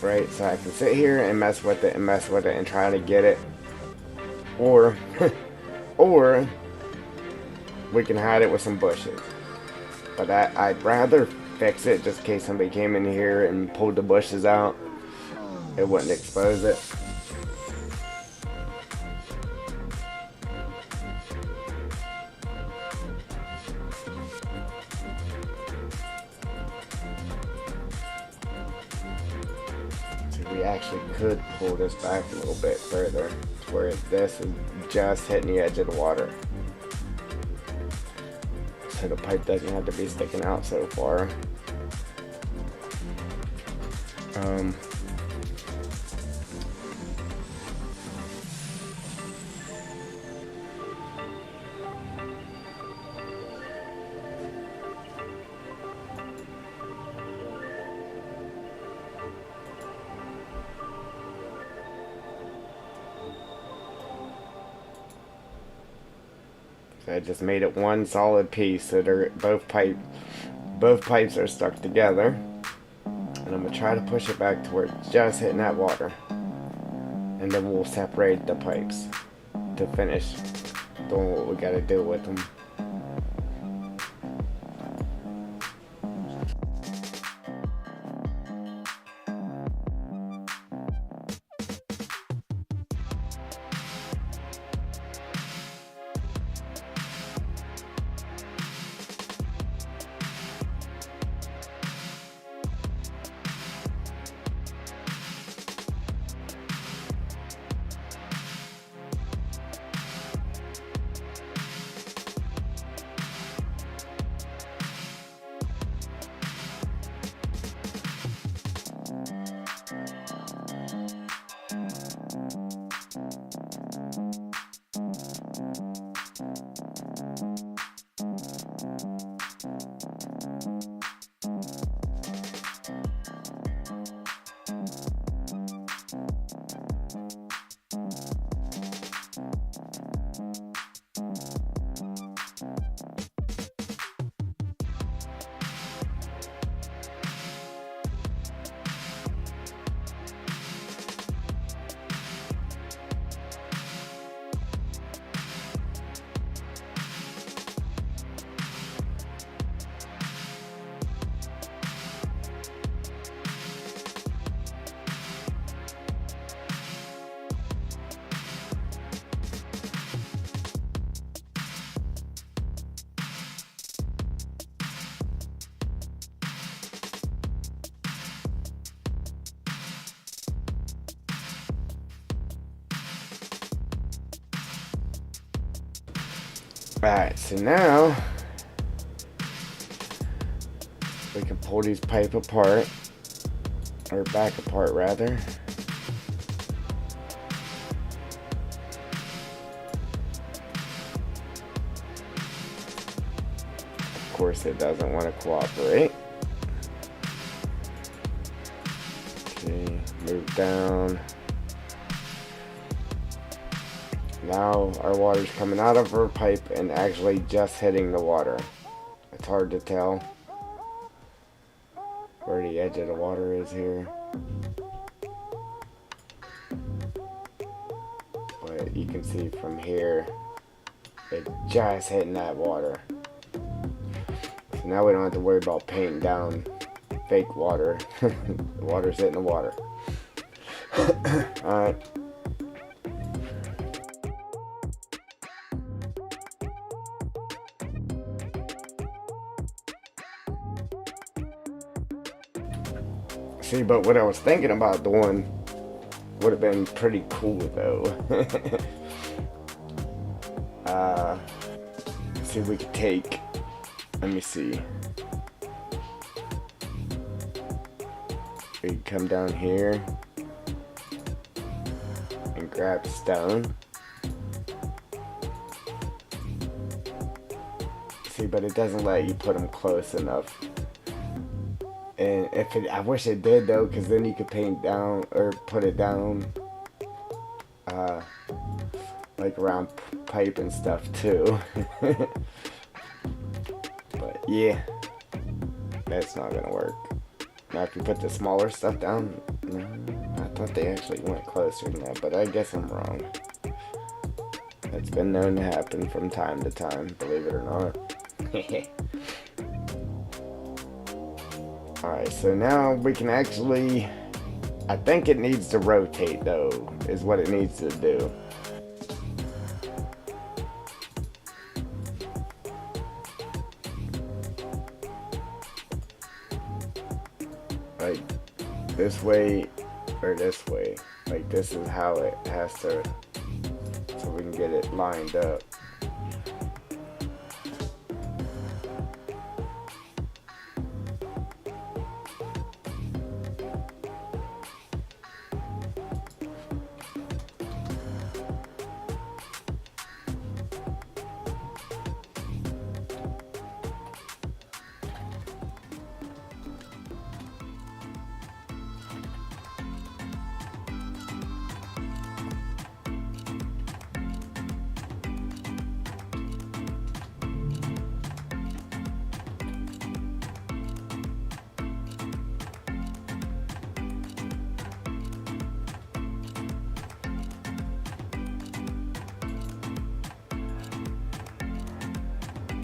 Right? So I can sit here and mess with it and try to get it. Or, or we can hide it with some bushes. But I'd rather fix it just in case somebody came in here and pulled the bushes out. It wouldn't expose it. So we actually could pull this back a little bit further to where this is just hitting the edge of the water. So the pipe doesn't have to be sticking out so far. So I just made it one solid piece, so they're both pipes are stuck together. And I'm gonna try to push it back to where it's just hitting that water. And then we'll separate the pipes to finish doing what we gotta do with them. Alright, so now we can pull these pipe apart, or back apart rather. course it doesn't want to cooperate. Okay, move down. Now our water's coming out of our pipe and actually just hitting the water. It's hard to tell where the edge of the water is here. But you can see from here, it's just hitting that water. So now we don't have to worry about painting down fake water. The water's hitting the water. Alright. See, but what I was thinking about doing would have been pretty cool though. See if we could take, let me see. We could come down here and grab stone. See, but it doesn't let you put them close enough. And if it, I wish it did though, because then you could paint down or put it down, like around pipe and stuff too. But yeah, that's not gonna work. Now if you put the smaller stuff down, I thought they actually went closer than that, but I guess I'm wrong. It's been known to happen from time to time, believe it or not. Alright, so now we can actually, I think it needs to rotate though, is what it needs to do. Like this way or this way. Like this is how it has to, so we can get it lined up.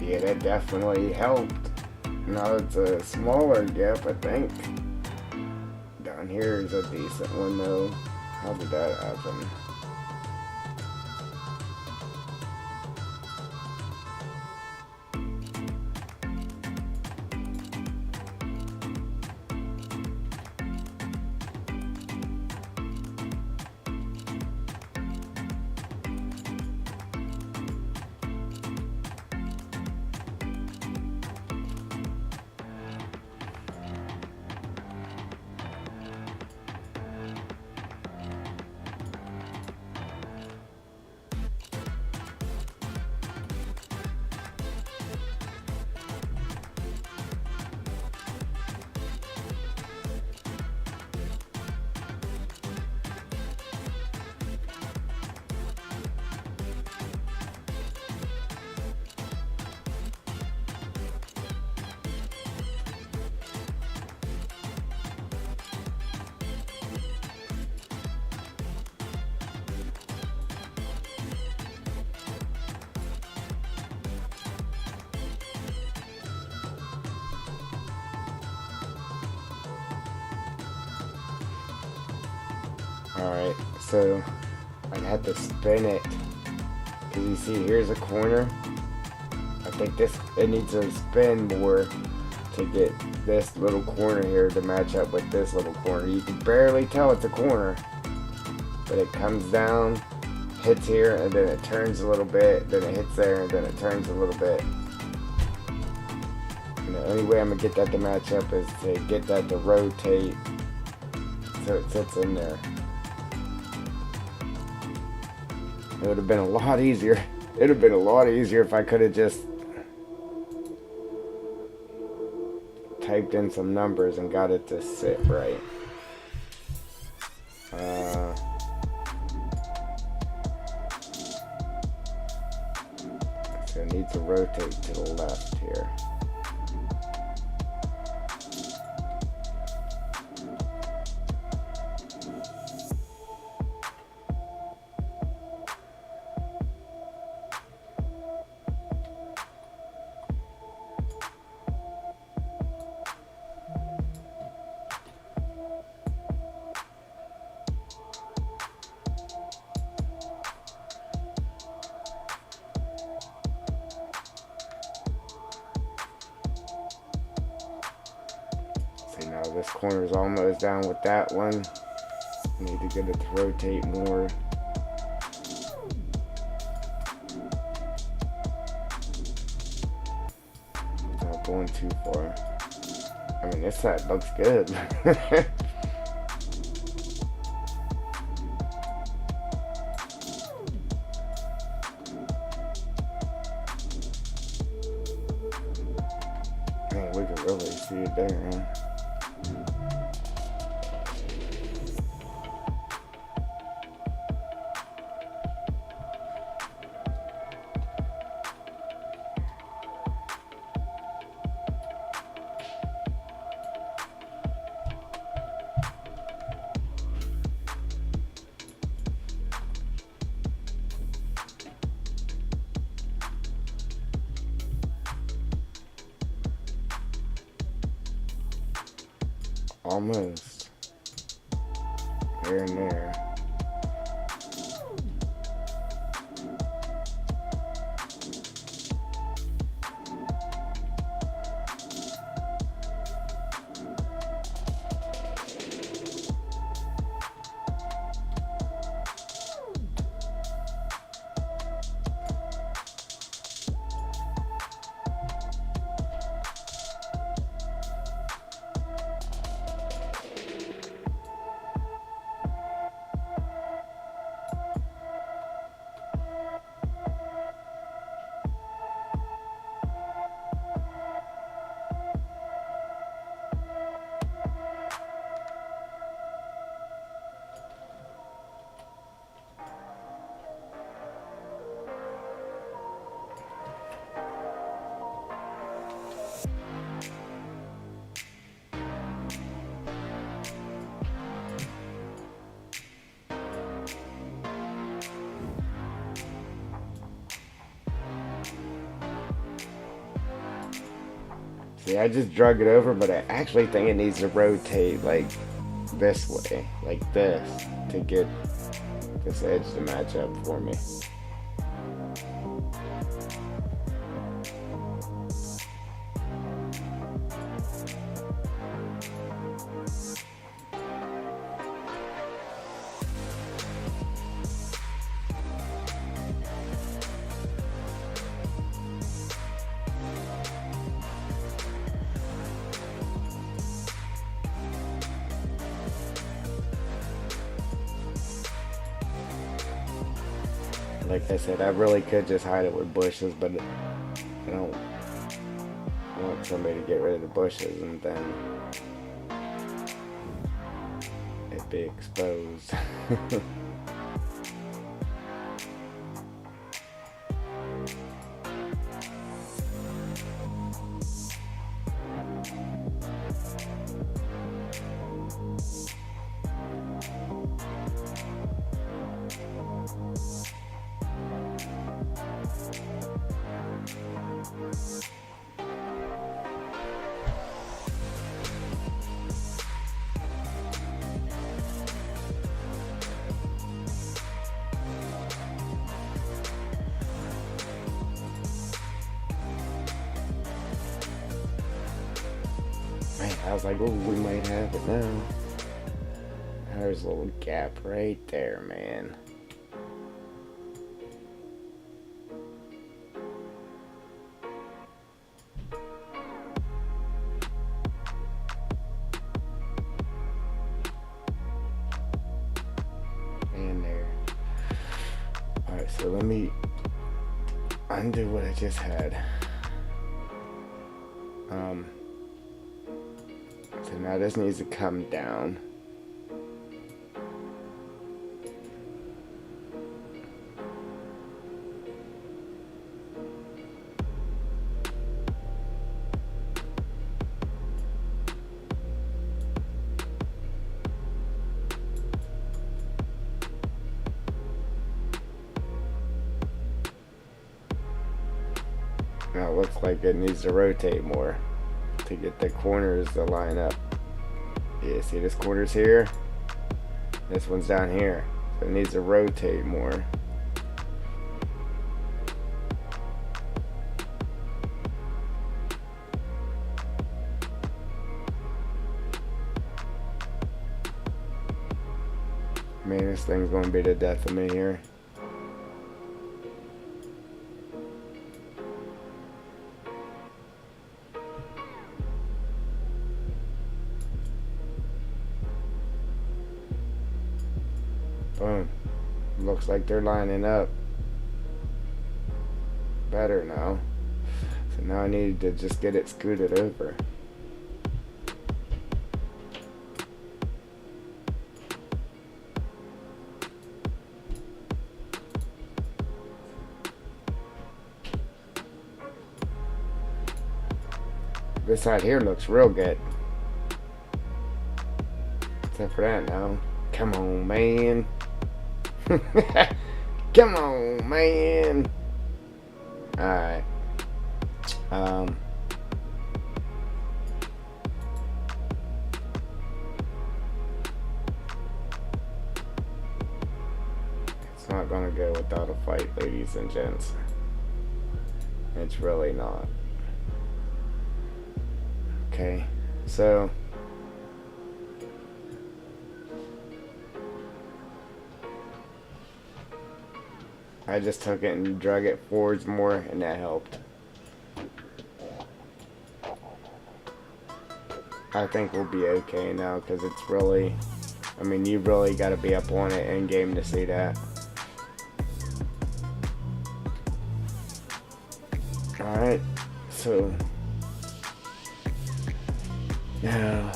Yeah, that definitely helped. Now it's a smaller gap, I think. Down here is a decent one though. How did that happen? Alright, so I'd have to spin it. Cause you see here's a corner. I think it needs to spin more to get this little corner here to match up with this little corner. You can barely tell it's a corner. But it comes down, hits here, and then it turns a little bit, then it hits there, and then it turns a little bit. And the only way I'm gonna get that to match up is to get that to rotate so it sits in there. It would have been a lot easier. It would have been a lot easier if I could have just typed in some numbers and got it to sit right. So it needs to rotate to the left here. Now this corner is almost down with that one. Need to get it to rotate more. Not going too far. I mean, this side looks good. Man, we can really see it there, huh? Almost. There and there. See, I just drug it over, but I actually think it needs to rotate like this way, like this, to get this edge to match up for me. Like I said, I really could just hide it with bushes, but I don't want somebody to get rid of the bushes and then it be exposed. Man, I was like, oh, we might have it now. There's a little gap right there, man. And there. Alright, so let me undo what I just had. So now this needs to come down. Now it looks like it needs to rotate more to get the corners to line up. Yeah, see this corner's here? This one's down here. So it needs to rotate more. Man, this thing's gonna be the death of me here. Boom. Looks like they're lining up better now. So now I need to just get it scooted over. This side here looks real good. Except for that now. Come on, man. Come on, man. Alright. It's not gonna go without a fight, ladies and gents. It's really not. Okay, so I just took it and drug it forwards more, and that helped. I think we'll be okay now, because it's really, I mean, you really got to be up on it in game to see that. Alright, so now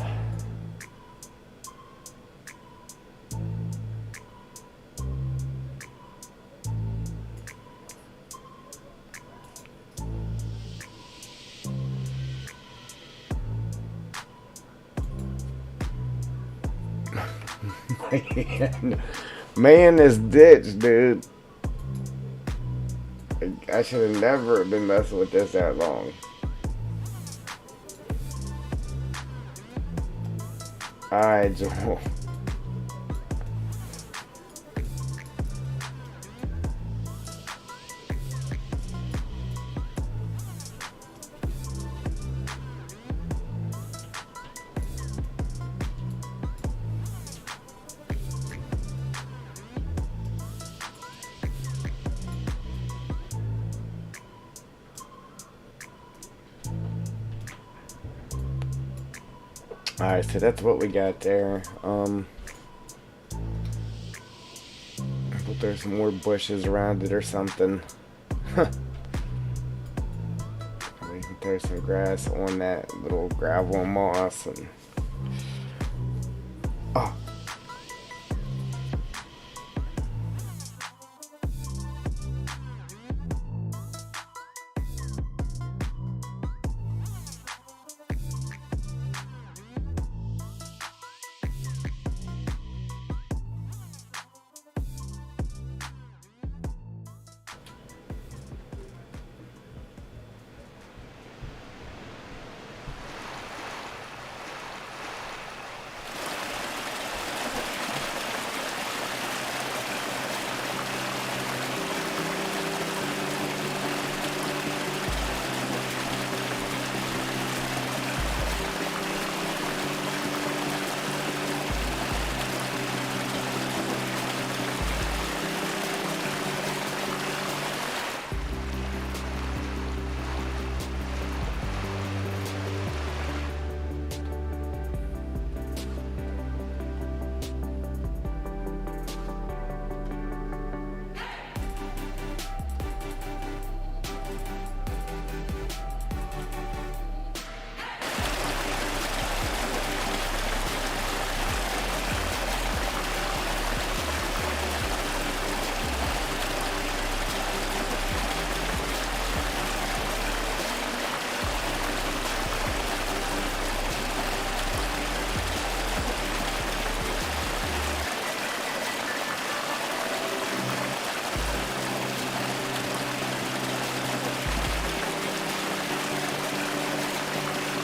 man, this ditch, dude. I should have never been messing with this that long. Alright, Joel. Alright, so that's what we got there. But there's some more bushes around it or something. We can throw some grass on that little gravel moss and oh.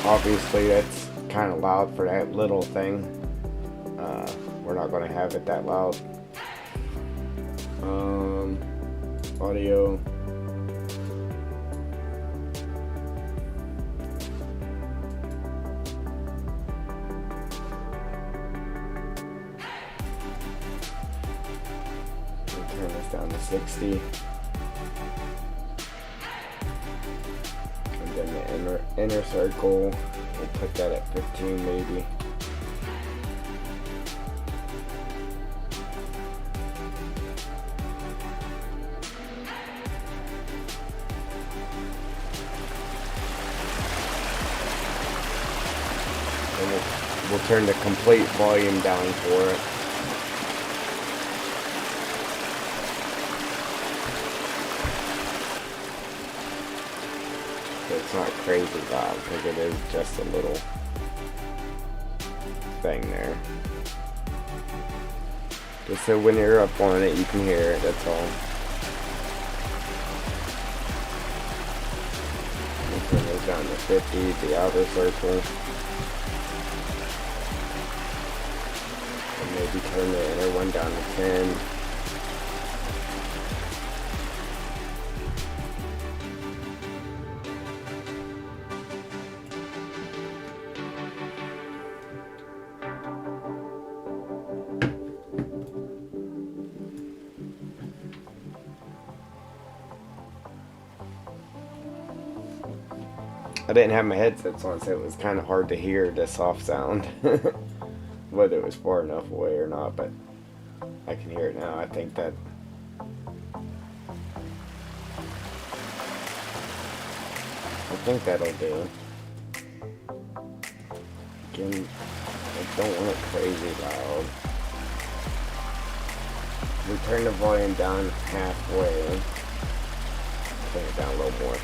Obviously, that's kind of loud for that little thing. We're not going to have it that loud. Audio. Turn this down to 60. And then the inner circle, we'll put that at 15 maybe. And we'll turn the complete volume down for it. It's not crazy loud because it is just a little thing there. Just so when you're up on it, you can hear it, that's all. We'll turn those down to 50, the outer circle. And maybe turn the inner one down to 10. I didn't have my headsets on, so it was kind of hard to hear the soft sound. Whether it was far enough away or not, but I can hear it now. I think that'll do. Again, I don't want it crazy loud. We turn the volume down halfway. Turn it down a little more.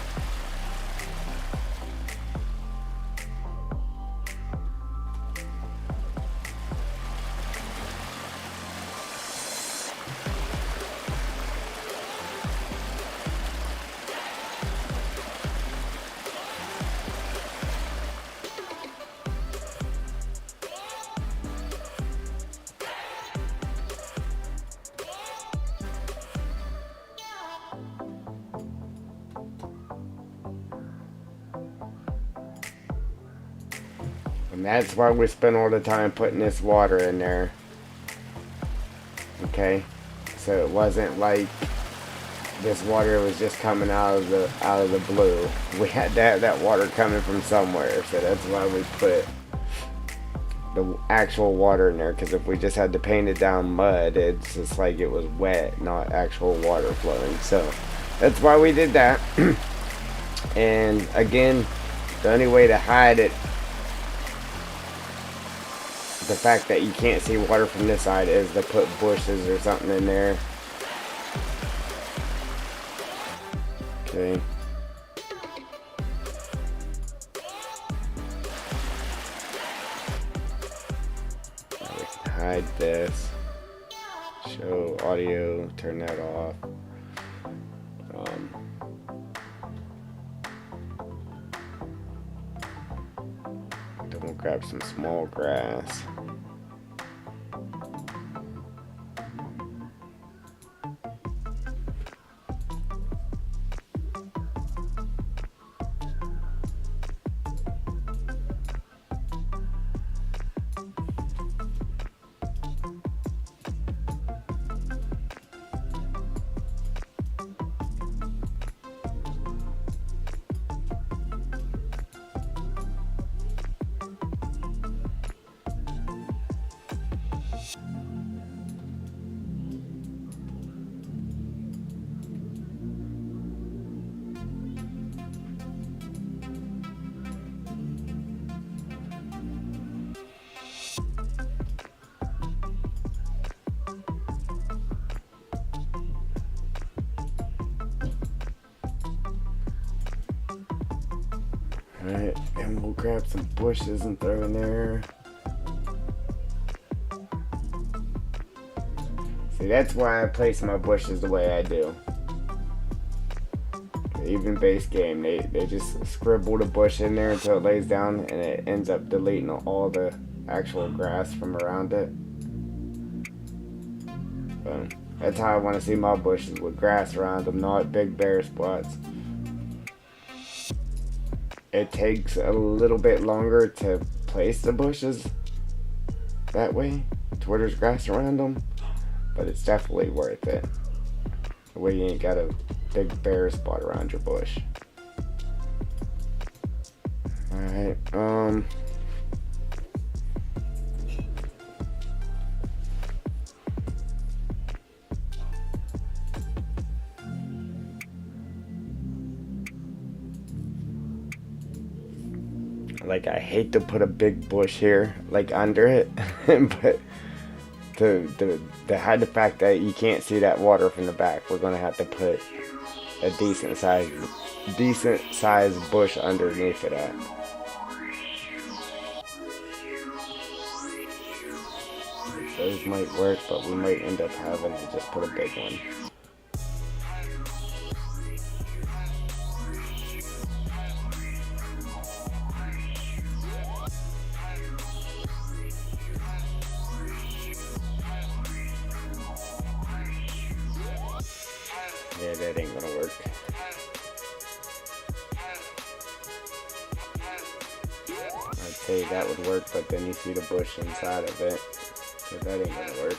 And that's why we spend all the time putting this water in there. Okay? So it wasn't like this water was just coming out of the blue. We had to have that water coming from somewhere. So that's why we put the actual water in there. Because if we just had to paint it down mud, it's just like it was wet, not actual water flowing. So that's why we did that. And again, the only way to hide it, the fact that you can't see water from this side, is to put bushes or something in there. Okay. Now we can hide this. Show audio, turn that off. Then we'll grab some small grass. Alright, and we'll grab some bushes and throw in there. See, that's why I place my bushes the way I do. Okay, even base game. They just scribbled a bush in there until it lays down, and it ends up deleting all the actual grass from around it. But that's how I want to see my bushes, with grass around them, not big bare spots. It takes a little bit longer to place the bushes that way, to where there's grass around them, but it's definitely worth it. The way you ain't got a big bare spot around your bush. Alright, like, I hate to put a big bush here, like, under it, but to hide the fact that you can't see that water from the back, we're gonna have to put a decent sized bush underneath of that. Those might work, but we might end up having to just put a big one. Yeah, that ain't gonna work. I'd say that would work, but then you see the bush inside of it. So that ain't gonna work.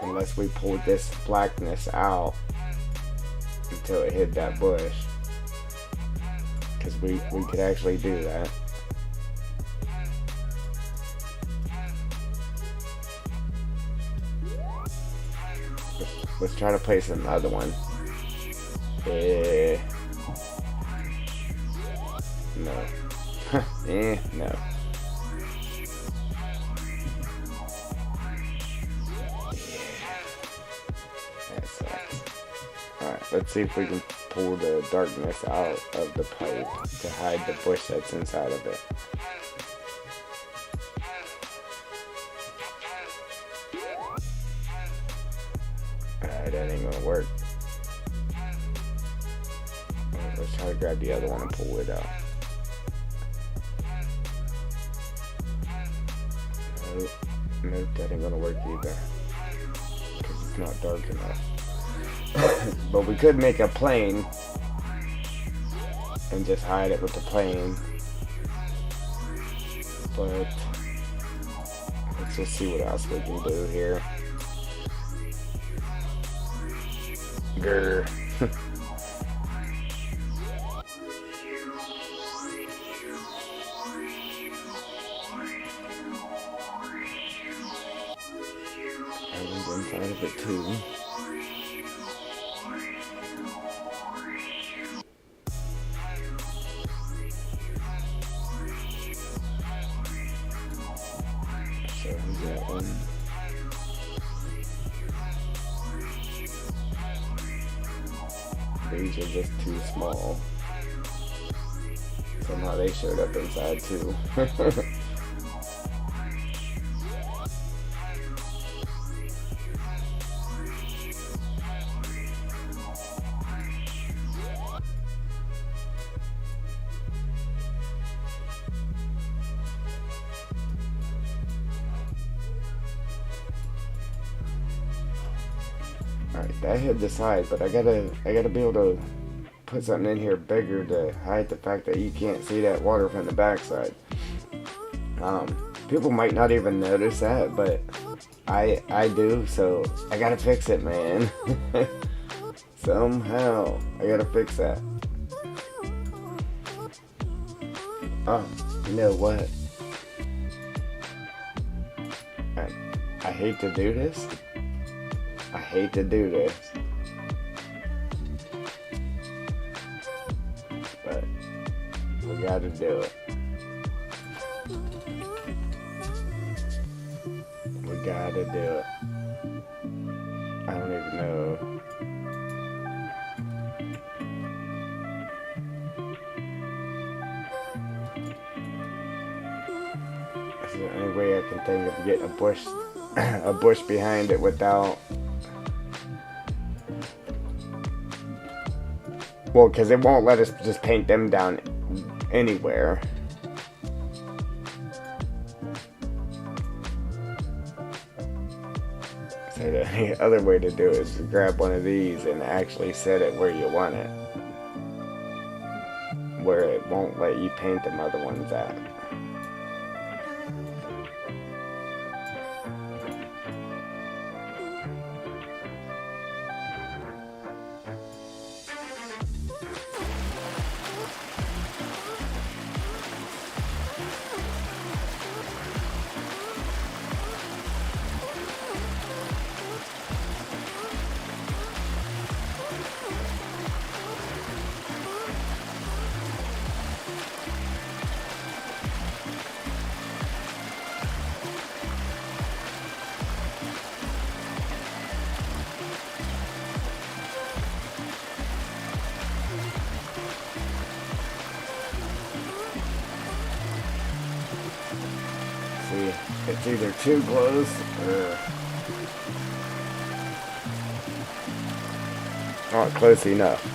Unless we pulled this blackness out until it hit that bush. Because we could actually do that. Let's try to place another one. No. No. That sucks. Alright, let's see if we can pull the darkness out of the pipe to hide the bush that's inside of it. That ain't gonna work. Right, let's try to grab the other one and pull it out. Nope, that ain't gonna work either. Because it's not dark enough. But we could make a plane and just hide it with the plane. But let's just see what else we can do here. Grr. Everyone's inside of it too. So who's that one? These are just too small. Somehow they showed up inside too. Alright, that hid the side, but I gotta be able to put something in here bigger to hide the fact that you can't see that water from the backside. People might not even notice that, but I do, so I gotta fix it, man. Somehow I gotta fix that. Oh, you know what? I hate to do this. I hate to do this. But we gotta do it. We gotta do it. I don't even know. This is the only way I can think of getting a bush behind it without Well, because it won't let us just paint them down anywhere. So the other way to do it is to grab one of these and actually set it where you want it, where it won't let you paint them other ones at. See, it's either too close or not close enough.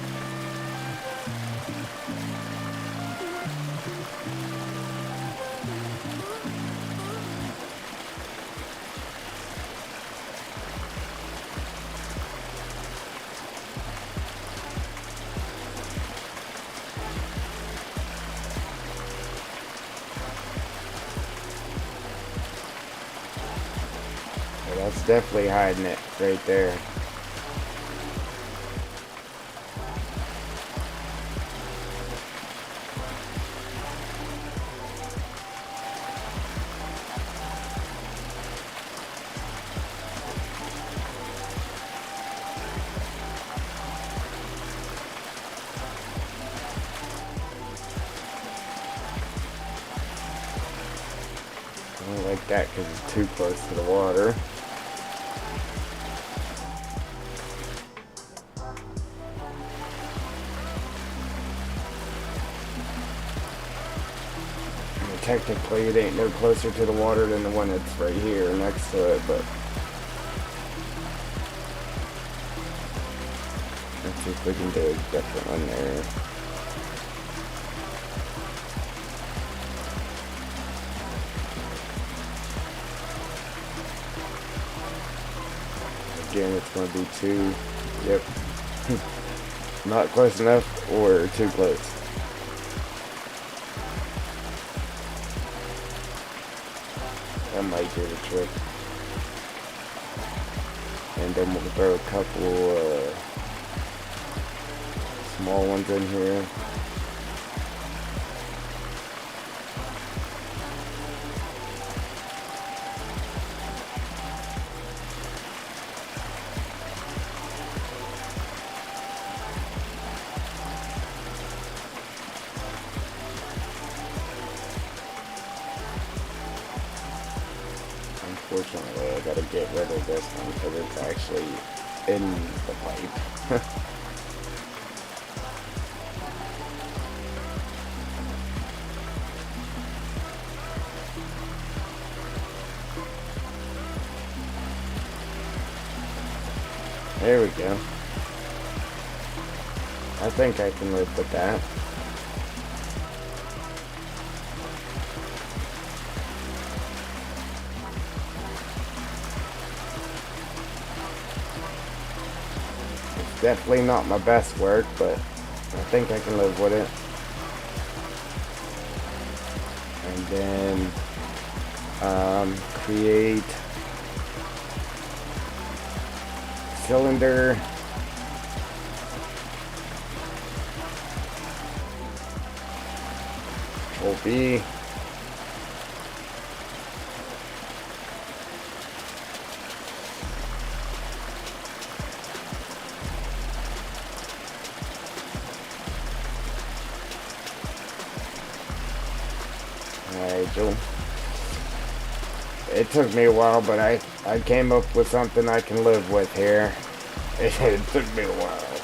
Well, that's definitely hiding it right there. I don't like that because it's too close to the water. Technically, it ain't no closer to the water than the one that's right here next to it, but let's see if we can do a different one there. Again, it's going to be too, yep, not close enough or too close. That might do the trick. And then we'll throw a couple small ones in here. Unfortunately, I gotta get rid of this one because it's actually in the pipe. There we go. I think I can live with that. Definitely not my best work, but I think I can live with it. And then create cylinder. Control B. Alright, Joe. It took me a while, but I came up with something I can live with here. It took me a while.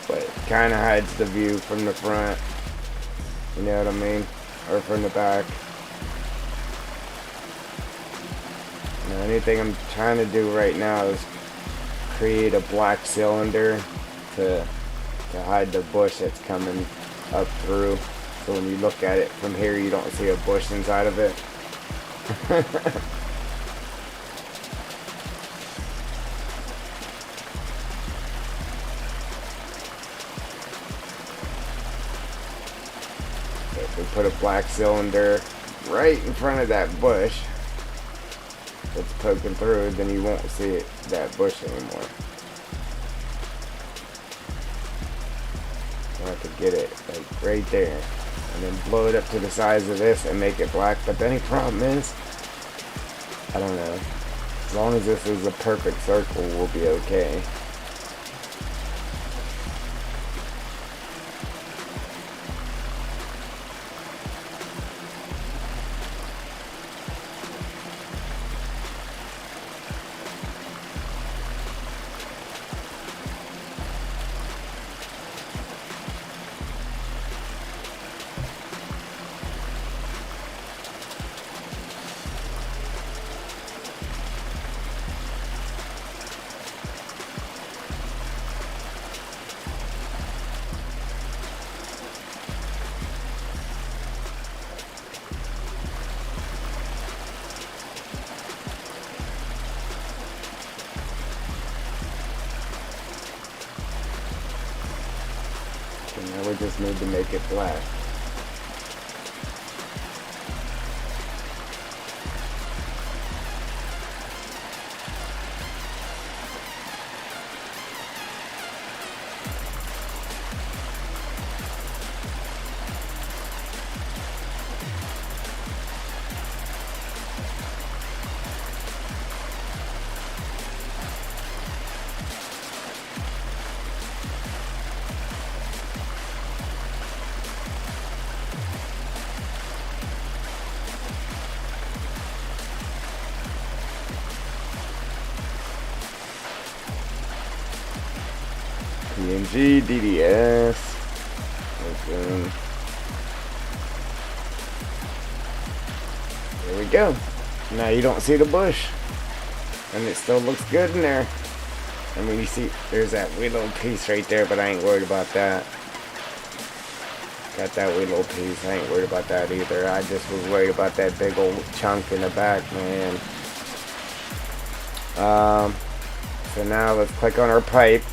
But it kind of hides the view from the front. You know what I mean? Or from the back. The only thing I'm trying to do right now is create a black cylinder to to hide the bush that's coming up through. So when you look at it from here, you don't see a bush inside of it. If we put a black cylinder right in front of that bush that's poking through, then you won't see it, that bush anymore. I'll have to get it like right there and then blow it up to the size of this and make it black. But the only problem is, I don't know, as long as this is a perfect circle, we'll be okay. Now we just need to make it black. PNG, DDS, open. There we go. Now you don't see the bush, and it still looks good in there. And when you see, there's that wee little piece right there, but I ain't worried about that. Got that wee little piece, I ain't worried about that either. I just was worried about that big old chunk in the back, man. So now let's click on our pipe.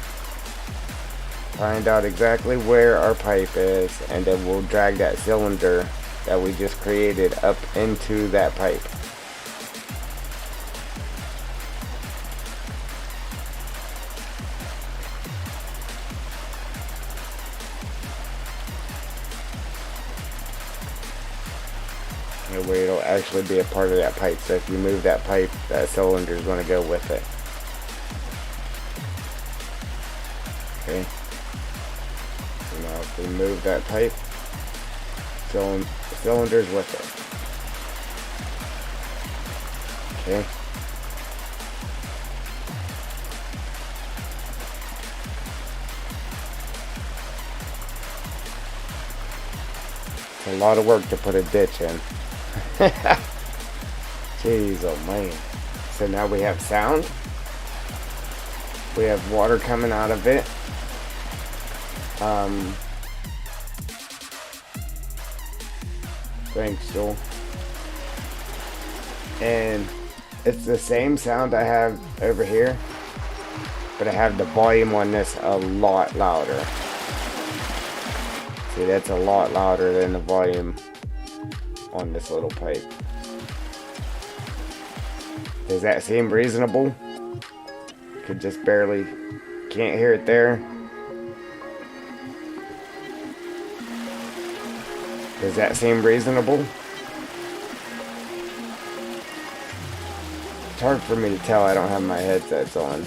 Find out exactly where our pipe is, and then we'll drag that cylinder that we just created up into that pipe. That way it'll actually be a part of that pipe, so if you move that pipe, that cylinder is going to go with it. Okay. Now if we move that pipe, cylinder's with it. Okay. It's a lot of work to put a ditch in. Jeez, oh man. So now we have sound. We have water coming out of it. Thanks, Joel. And it's the same sound I have over here, but I have the volume on this a lot louder. See, that's a lot louder than the volume on this little pipe. Does that seem reasonable? Could just barely, can't hear it there. Does that seem reasonable? It's hard for me to tell, I don't have my headsets on.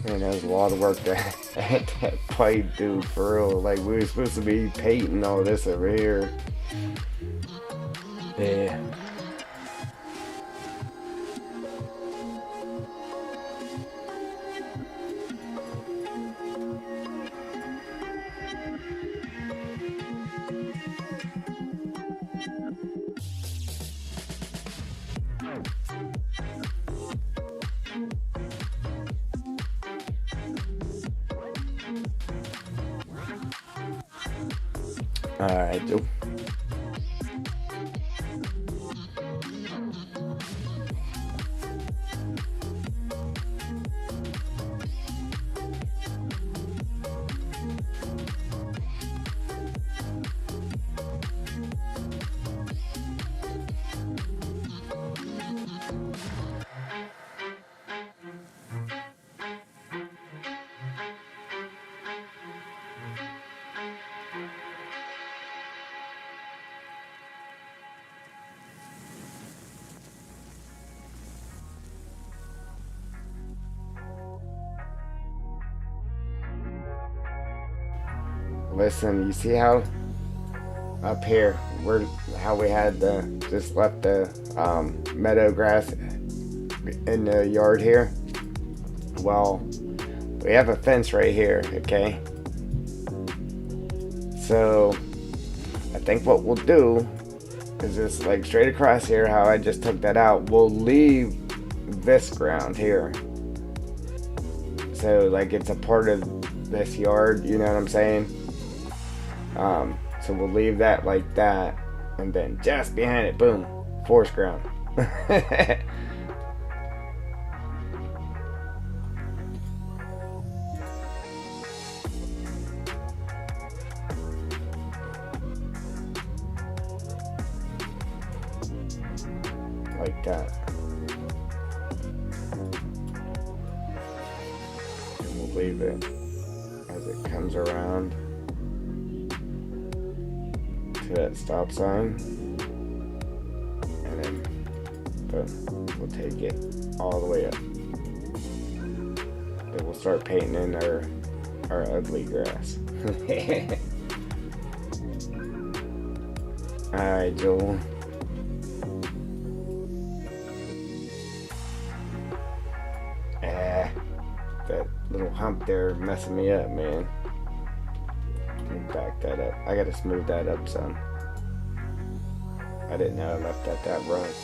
Man, that was a lot of work that pipe dude, for real. Like, we were supposed to be painting all this over here. Yeah. Alright, Joe. Listen, you see how up here how we had just left the meadow grass in the yard here? Well, we have a fence right here, okay? So I think what we'll do is just like straight across here, how I just took that out, we'll leave this ground here. So like it's a part of this yard, you know what I'm saying? So we'll leave that like that, and then just behind it, boom, forest ground. Like that. And we'll leave it as it comes around to that stop sign, and then boom, we'll take it all the way up. Then we'll start painting in our ugly grass. Alright, Joel. That little hump there messing me up, man. Let me back that up. I gotta smooth that up some. I didn't know I left that right.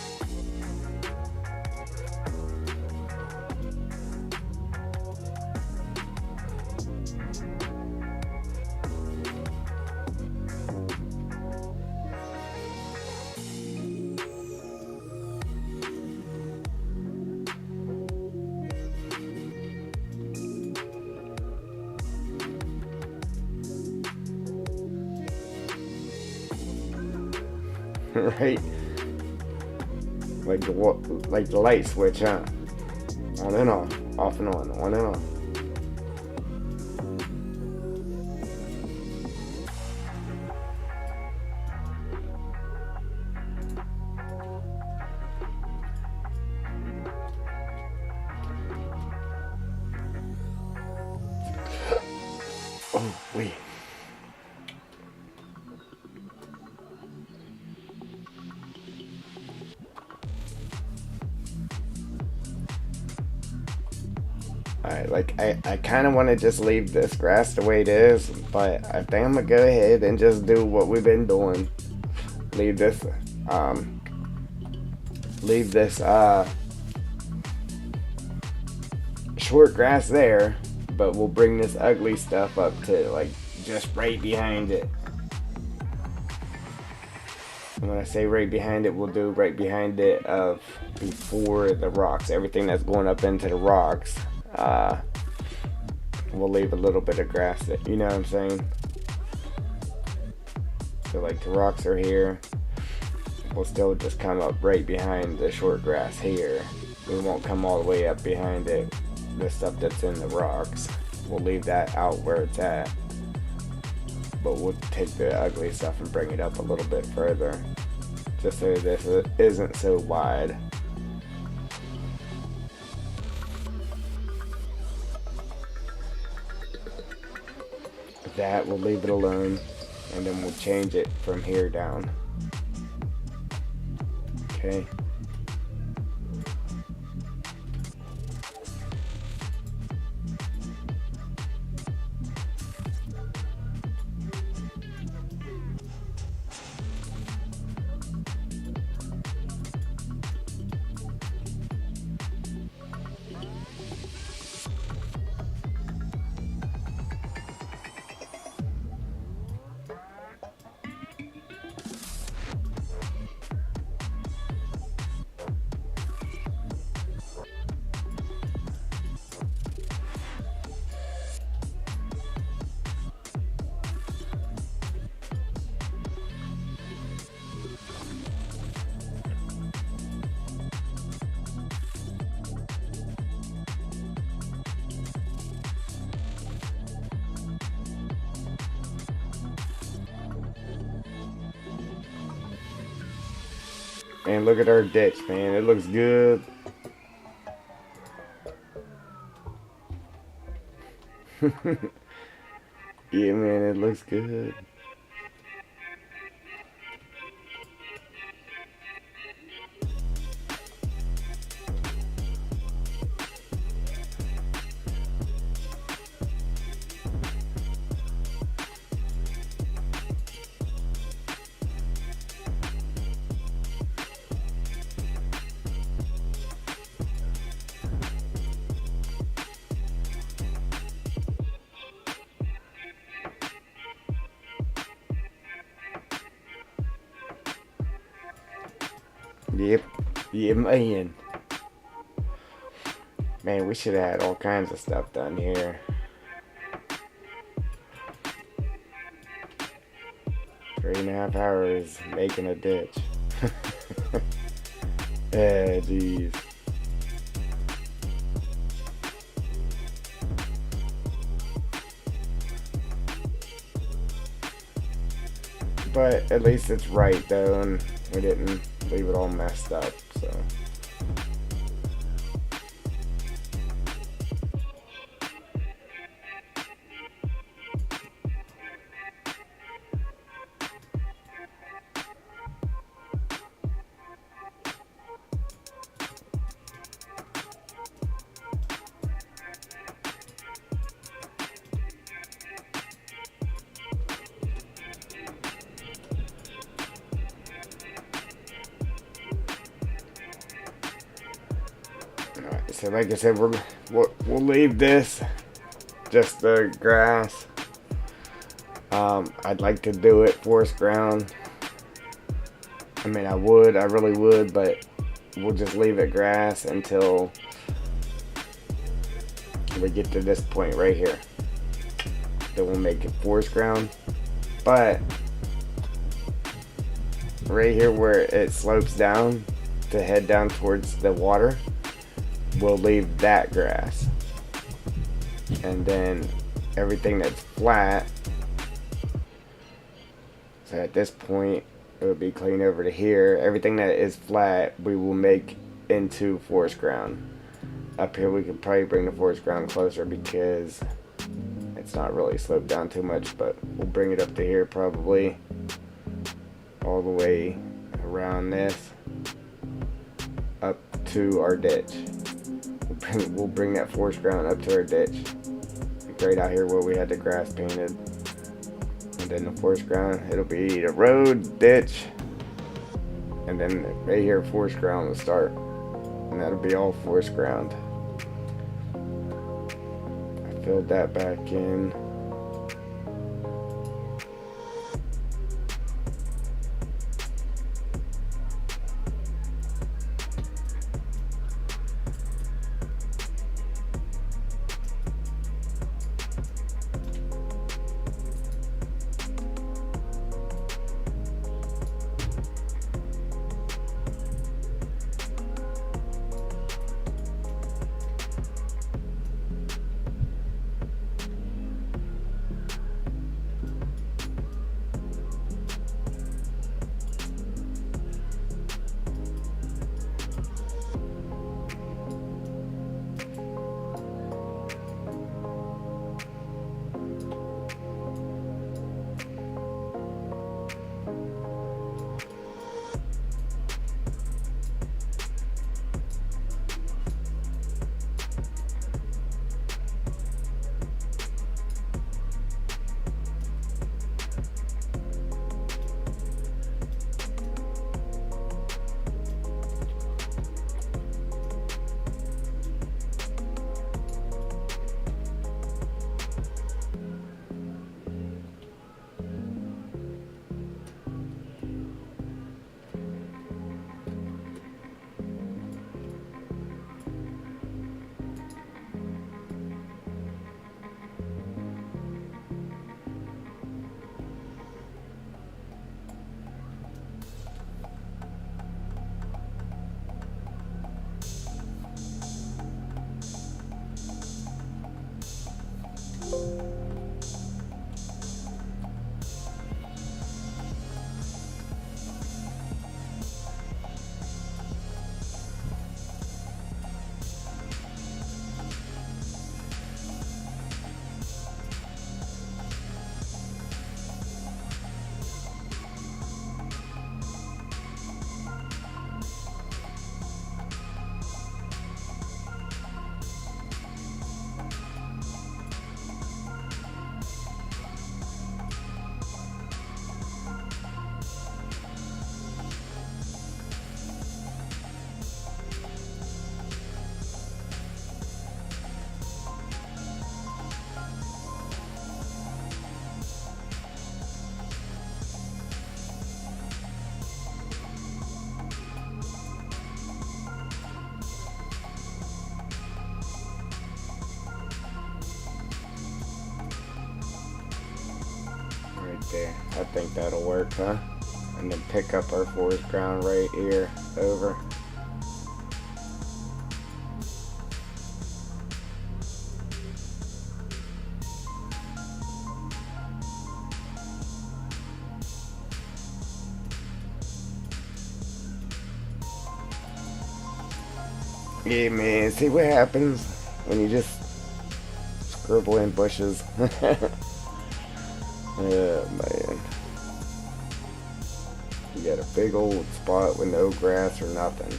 Right, like the light switch, huh? On and off and on and off. Oh, wait. Alright, like I kind of want to just leave this grass the way it is, but I think I'm gonna go ahead and just do what we've been doing. Leave this short grass there, but we'll bring this ugly stuff up to like just right behind it. And when I say right behind it, we'll do right behind it of before the rocks, everything that's going up into the rocks. We'll leave a little bit of grass that, you know what I'm saying? So like the rocks are here, we'll still just come up right behind the short grass here. We won't come all the way up behind it, the stuff that's in the rocks. We'll leave that out where it's at, but we'll take the ugly stuff and bring it up a little bit further, just so this isn't so wide. that, we'll leave it alone, and then we'll change it from here down. Okay. And look at our ditch, man. It looks good. Yeah, man, it looks good. Yep. Yeah, man. Man, we should have had all kinds of stuff done here. 3.5 hours making a ditch. Jeez. But at least it's right though, and we didn't leave it all messed up, so. So like I said, we'll leave this just the grass. I'd like to do it forest ground. I mean, I really would, but we'll just leave it grass until we get to this point right here. Then we'll make it forest ground. But right here where it slopes down to head down towards the water, we'll leave that grass. And then everything that's flat, so at this point it would be clean over to here. Everything that is flat we will make into forest ground. Up here we could probably bring the forest ground closer because it's not really sloped down too much, but we'll bring it up to here probably all the way around this up to our ditch. We'll bring that forest ground up to our ditch, right out here where we had the grass painted, and then the forest ground, it'll be the road, ditch, and then right here forest ground will start, and that'll be all forest ground. I filled that back in. I think that'll work, huh? And then pick up our forest ground right here. Over. Yeah, man. See what happens when you just scribble in bushes. Oh, man. You got a big old spot with no grass or nothing.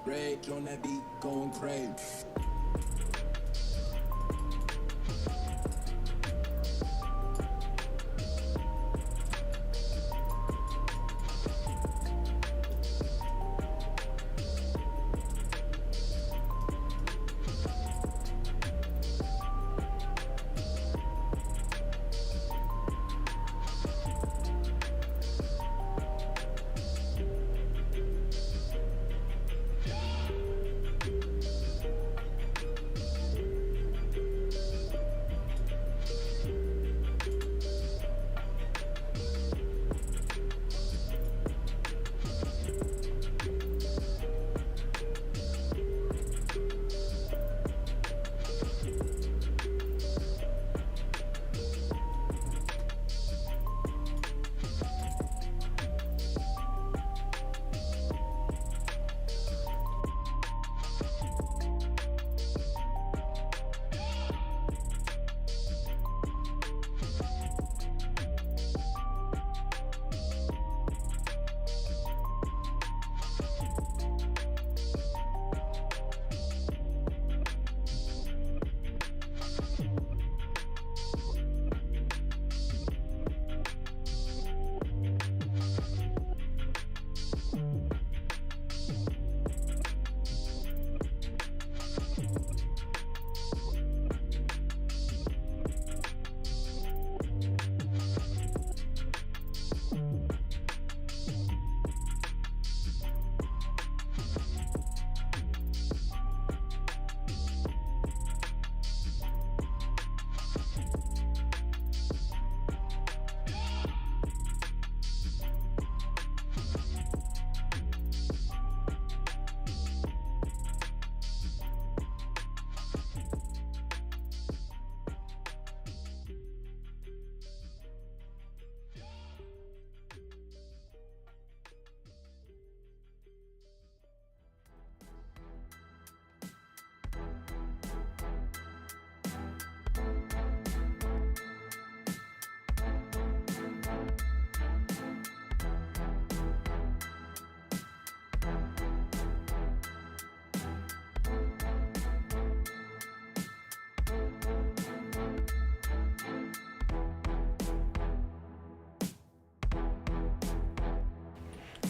Rage on that beat, going crazy.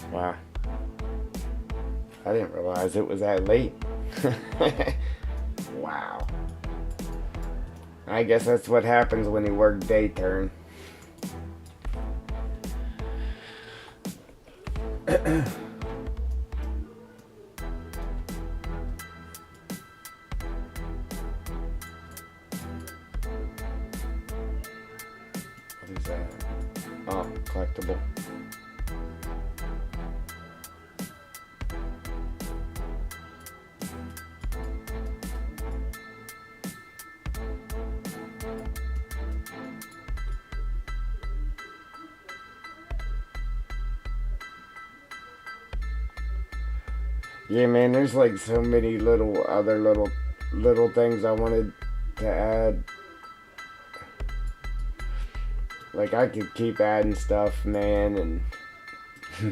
Wow. I didn't realize it was that late. Wow. I guess that's what happens when you work day turn. What is that? Oh, collectible. Yeah, man, there's like so many little things I wanted to add. Like I could keep adding stuff, man, and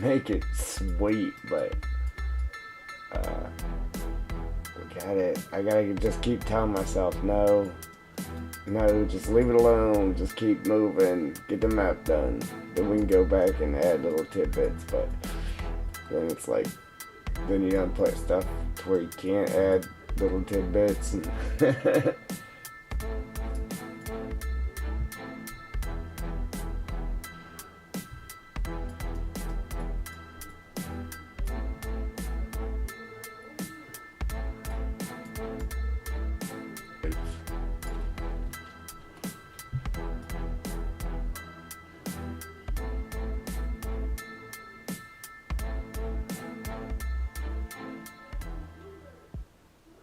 make it sweet, but I gotta just keep telling myself, no, just leave it alone, just keep moving, get the map done. Then we can go back and add little tidbits, but then it's like, then you gotta put stuff to where you can't add little tidbits. And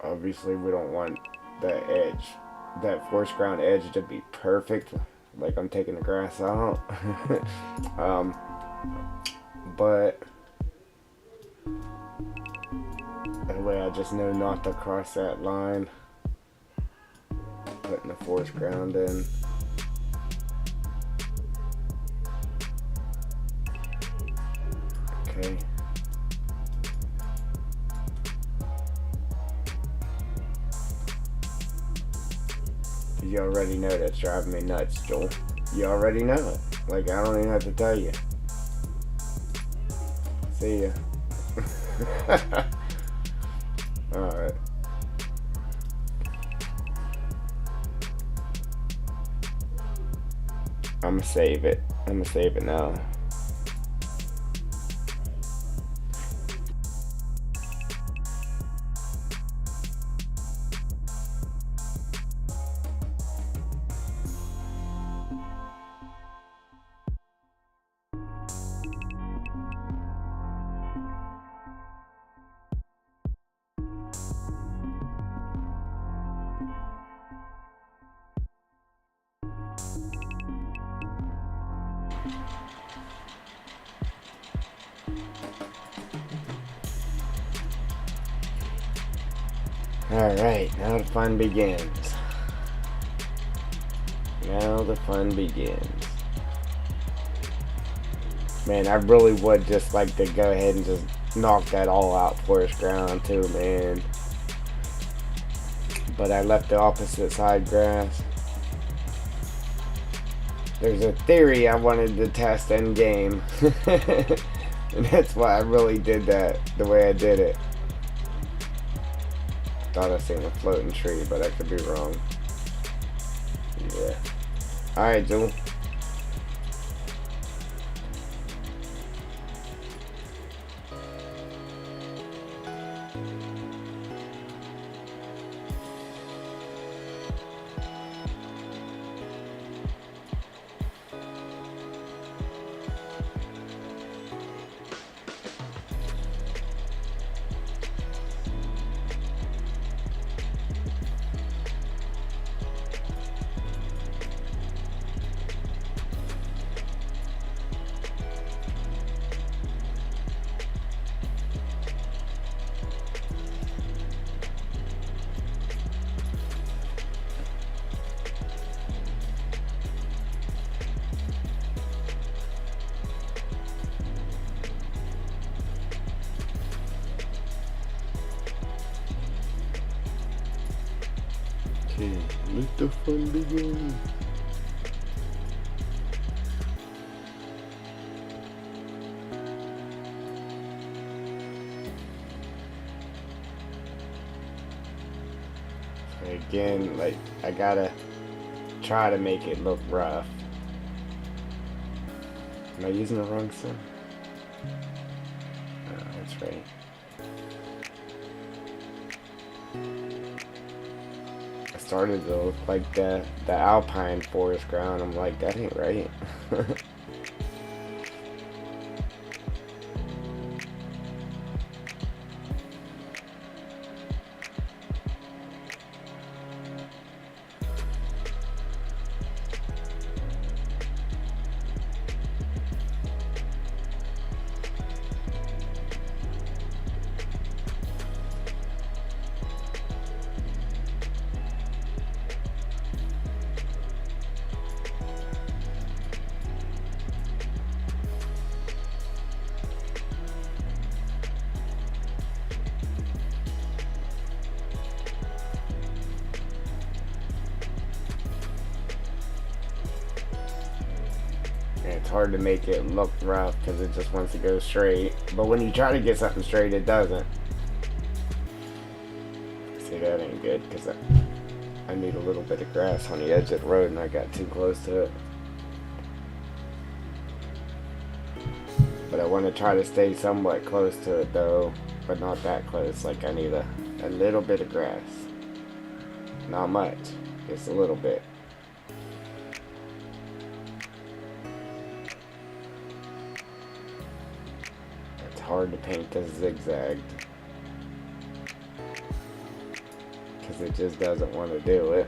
Obviously, we don't want the edge, that forest ground edge, to be perfect. Like I'm taking the grass out. um, but that way I just know not to cross that line. Putting the forest ground in. Okay. You already know that's driving me nuts, Joel. You already know it. Like, I don't even have to tell you. See ya. Alright. I'm gonna save it. I'm gonna save it now. Alright, now the fun begins. Now the fun begins. Man, I really would just like to go ahead and just knock that all out forest ground too, man. But I left the opposite side grass. There's a theory I wanted to test in game. And that's why I really did that the way I did it. Thought I seen a floating tree, but I could be wrong. Yeah. Alright, Joel. Okay, let the fun begin. So again, like, I gotta try to make it look rough. Am I using the wrong sun? Oh, that's right. Started to look like the alpine forest ground. I'm like, that ain't right. And it's hard to make it look rough because it just wants to go straight. But when you try to get something straight, it doesn't. See, that ain't good because I need a little bit of grass on the edge of the road and I got too close to it. But I want to try to stay somewhat close to it though, but not that close. Like, I need a little bit of grass. Not much, just a little bit. It's hard to paint this zigzagged. because it just doesn't want to do it.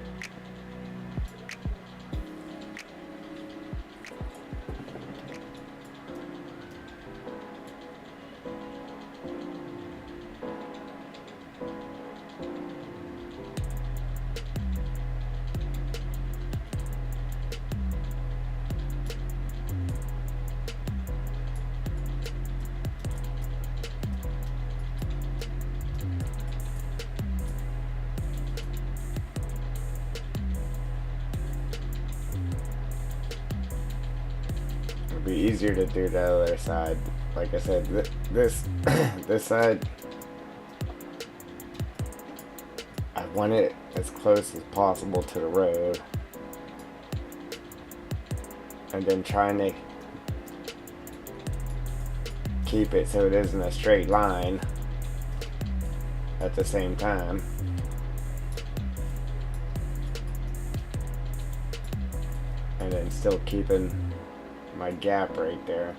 Be easier to do the other side. Like I said, this this side, I want it as close as possible to the road, and then trying to keep it so it isn't a straight line at the same time. And then still keeping my gap right there.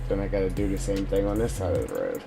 Then I gotta do the same thing on this side of the road.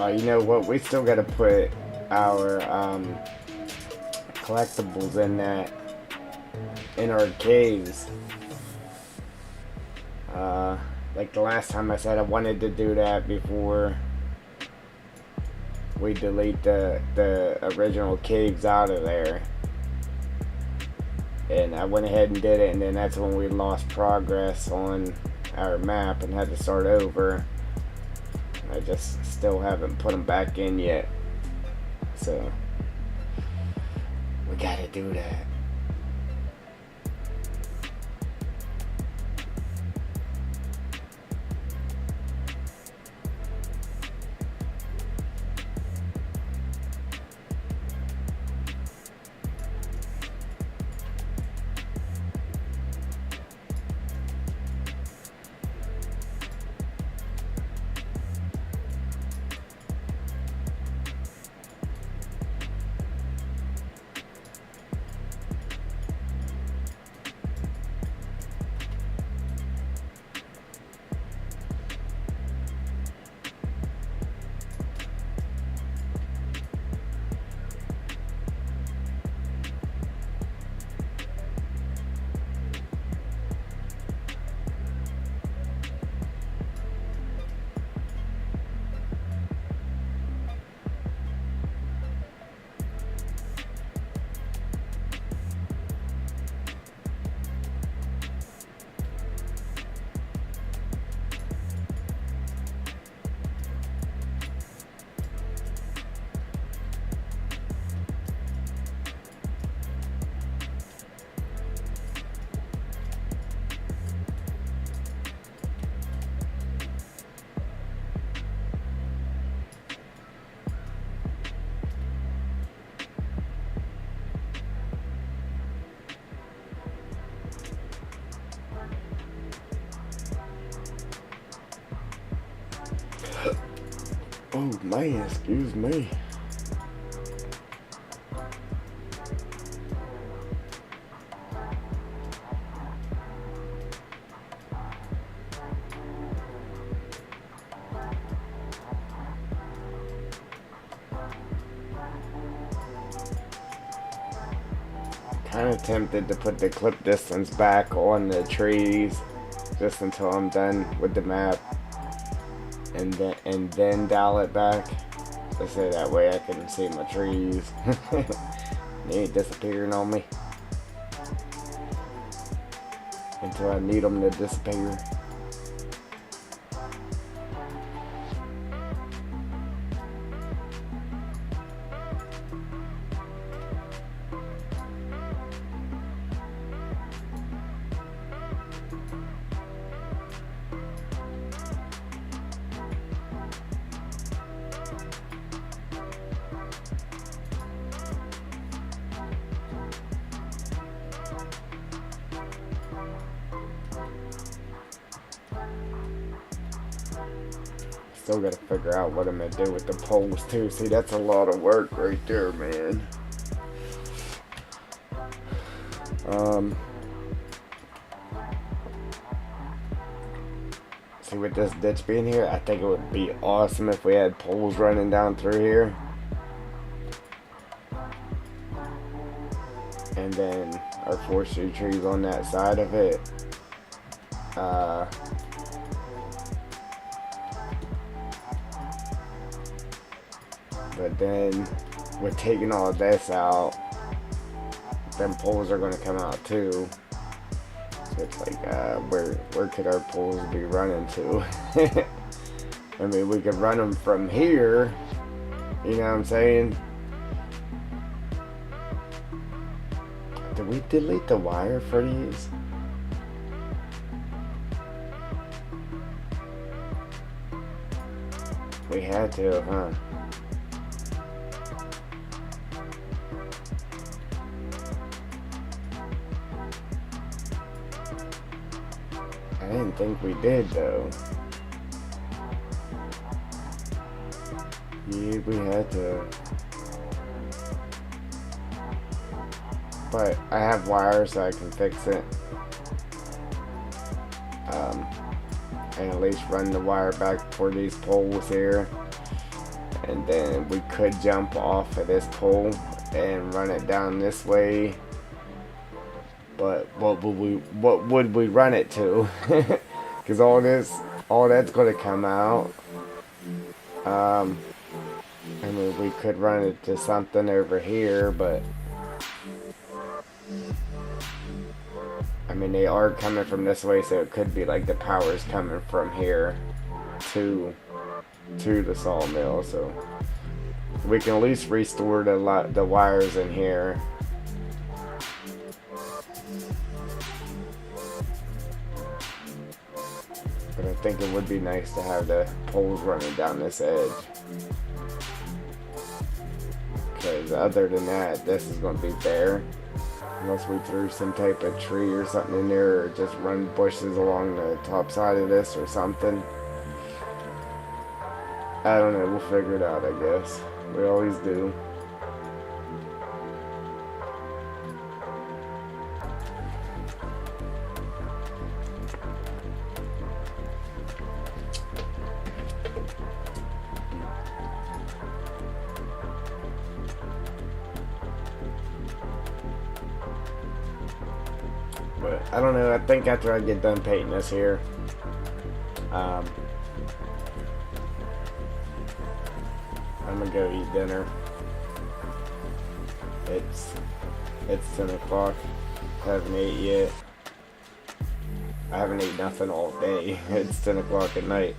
You know what? We still got to put our collectibles in our caves. Like the last time I said I wanted to do that before we delete the original kegs out of there. And I went ahead and did it, and then that's when we lost progress on our map and had to start over. I just still haven't put them back in yet, so we gotta do that. Oh man, excuse me. Kind of tempted to put the clip distance back on the trees just until I'm done with the map, and then dial it back. Just so that way I can see my trees. They ain't disappearing on me until I need them to disappear. Still gotta figure out what I'm gonna do with the poles too. See, that's a lot of work right there, man. See, with this ditch being here, I think it would be awesome if we had poles running down through here. And then our forestry trees on that side of it. But then, with taking all of this out, them poles are going to come out too. So it's like, where could our poles be running to? I mean, we could run them from here, you know what I'm saying? Did we delete the wire for these? We had to, huh? I didn't think we did though. Yeah, we had to. But I have wires so I can fix it. And at least run the wire back for these poles here. And then we could jump off of this pole and run it down this way. But what would we run it to? Because all that's going to come out. I I mean, we could run it to something over here, but I mean, they are coming from this way, so it could be like the power's coming from here to the sawmill. So we can at least restore the wires in here. But I think it would be nice to have the poles running down this edge. Because other than that, this is going to be bare. Unless we threw some type of tree or something in there, or just run bushes along the top side of this or something. I don't know, we'll figure it out, I guess. We always do. But I don't know, I think after I get done painting this here, I'm gonna go eat dinner. It's 10 o'clock. I haven't ate yet. I haven't ate nothing all day. It's 10 o'clock at night.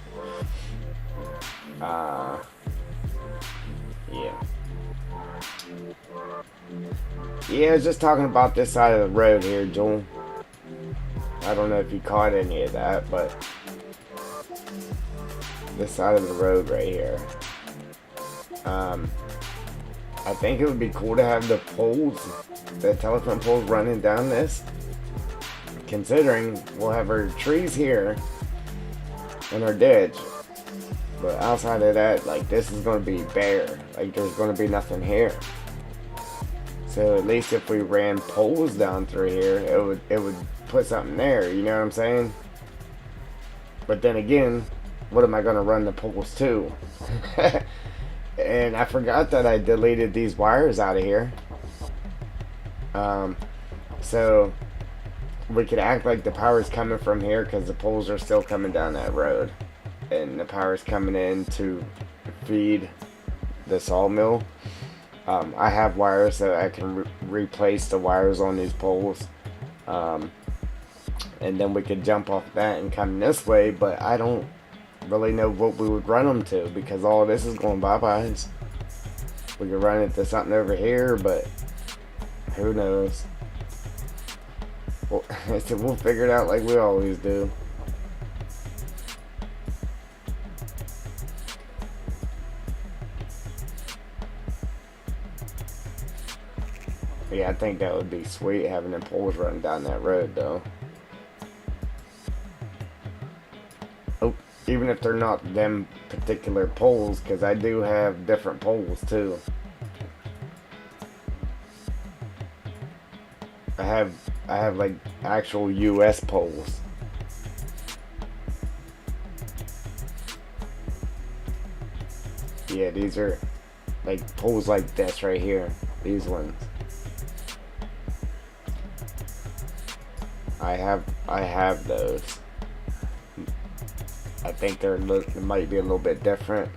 Yeah. Yeah, I was just talking about this side of the road here, Joel. I don't know if you caught any of that, but this side of the road right here. I think it would be cool to have the poles, the telephone poles running down this. Considering we'll have our trees here and our ditch. But outside of that, like, this is going to be bare. Like, there's going to be nothing here. So at least if we ran poles down through here, it would put something there, you know what I'm saying? But then again, what am I going to run the poles to? And I forgot that I deleted these wires out of here. So we could act like the power's coming from here because the poles are still coming down that road. And the power's coming in to feed the sawmill. I have wires so I can replace the wires on these poles. And then we could jump off that and come this way, but I don't really know what we would run them to because all this is going bye-byes. We could run it to something over here, but who knows? Well, we'll figure it out like we always do. Yeah, I think that would be sweet having them poles running down that road though. Oh, even if they're not them particular poles, because I do have different poles too. I have like actual US poles. Yeah, these are like poles like this right here. These ones. I have those. I think they're it might be a little bit different.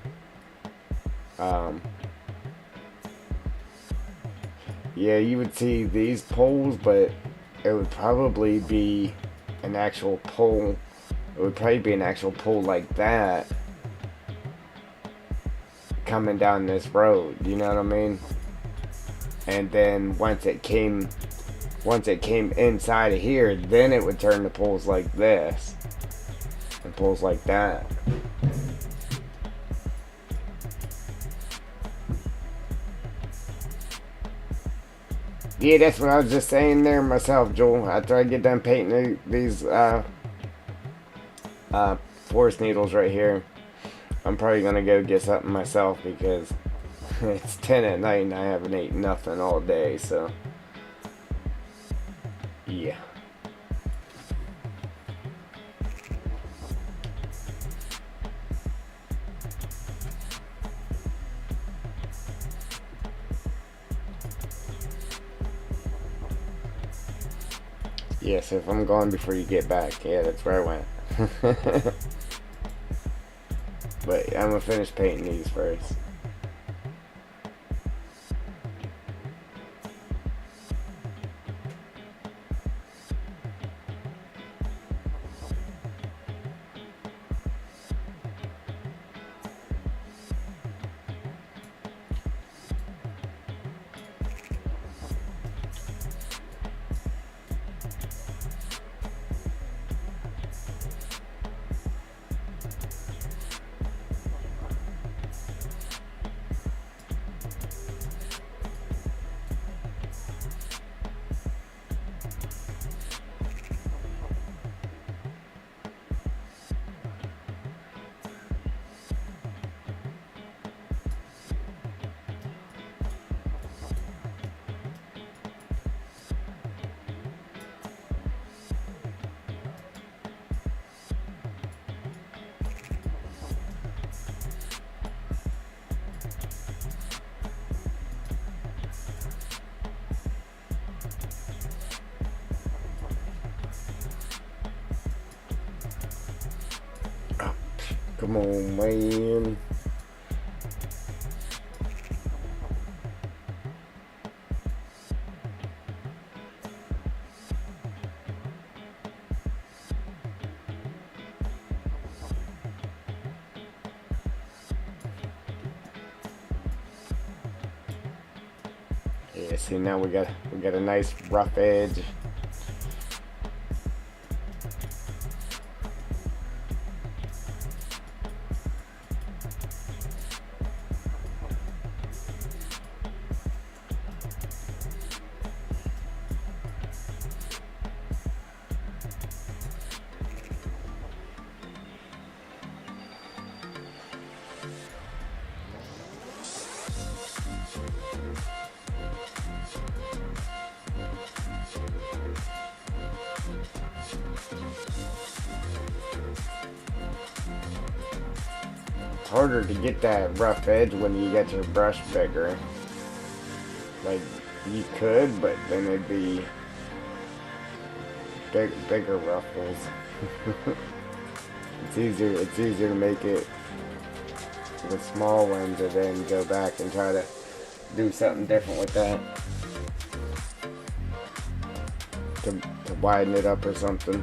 Yeah, you would see these poles, but it would probably be an actual pole. It would probably be an actual pole like that coming down this road. You know what I mean? And then once it came inside of here, then it would turn to poles like this and poles like that. Yeah, that's what I was just saying there myself, Joel. After I get done painting these forest needles right here, I'm probably gonna go get something myself because it's 10 at night and I haven't eaten nothing all day, so yeah. Yeah, so if I'm gone before you get back, yeah, that's where I went. But I'm gonna finish painting these first. Come on, man. Yeah, see, now we got a nice rough edge. It's harder to get that rough edge when you get your brush bigger. Like, you could, but then it'd be bigger ruffles. It's easier to make it with small ones and then go back and try to do something different with that. To widen it up or something.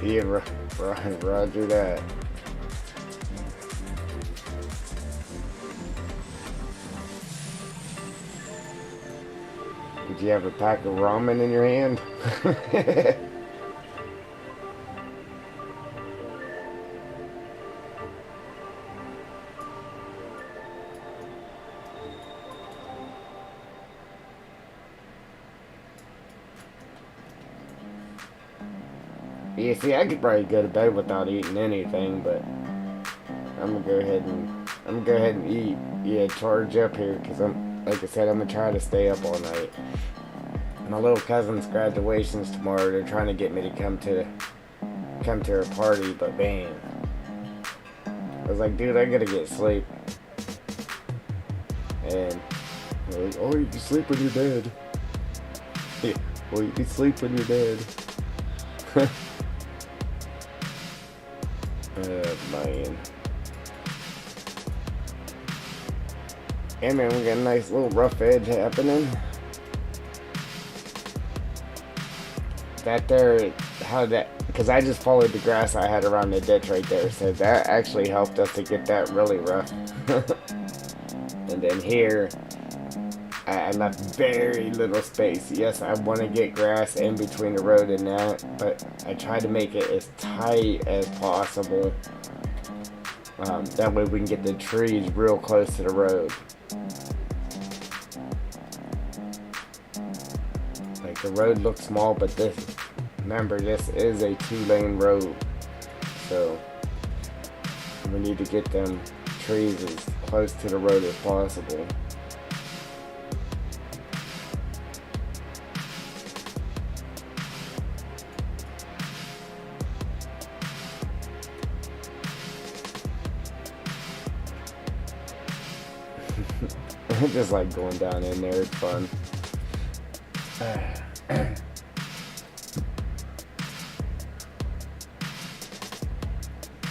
Yeah, roger that. Did you have a pack of ramen in your hand? Yeah, see, I could probably go to bed without eating anything, but I'm gonna go ahead and eat. Yeah, charge up here, because like I said, I'm gonna try to stay up all night. My little cousin's graduation's tomorrow. They're trying to get me to come to her party, but man, I was like, dude, I gotta get sleep. And they're like, oh, you can sleep when you're dead. Yeah, well, you can sleep when you're dead. Man. Yeah, man, we got a nice little rough edge happening. That there, how that, because I just followed the grass I had around the ditch right there, so that actually helped us to get that really rough. And then here, I left very little space. Yes, I want to get grass in between the road and that, but I tried to make it as tight as possible. That way we can get the trees real close to the road. Like, the road looks small, but remember, this is a 2-lane road. So we need to get them trees as close to the road as possible. I just like going down in there, it's fun.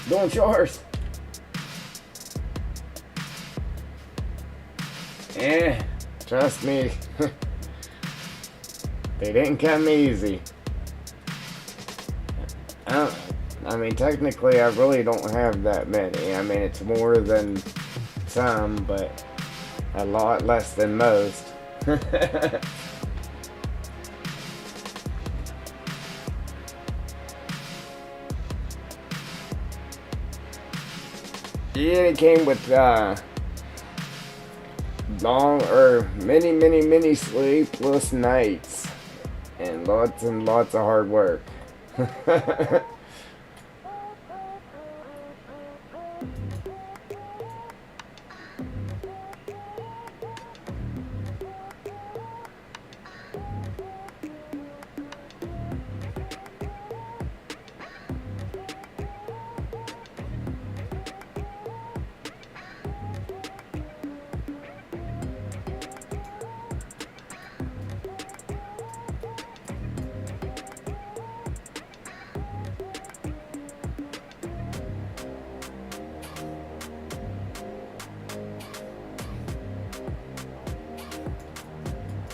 Doing chores. Yeah, trust me. They didn't come easy. I mean, technically, I really don't have that many. I mean, it's more than some, but a lot less than most. Yeah, it came with long or many sleepless nights and lots of hard work.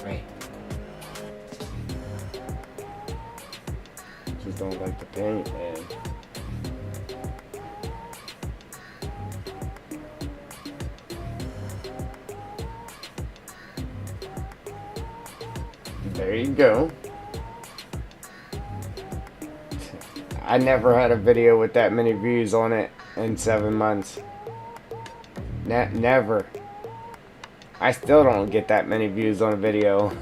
Right. Just don't like the paint, man. There you go. I never had a video with that many views on it in 7 months. Never. I still don't get that many views on a video.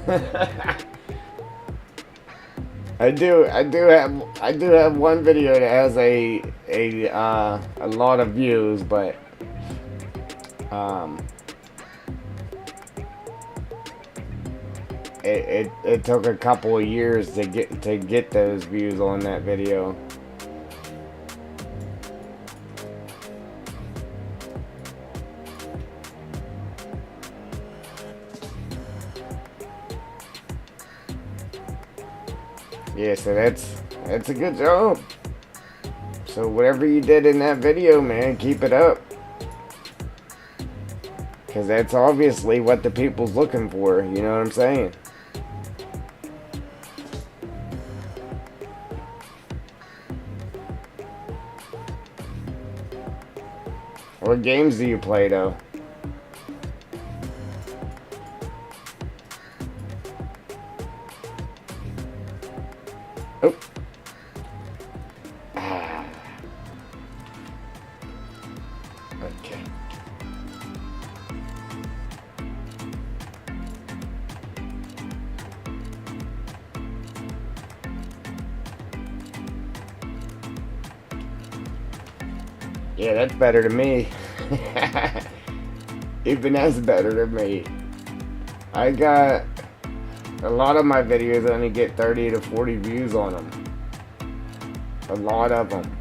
I do have one video that has a lot of views, but it took a couple of years to get those views on that video. Yeah, so that's a good job. So whatever you did in that video, man, keep it up. Because that's obviously what the people's looking for, you know what I'm saying? What games do you play, though? Oh. Ah. Okay. Yeah, that's better to me. Even that's better to me. I got a lot of my videos only get 30 to 40 views on them. A lot of them.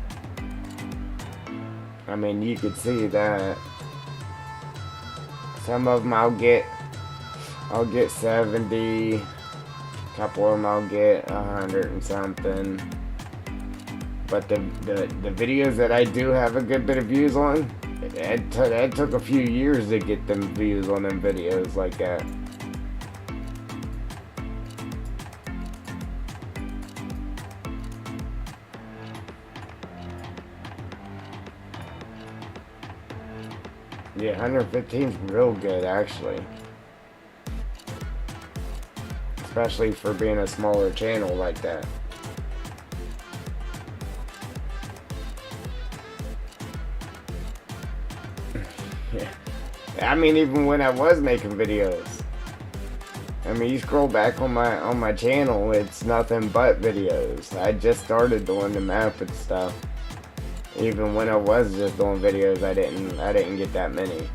I mean, you could see that. Some of them I'll get 70. A couple of them I'll get 100 and something. But the videos that I do have a good bit of views on, it took a few years to get them views on them videos like that. Yeah, 115 is real good, actually. Especially for being a smaller channel like that. Yeah. I mean, even when I was making videos. I mean, you scroll back on my channel, it's nothing but videos. I just started doing the map and stuff. Even when I was just doing videos, I didn't get that many.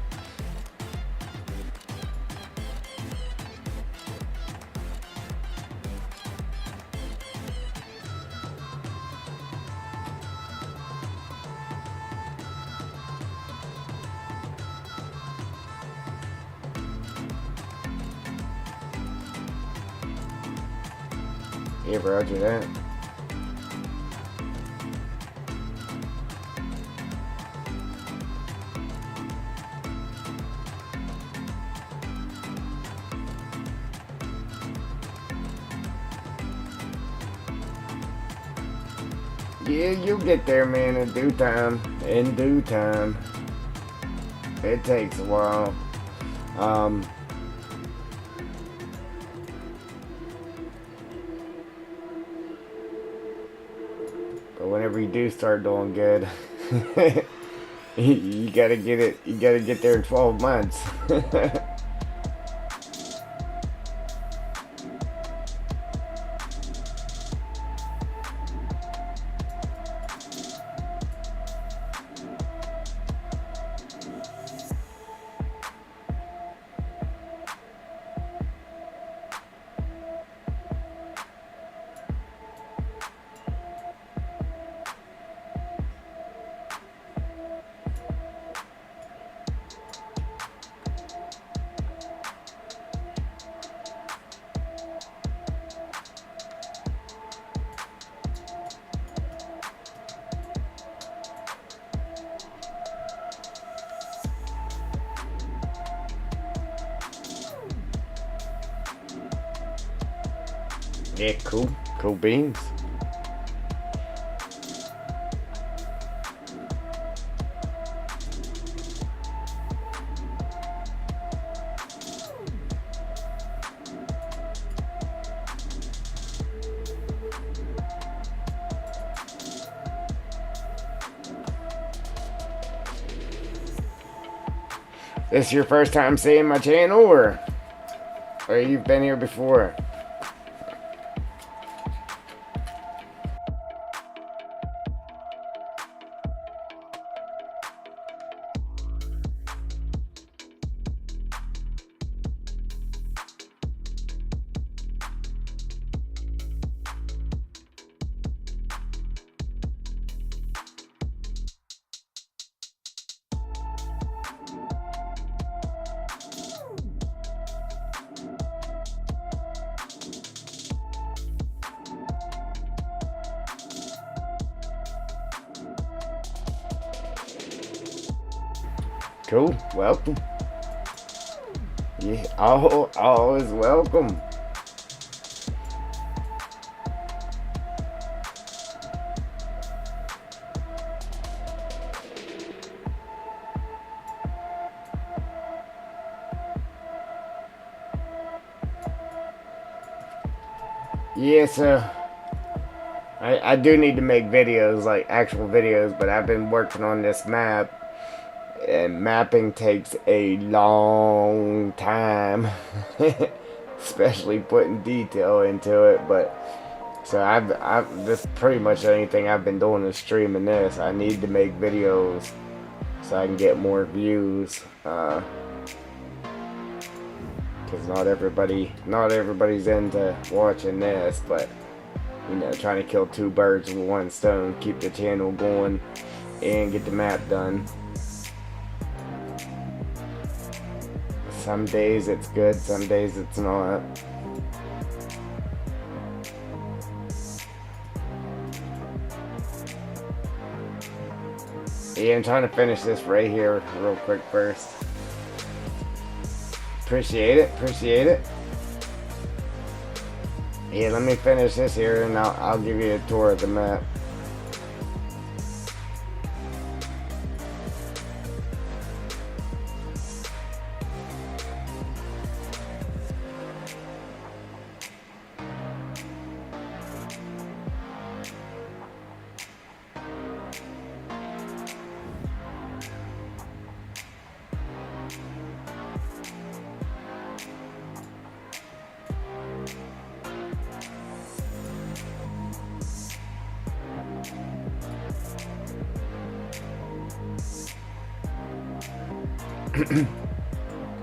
Yeah, roger that. Yeah, you'll get there, man, in due time. In due time. It takes a while. But whenever you do start doing good, You gotta get it. You gotta get there in 12 months. Yeah, cool. Cool beans. This your first time seeing my channel, or you've been here before? Cool. Welcome. Yeah, all is welcome. Yeah, so I do need to make videos, like actual videos, but I've been working on this map, and mapping takes a long time, especially putting detail into it. But so I've this pretty much the only thing I've been doing is streaming this. I need to make videos so I can get more views. Because not everybody's into watching this, but you know, trying to kill two birds with one stone, keep the channel going and get the map done. Some days it's good, some days it's not. Yeah, I'm trying to finish this right here real quick first. Appreciate it. Yeah, let me finish this here and I'll give you a tour of the map.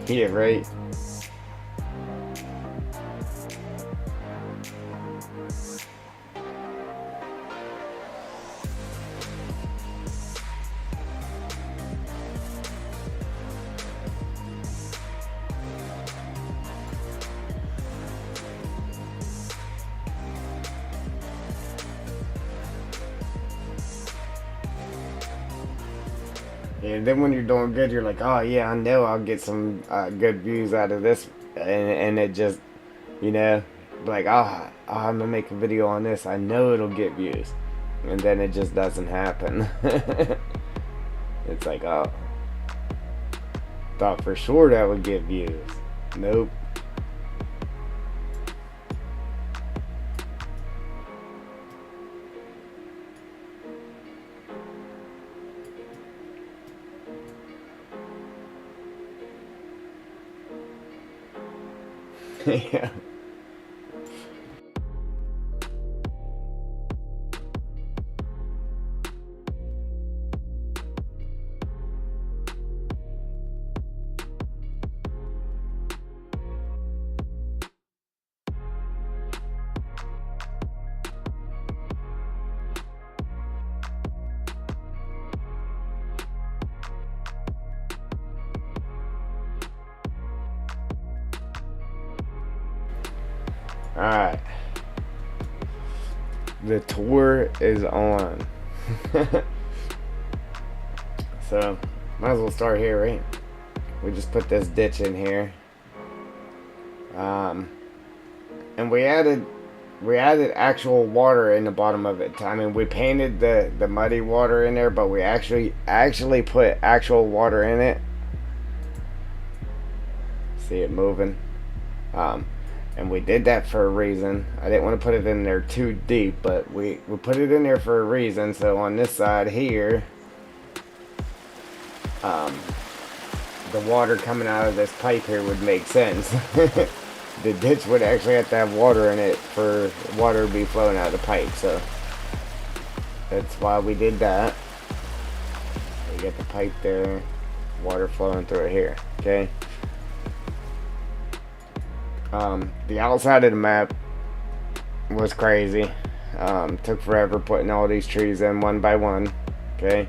Yeah, right. And then when you're doing good, you're like, oh yeah, I know I'll get some good views out of this, and it just, you know, like, I'm gonna make a video on this. I know it'll get views, and then it just doesn't happen. It's like, oh, thought for sure that would get views. Nope. Yeah. Alright. The tour is on. So, might as well start here, right? We just put this ditch in here. And we added actual water in the bottom of it. I mean, we painted the muddy water in there, but we actually put actual water in it. See it moving. And we did that for a reason. I didn't want to put it in there too deep, but we put it in there for a reason. So on this side here, the water coming out of this pipe here would make sense. The ditch would actually have to have water in it for water to be flowing out of the pipe. So that's why we did that. We got the pipe there, water flowing through it here. Okay. The outside of the map was crazy. Took forever putting all these trees in one by one. Okay.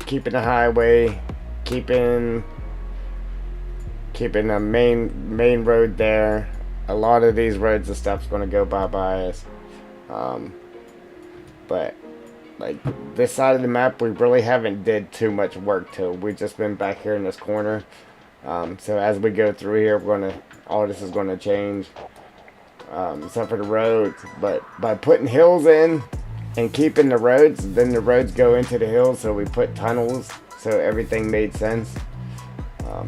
Keeping the highway, keeping a main road there. A lot of these roads and stuff's gonna go by us. But like this side of the map, we really haven't did too much work to. We've just been back here in this corner. So as we go through here, all this is gonna change, except for the roads. But by putting hills in and keeping the roads, then the roads go into the hills. So we put tunnels, so everything made sense.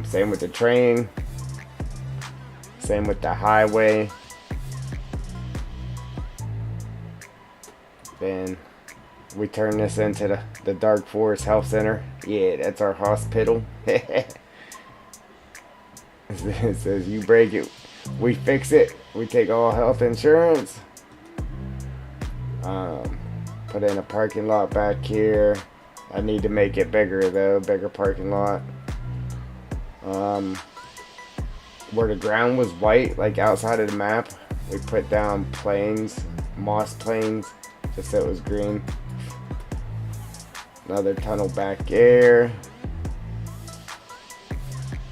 Same with the train. Same with the highway. Then we turn this into the Dark Forest Health Center. Yeah, that's our hospital. It says you break it, we fix it. We take all health insurance. Put in a parking lot back here. I need to make it bigger though, bigger parking lot. Where the ground was white, like outside of the map, we put down plains, moss plains, just so it was green. Another tunnel back here.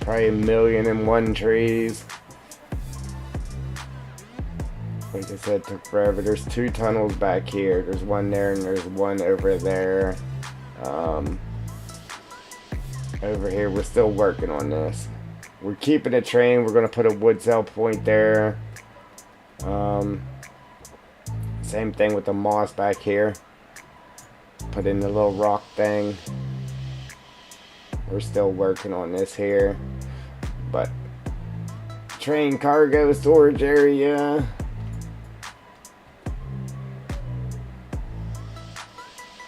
Probably 1,000,001 trees. Like I said, it took forever. There's 2 tunnels back here. There's one there and there's one over there. Over here, we're still working on this. We're keeping a train. We're going to put a wood cell point there. Same thing with the moss back here. Put in the little rock thing. We're still working on this here. But train cargo storage area.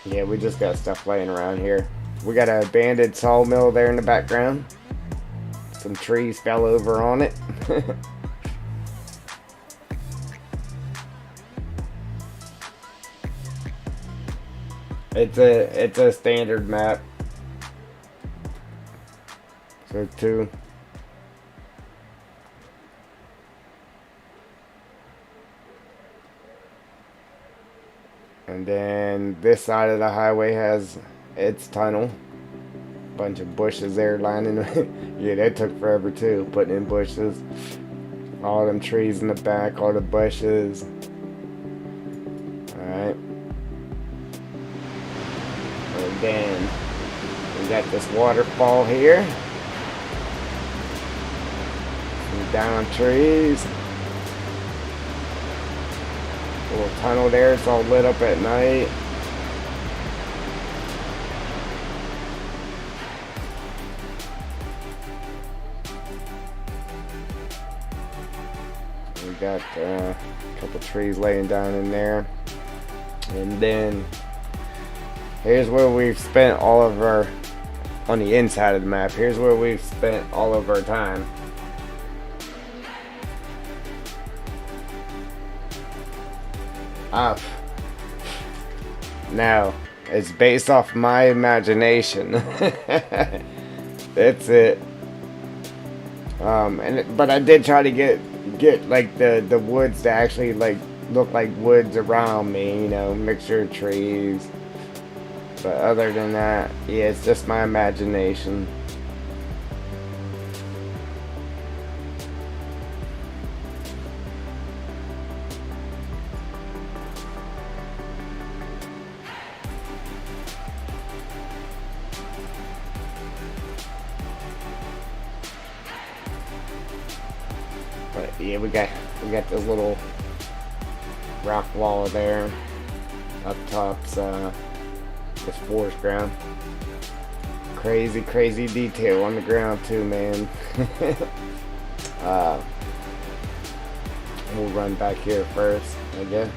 Yeah, we just got stuff laying around here. We got an abandoned sawmill there in the background. Some trees fell over on it. It's a standard map. So 2. And then this side of the highway has its tunnel. Bunch of bushes there lining. Yeah, that took forever too, putting in bushes. All them trees in the back, all the bushes. Alright. And then we got this waterfall here. Some down trees. Little tunnel there, it's all lit up at night. We got a couple trees laying down in there. And then here's where we've spent all of our on the inside of the map. Here's where we've spent all of our time. Up. Now, it's based off my imagination. That's it. But I did try to get like the woods to actually like look like woods around me, you know, mixture of trees. But other than that, yeah, it's just my imagination. But yeah, we got this little rock wall there. Up top's this forest ground. Crazy detail on the ground too, man. We'll run back here first, I guess.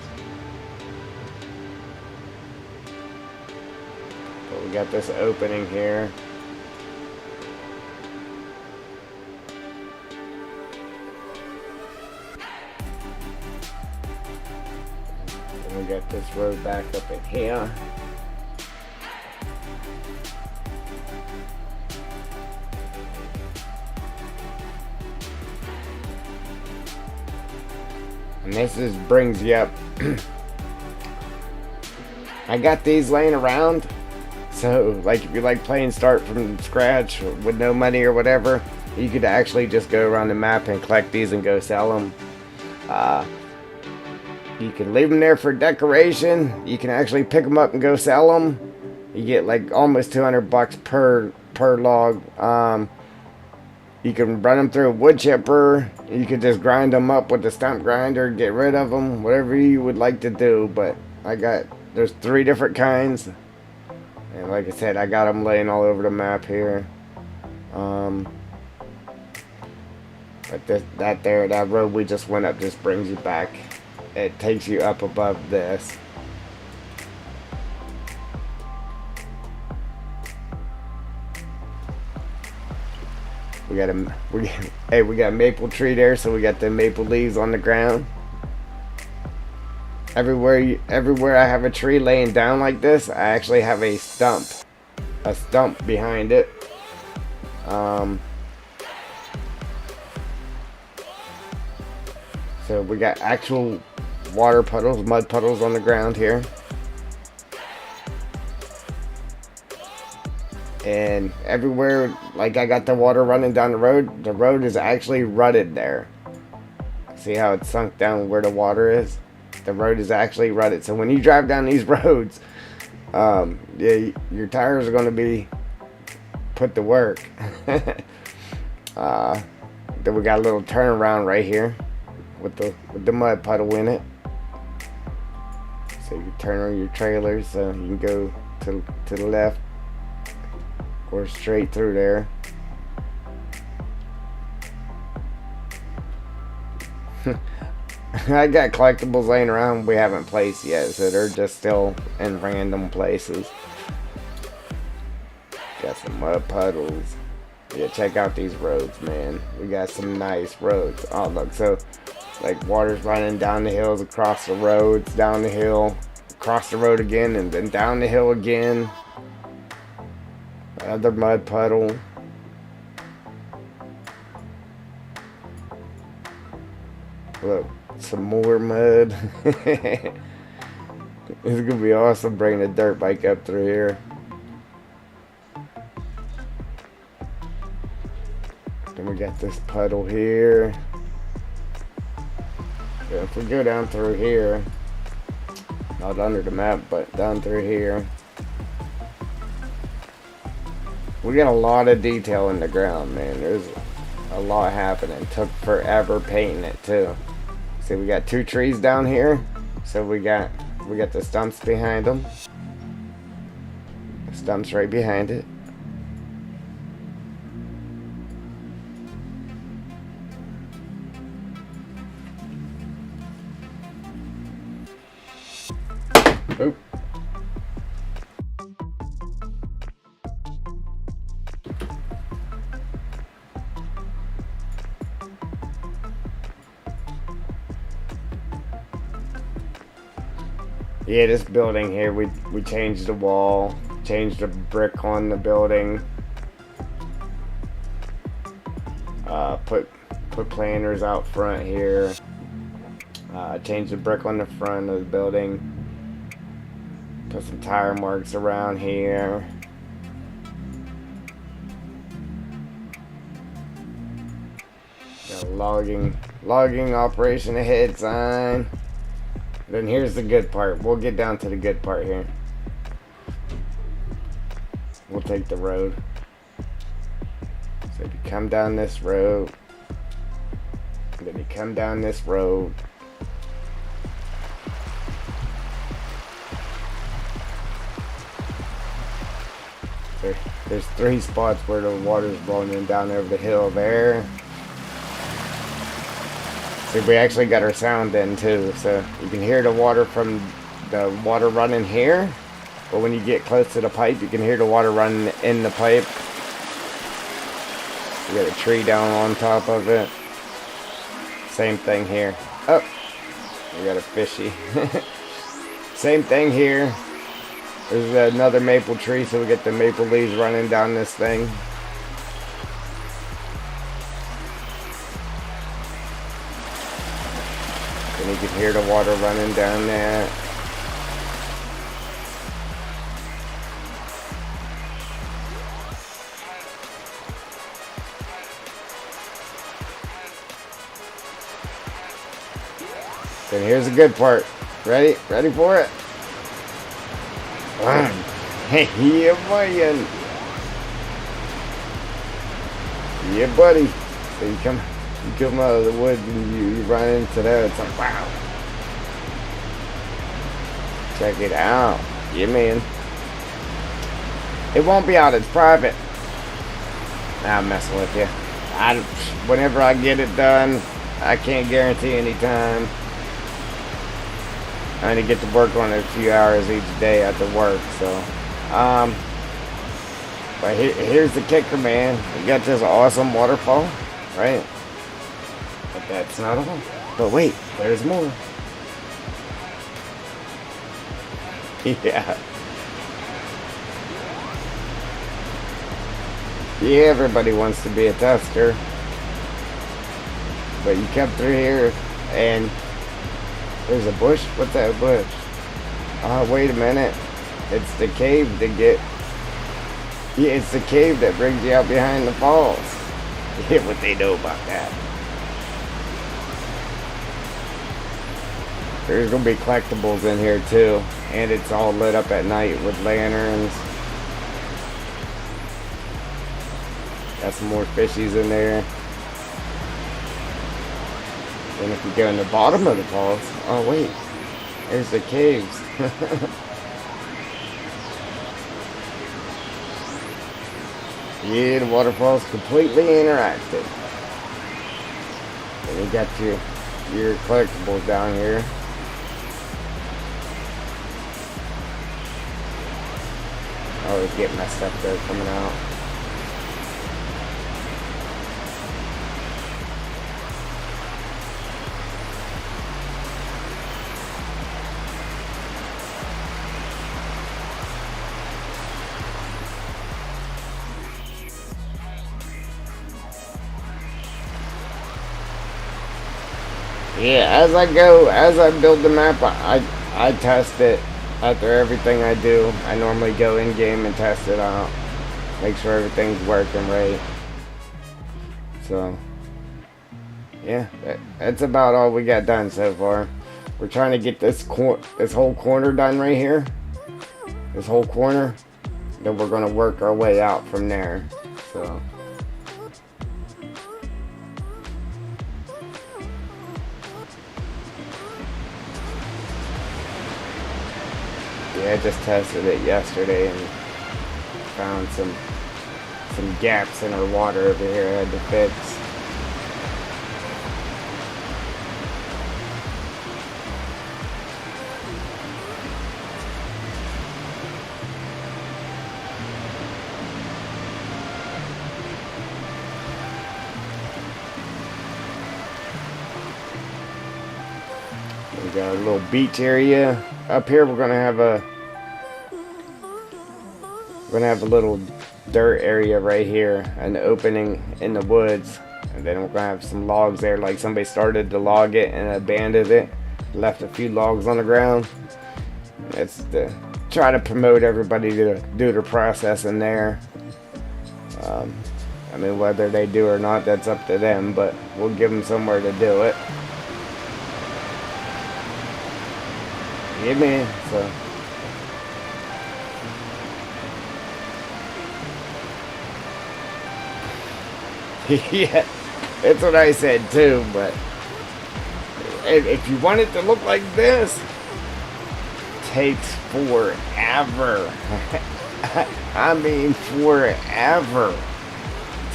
But we got this opening here. And we got this road back up in here. And this just brings you up. I got these laying around, so like if you like playing start from scratch with no money or whatever, you could actually just go around the map and collect these and go sell them. You can leave them there for decoration. You can actually pick them up and go sell them. You get like almost $200 per log. You can run them through a wood chipper. You could just grind them up with the stump grinder, get rid of them, whatever you would like to do. But there's 3 different kinds. And like I said, I got them laying all over the map here. But that road we just went up just brings you back. It takes you up above this. We got a maple tree there, so we got the maple leaves on the ground. Everywhere I have a tree laying down like this, I actually have a stump behind it. So we got actual water puddles, mud puddles on the ground here. And everywhere, like I got the water running down the road is actually rutted there. See how it's sunk down where the water is? The road is actually rutted. So when you drive down these roads, yeah, your tires are going to be put to work. Then we got a little turnaround right here with the mud puddle in it. So you can turn on your trailers so you can go to the left or straight through there. I got collectibles laying around we haven't placed yet, so they're just still in random places. Got some mud puddles. Yeah, check out these roads, man. We got some nice roads. Oh, look, so like water's running down the hills, across the roads, down the hill, across the road again, and then down the hill again. Another mud puddle. Look, some more mud. It's gonna be awesome bringing a dirt bike up through here. Then we got this puddle here. So if we go down through here, not under the map, but down through here, we got a lot of detail in the ground, man. There's a lot happening. Took forever painting it too. See, we got 2 trees down here, so we got the stumps behind them. The stumps right behind it. Oop. Yeah, this building here, we changed the wall, changed the brick on the building, put planters out front here, changed the brick on the front of the building, put some tire marks around here. Got a logging operation ahead sign. Then here's the good part. We'll get down to the good part here. We'll take the road. So if you come down this road, then you come down this road. There's 3 spots where the water's rolling down over the hill there. See, we actually got our sound in too, so you can hear the water from the water running here, but when you get close to the pipe, you can hear the water running in the pipe. We got a tree down on top of it. Same thing here. Oh, we got a fishy. Same thing here. There's another maple tree, so we get the maple leaves running down this thing. And you can hear the water running down there. Then here's the good part. Ready? Ready for it? Hey, yeah, buddy. Yeah, buddy. So you come out of the woods and you run into that. It's like, wow. Check it out. Yeah, man. It won't be out. It's private. Nah, I'm messing with you. Whenever I get it done, I can't guarantee any time. I only get to work on it a few hours each day after work, so. But here's the kicker, man. We got this awesome waterfall, right? But that's not all. But wait, there's more. Yeah. Yeah, everybody wants to be a tester. But you come through here and there's a bush? What's that bush? Oh, wait a minute. It's the cave to get... Yeah, it's the cave that brings you out behind the falls. Yeah, what they know about that. There's going to be collectibles in here too. And it's all lit up at night with lanterns. Got some more fishies in there. And if you go in the bottom of the falls, oh wait, there's the caves. Yeah, the waterfall's completely interactive. And you got your collectibles down here. I always get my stuff there coming out. Yeah, as I build the map, I test it after everything I do. I normally go in game and test it out, make sure everything's working right. So, yeah, that's about all we got done so far. We're trying to get this whole corner done right here. This whole corner. Then we're gonna work our way out from there. So. Yeah, I just tested it yesterday and found some gaps in our water over here I had to fix. We got a little beach area up here we're gonna have a little dirt area right here, an opening in the woods, and then we're gonna have some logs there. Like somebody started to log it and abandoned it, left a few logs on the ground. It's to try to promote everybody to do the process in there. I mean, whether they do or not, that's up to them, but we'll give them somewhere to do it. Yeah, man. So. Yeah, that's what I said too, but if you want it to look like this, it takes forever. I mean forever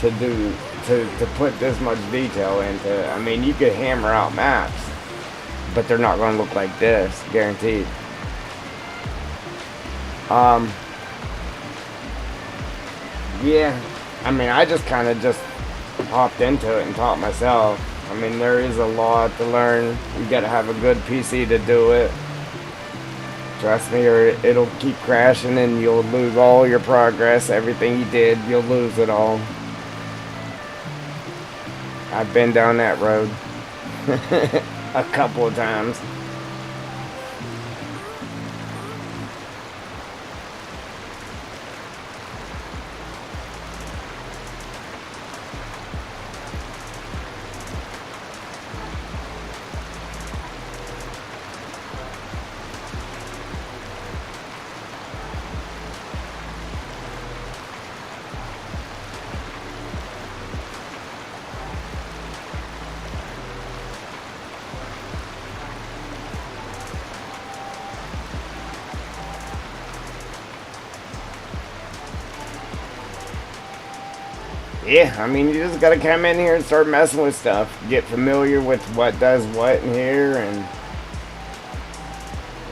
to do, to put this much detail into. I mean, you could hammer out maps, but they're not going to look like this, guaranteed. Yeah, I mean, I just kind of just hopped into it and taught myself. I mean, there is a lot to learn. You gotta have a good PC to do it. Trust me, or it'll keep crashing and you'll lose all your progress. Everything you did, you'll lose it all. I've been down that road a couple of times. Yeah, I mean, you just gotta come in here and start messing with stuff. Get familiar with what does what in here,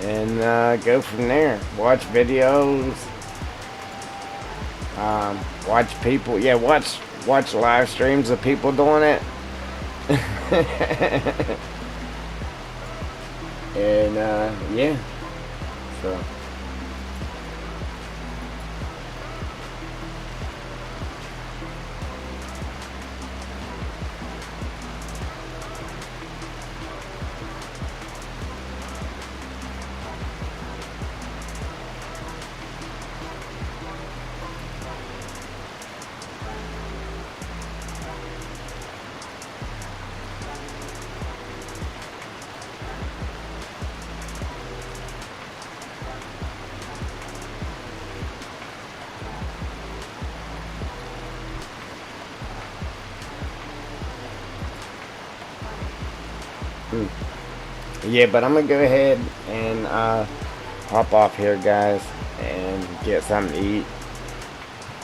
and go from there. Watch videos. Watch people. Yeah, watch live streams of people doing it. And yeah, so. Yeah, but I'm gonna go ahead and hop off here, guys, and get something to eat.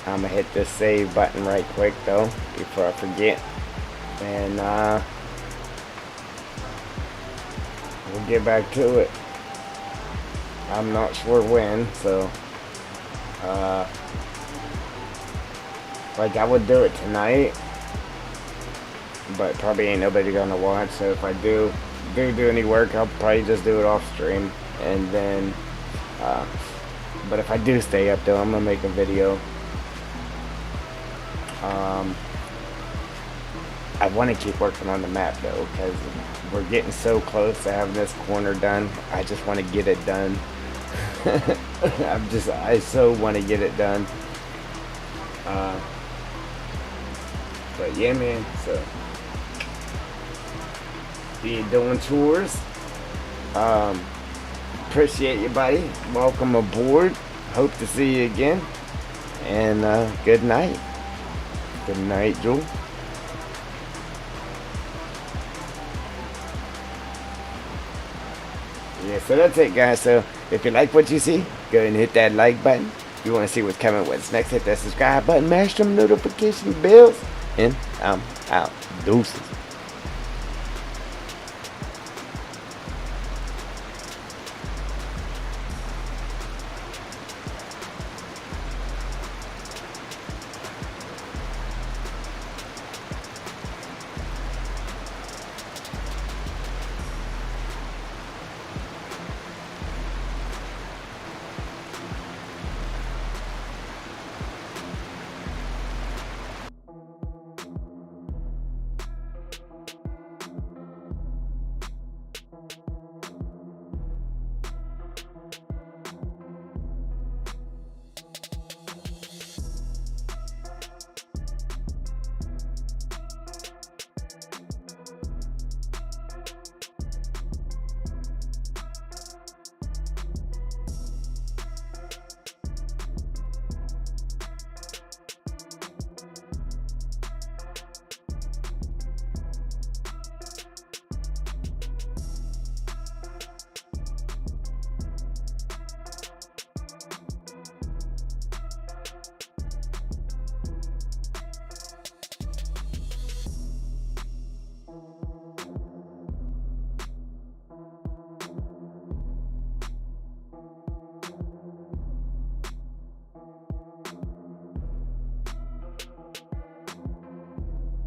I'm gonna hit this save button right quick though before I forget, and we'll get back to it. I'm not sure when, so like I would do it tonight, but probably ain't nobody gonna watch. So if I do any work, I'll probably just do it off stream, and then but if I do stay up though, I'm gonna make a video. I want to keep working on the map though, because we're getting so close to having this corner done. I just want to get it done. I so want to get it done. But yeah, man, so be doing tours. Appreciate you, buddy. Welcome aboard. Hope to see you again. And good night. Good night, Joel. Yeah, so that's it, guys. So if you like what you see, go ahead and hit that like button. If you want to see what's coming, what's next, hit that subscribe button, mash them notification bells, and I'm out. Deuces.